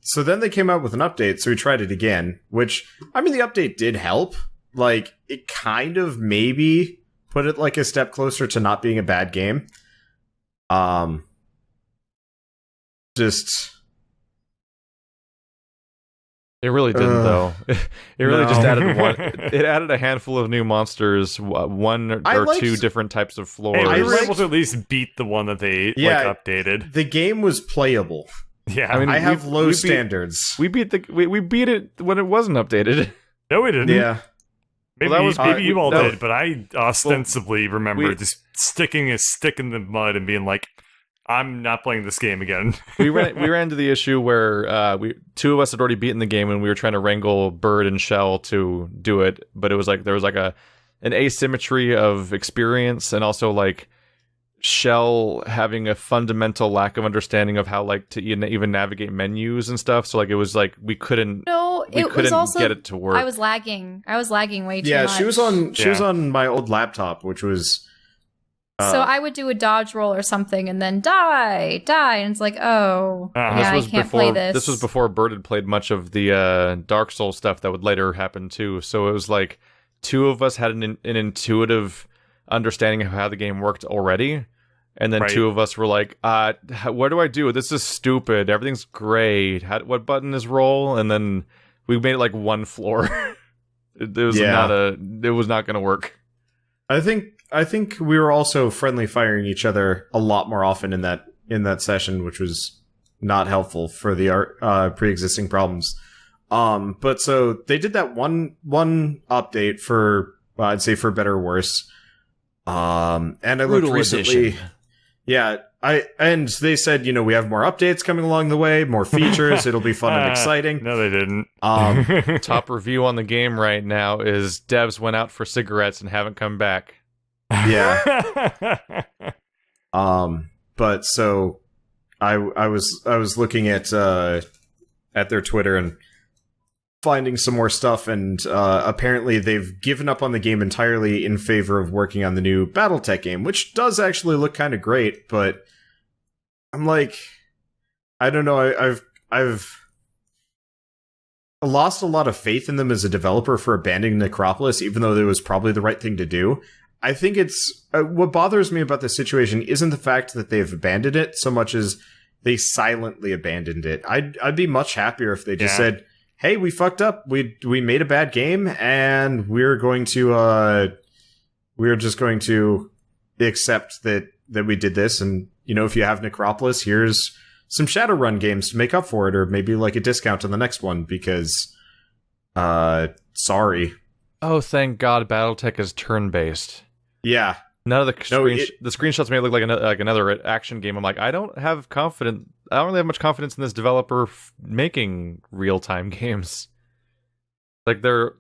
so then they came out with an update, so we tried it again. Which, I mean, the update did help. Like, it kind of maybe put it like a step closer to not being a bad game. It really didn't, though. It really just added one. It added a handful of new monsters, one or two different types of floors. Hey, we were able to at least beat the one that they updated. The game was playable. Yeah, I mean, I have low standards. We beat it when it wasn't updated. No, we didn't. Yeah. Maybe you all did, but I ostensibly remember just sticking a stick in the mud and being like, I'm not playing this game again. we ran into the issue where two of us had already beaten the game and we were trying to wrangle Bird and Shell to do it, but it was like there was like an asymmetry of experience, and also like Shell having a fundamental lack of understanding of how like to even navigate menus and stuff. So like it was like we couldn't get it to work. I was lagging way too much. Yeah, she was on my old laptop, which was so I would do a dodge roll or something and then die, and it's like, I can't play this. This was before Bird had played much of the Dark Souls stuff that would later happen too. So it was like two of us had an intuitive understanding of how the game worked already, and then two of us were like, what do I do? This is stupid. Everything's great. What button is roll? And then we made it like one floor. It was not going to work. I think we were also friendly firing each other a lot more often in that session, which was not helpful for the pre-existing problems. But so they did that one update for, I'd say for better or worse. And I looked Brutal recently. edition. Yeah, and they said, we have more updates coming along the way, more features. It'll be fun and exciting. No, they didn't. Top review on the game right now is devs went out for cigarettes and haven't come back. Yeah. But so I was looking at their Twitter and finding some more stuff, and apparently they've given up on the game entirely in favor of working on the new BattleTech game, which does actually look kind of great, but I'm like, I don't know, I've lost a lot of faith in them as a developer for abandoning Necropolis, even though it was probably the right thing to do. I think it's what bothers me about this situation isn't the fact that they've abandoned it so much as they silently abandoned it. I'd be much happier if they just said, "Hey, we fucked up. We made a bad game, and we're just going to accept that we did this. And if you have Necropolis, here's some Shadowrun games to make up for it, or maybe like a discount on the next one because, sorry." Oh, thank God, BattleTech is turn-based. Yeah. None of the screenshots made it look like another action game. I'm like, I don't really have much confidence in this developer making real-time games. Like the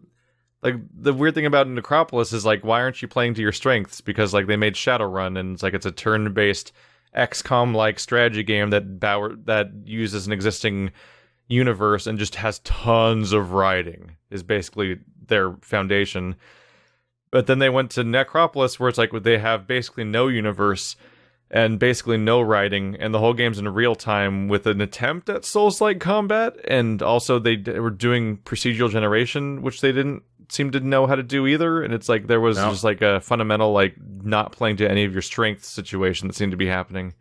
weird thing about Necropolis is like, why aren't you playing to your strengths? Because like they made Shadowrun, and it's a turn-based XCOM-like strategy game that uses an existing universe and just has tons of writing is basically their foundation. But then they went to Necropolis, where it's like they have basically no universe and basically no writing, and the whole game's in real time with an attempt at Souls-like combat, and also they were doing procedural generation, which they didn't seem to know how to do either. And it's like there was just like a fundamental like not playing to any of your strengths situation that seemed to be happening.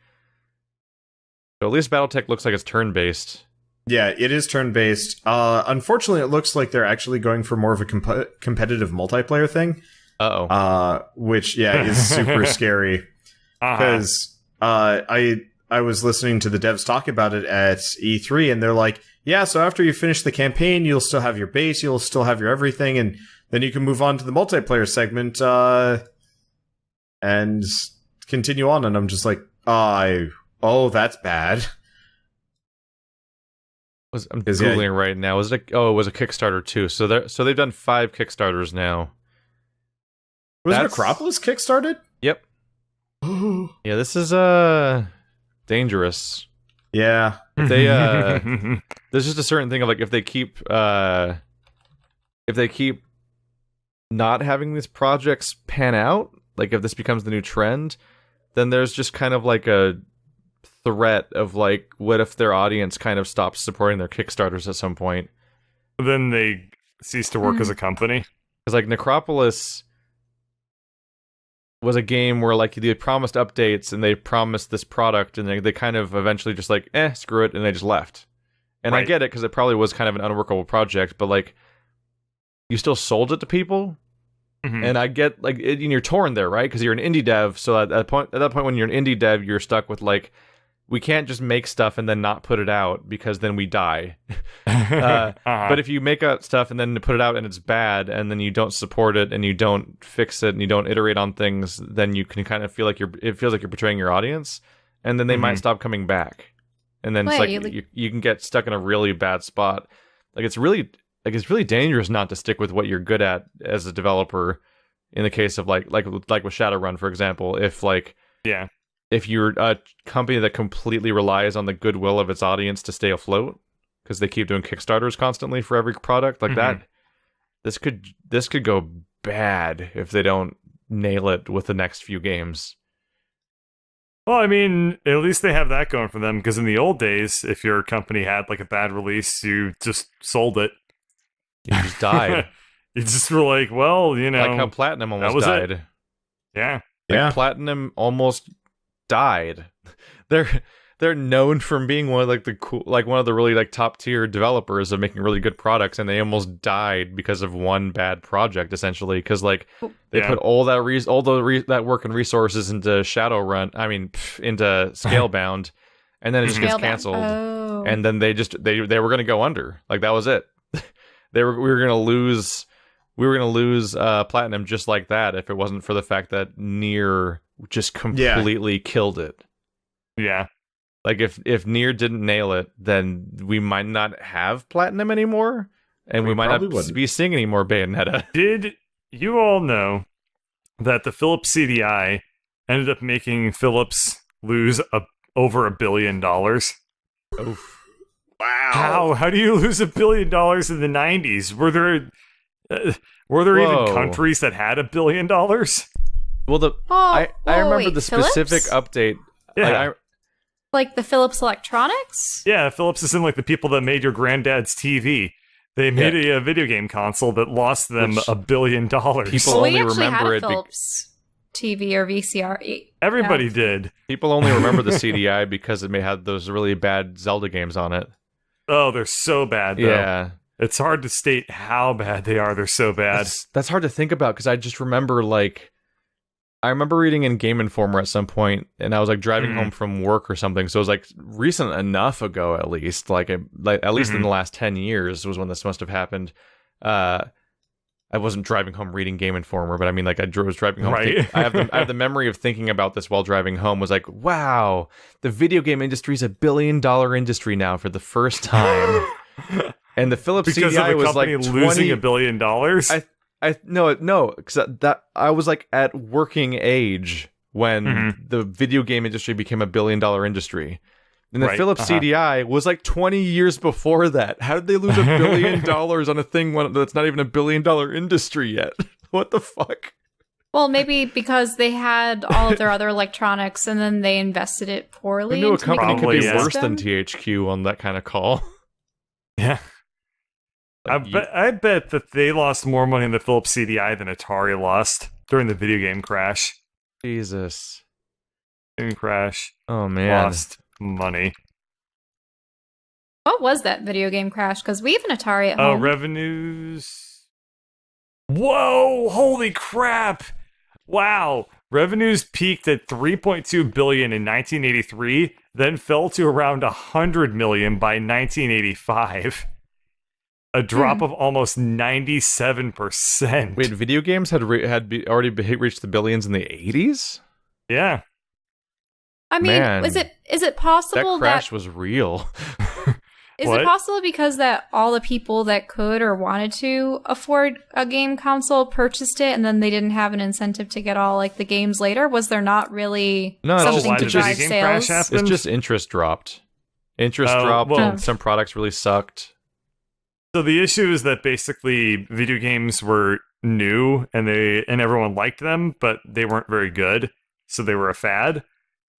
So at least BattleTech looks like it's turn-based. Yeah, it is turn-based. Unfortunately, it looks like they're actually going for more of a competitive multiplayer thing. Which is super scary. Because I was listening to the devs talk about it at E3, and they're like, yeah, so after you finish the campaign, you'll still have your base, you'll still have your everything, and then you can move on to the multiplayer segment and continue on. And I'm just like, that's bad. I'm Googling right now. It was a Kickstarter too. So they've done 5 Kickstarters now. Was Necropolis kickstarted? Yep. Yeah, this is dangerous. Yeah. If they there's just a certain thing of like if they keep not having these projects pan out, like if this becomes the new trend, then there's just kind of like a threat of like, what if their audience kind of stops supporting their Kickstarters at some point? Then they cease to work as a company. Because like Necropolis was a game where like they promised updates and they promised this product, and they kind of eventually just like, screw it, and they just left. And I get it, because it probably was kind of an unworkable project, but like, you still sold it to people. And I get like, and you're torn there, right? Because you're an indie dev, so at that point when you're an indie dev, you're stuck with like, we can't just make stuff and then not put it out, because then we die. But if you make out stuff and then put it out and it's bad, and then you don't support it and you don't fix it and you don't iterate on things, then you can kind of feel like it feels like you're betraying your audience, and then they might stop coming back. And then it's like you can get stuck in a really bad spot. Like it's really dangerous not to stick with what you're good at as a developer. In the case of like with Shadowrun, for example, if you're a company that completely relies on the goodwill of its audience to stay afloat, because they keep doing Kickstarters constantly for every product like that, this could go bad if they don't nail it with the next few games. Well, I mean, at least they have that going for them, because in the old days, if your company had like a bad release, you just sold it. You just died. You just were like, well, like how Platinum almost died. It. Yeah. Platinum almost died. They're known from being one of like the cool, like one of the really like top tier developers of making really good products, and they almost died because of one bad project, essentially, because like they put all that work and resources into Shadowrun, into Scalebound, and then it just gets canceled. And then they were going to go under. Like that was it. We were going to lose we were going to lose Platinum just like that if it wasn't for the fact that Nier just completely killed it. Yeah. Like, if Nier didn't nail it, then we might not have Platinum anymore, and we might not be seeing any more Bayonetta. Did you all know that the Philips CDI ended up making Philips lose over $1 billion? Oof. Wow. How do you lose $1 billion in the 90s? Were there even countries that had $1 billion? Well, I remember the specific update. Yeah. Like the Philips Electronics? Yeah, Philips is in like the people that made your granddad's TV. They made a video game console that lost them $1 billion. People we only actually remember had a it. Philips TV or VCR. Everybody did. People only remember the CDI because it may have those really bad Zelda games on it. Oh, they're so bad, though. Yeah. It's hard to state how bad they are. They're so bad. That's hard to think about because I just remember, like, I remember reading in Game Informer at some point, and I was like driving home from work or something. So it was like recent enough ago, at least, like at least in the last 10 years was when this must have happened. I wasn't driving home reading Game Informer, but I mean, like, I was driving home. Right. I have the memory of thinking about this while driving home. Was like, wow, the video game industry is $1 billion industry now for the first time. And the Philips because CDI of a was company like losing $1 billion. No, because I was like at working age when the video game industry became $1 billion industry. And the Philips CDI was like 20 years before that. How did they lose $1 billion on a thing that's not even $1 billion industry yet? What the fuck? Well, maybe because they had all of their other electronics and then they invested it poorly. I knew a into making company could be a worse system. than THQ on that kind of call. Yeah. I bet that they lost more money in the Philips CDI than Atari lost during the video game crash. Jesus. Game crash. Oh, man. Lost money. What was that video game crash? Because we have an Atari at home. Revenues. Whoa! Holy crap! Wow. Revenues peaked at $3.2 billion in 1983, then fell to around $100 million by 1985. A drop of almost 97%. Wait, video games had already reached the billions in the 80s? Yeah. I mean, Man. is it possible that crash was real? Is What? it possible because that all the people that could or wanted to afford a game console purchased it, and then they didn't have an incentive to get all like the games later? Was there not really something why to did the drive video game crash sales? happen? It's just interest dropped. Interest dropped, well- and some products really sucked. So the issue is that basically video games were new and everyone liked them, but they weren't very good. So they were a fad.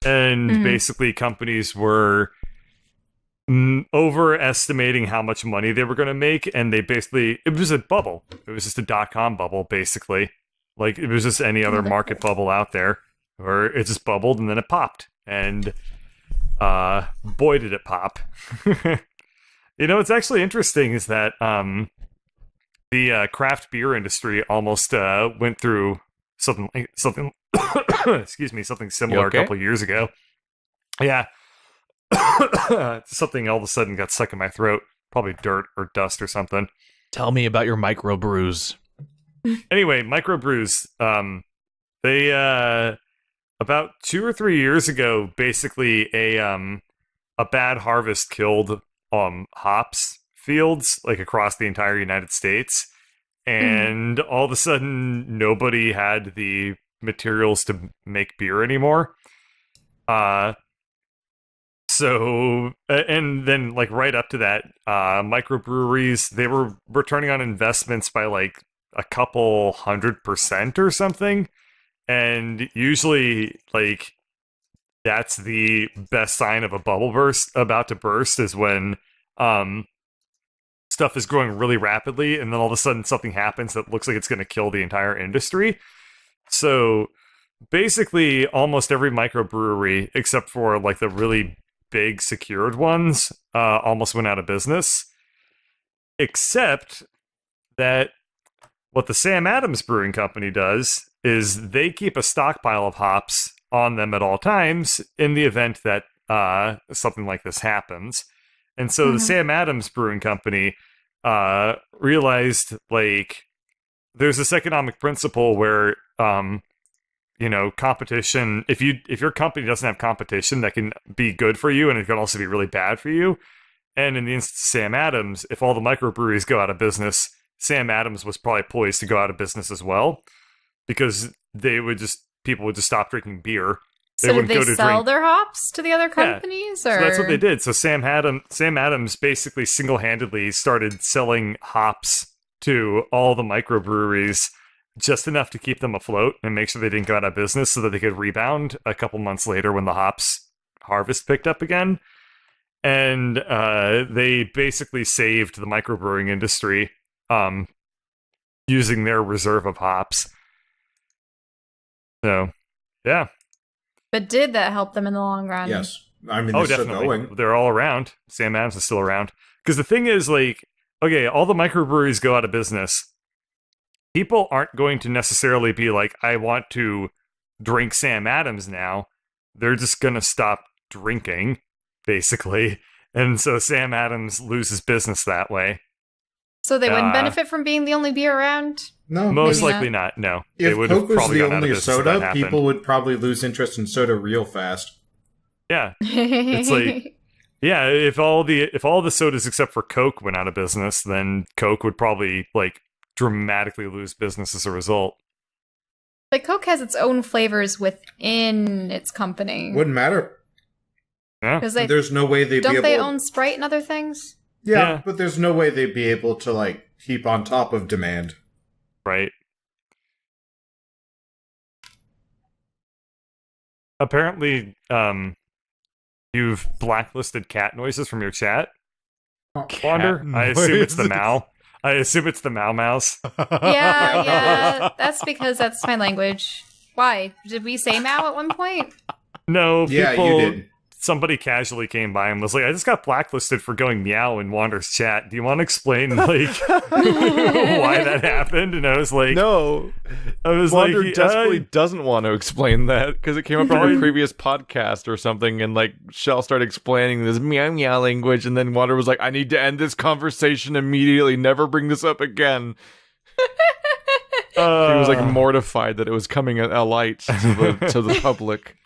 And basically companies were overestimating how much money they were going to make, and it was a bubble. It was just a dot-com bubble, basically. Like, it was just any other market bubble out there, where it just bubbled and then it popped. And boy, did it pop. You know, what's actually interesting is that the craft beer industry almost went through something excuse me, something similar okay? a couple years ago. Yeah. Something all of a sudden got stuck in my throat. Probably dirt or dust or something. Tell me about your microbrews. Anyway, microbrews. They about 2 or 3 years ago, basically a bad harvest killed hops fields like across the entire United States, and all of a sudden nobody had the materials to make beer anymore. So, and then like right up to that, microbreweries, they were returning on investments by like a couple 100% or something. And usually like that's the best sign of a bubble about to burst is when stuff is growing really rapidly and then all of a sudden something happens that looks like it's going to kill the entire industry. So basically almost every microbrewery, except for like the really big secured ones, almost went out of business. Except that what the Sam Adams Brewing Company does is they keep a stockpile of hops on them at all times in the event that something like this happens. And so the Sam Adams Brewing Company realized, like, there's this economic principle where competition, if your company doesn't have competition, that can be good for you and it can also be really bad for you. And in the instance of Sam Adams, if all the microbreweries go out of business, Sam Adams was probably poised to go out of business as well, because people would just stop drinking beer. So did they sell their hops to the other companies? Yeah. Or? So that's what they did. So Sam Adams basically single-handedly started selling hops to all the microbreweries, just enough to keep them afloat and make sure they didn't go out of business so that they could rebound a couple months later when the hops harvest picked up again. And they basically saved the microbrewing industry using their reserve of hops. So, yeah. But did that help them in the long run? Yes. I mean, they're still definitely. going. They're all around. Sam Adams is still around. Because the thing is, okay, all the microbreweries go out of business. People aren't going to necessarily be like, I want to drink Sam Adams now. They're just going to stop drinking, basically. And so Sam Adams loses business that way. So they wouldn't benefit from being the only beer around? No, most likely not. No, if they would Coke have was probably the gone out of only business if that soda, happened. people would probably lose interest in soda real fast. Yeah, it's like, yeah, if all the sodas except for Coke went out of business, then Coke would probably dramatically lose business as a result. But Coke has its own flavors within its company. Wouldn't matter. Yeah, Because there's no way they'd be able. Don't they own Sprite and other things? Yeah, but there's no way they'd be able to keep on top of demand. Right. Apparently, you've blacklisted cat noises from your chat. Wander? I assume it's the Mao. I assume it's the Mao Mouse. Yeah, that's because that's my language. Why? Did we say Mao at one point? No, Yeah, you did. Somebody casually came by and was like, I just got blacklisted for going meow in Wander's chat. Do you want to explain, why that happened? And I was like... No. Wander desperately doesn't want to explain that, because it came up in a previous podcast or something, and, Shell started explaining this meow meow language, and then Wander was like, I need to end this conversation immediately, never bring this up again. He was, mortified that it was coming a light to the public.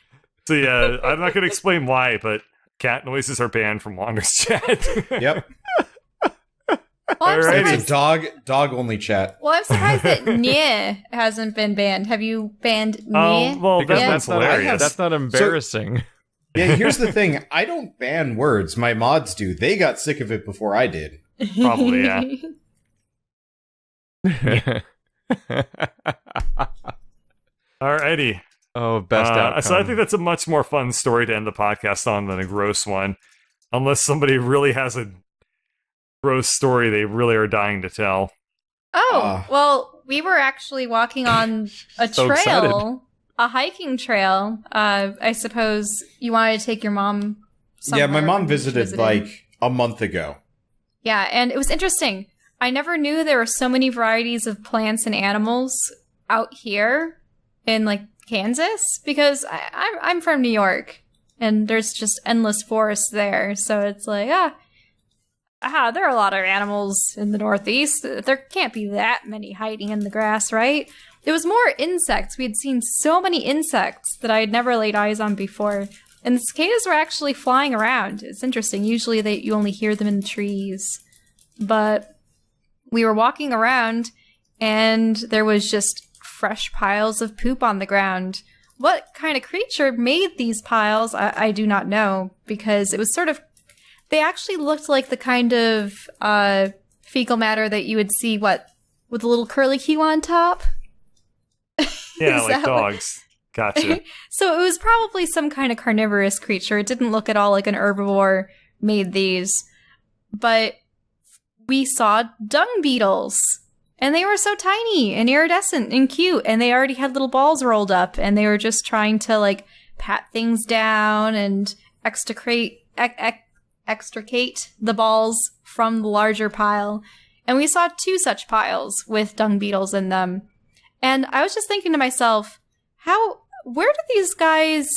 So yeah, I'm not going to explain why, but cat noises are banned from Wander's chat. Yep. Well, It's a dog-only chat. Well, I'm surprised that Nye hasn't been banned. Have you banned Nye? Well, Because that's hilarious. That's not embarrassing. Yeah, here's the thing. I don't ban words. My mods do. They got sick of it before I did. Probably, yeah. Alrighty. Oh, best outcome. So I think that's a much more fun story to end the podcast on than a gross one. Unless somebody really has a gross story they really are dying to tell. Oh, well, we were actually walking on a So trail, excited. a hiking trail. I suppose you wanted to take your mom somewhere. Yeah, my mom when she visited a month ago. Yeah, and it was interesting. I never knew there were so many varieties of plants and animals out here in Kansas, because I'm from New York and there's just endless forests there. So it's there are a lot of animals in the Northeast. There can't be that many hiding in the grass, right? It was more insects. We had seen so many insects that I had never laid eyes on before. And the cicadas were actually flying around. It's interesting. Usually you only hear them in the trees. But we were walking around and there was just fresh piles of poop on the ground. What kind of creature made these piles? I do not know, because it was they actually looked like the kind of fecal matter that you would see, with a little curly Q on top? Yeah, like dogs. Gotcha. So it was probably some kind of carnivorous creature. It didn't look at all like an herbivore made these. But we saw dung beetles. And they were so tiny and iridescent and cute. And they already had little balls rolled up. And they were just trying to, pat things down and extricate the balls from the larger pile. And we saw 2 such piles with dung beetles in them. And I was just thinking to myself, where do these guys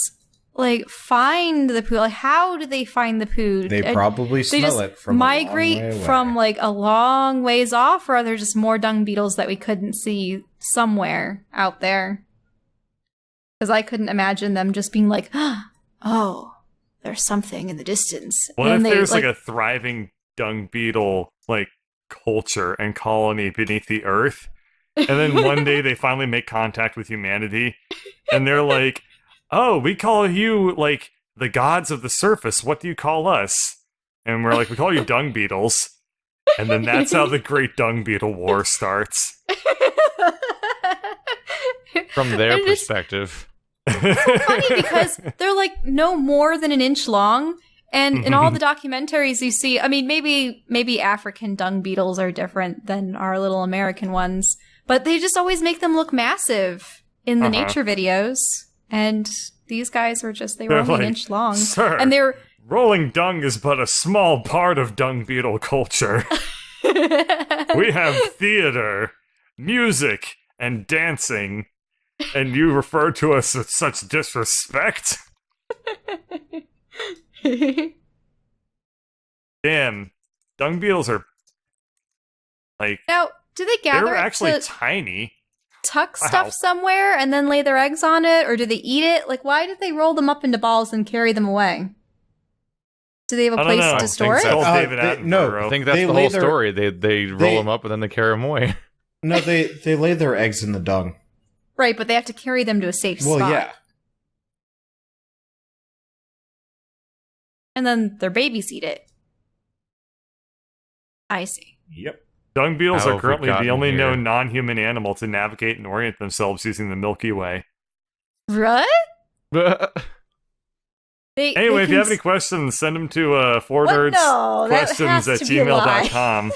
like find the poo? Like, how do they find the poo? They probably They smell just it from migrate a long way away. from like a long ways off, or are there just more dung beetles that we couldn't see somewhere out there? Because I couldn't imagine them just being like, oh, there's something in the distance. What And if then there's like a thriving dung beetle like culture and colony beneath the earth, and then one day they finally make contact with humanity, and they're like, "Oh, we call you like the gods of the surface. What do you call us?" And we're like, "We call you dung beetles." And then that's how the Great Dung Beetle War starts. From their And it's- perspective. funny because they're like no more than an inch long, and in all the documentaries you see, I mean, maybe African dung beetles are different than our little American ones, but they just always make them look massive in the nature videos, and these guys were just, they were They're only like, an inch long. "Sir, And they're rolling dung is but a small part of dung beetle culture. We have theater, music, and dancing, and you refer to us with such disrespect? Damn, dung beetles are like, Now, do they gather they're it actually to tiny. tuck Wow. stuff somewhere and then lay their eggs on it, or do they eat it? Like, why did they roll them up into balls and carry them away? Do they have a I don't place know. to store think it? so. David no, Attenborough. I think that's They the lay whole their- story. They roll them up and then they carry them away. No, they lay their eggs in the dung. Right, but they have to carry them to a safe Well, spot. yeah. And then their babies eat it. I see. Yep. Dung beetles How are have we currently the gotten only here? known non-human animal to navigate and orient themselves using the Milky Way. What? Anyway, if you have any questions, send them to fournerdsquestions at gmail.com.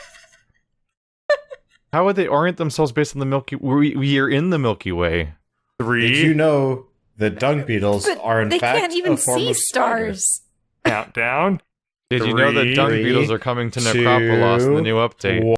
How would they orient themselves based on the Milky Way? We are in the Milky Way. Did you know that dung beetles But are in they fact can't even a form see of spider? stars. Countdown. Did you know that dung Three, beetles are coming to Necropolis in the new update?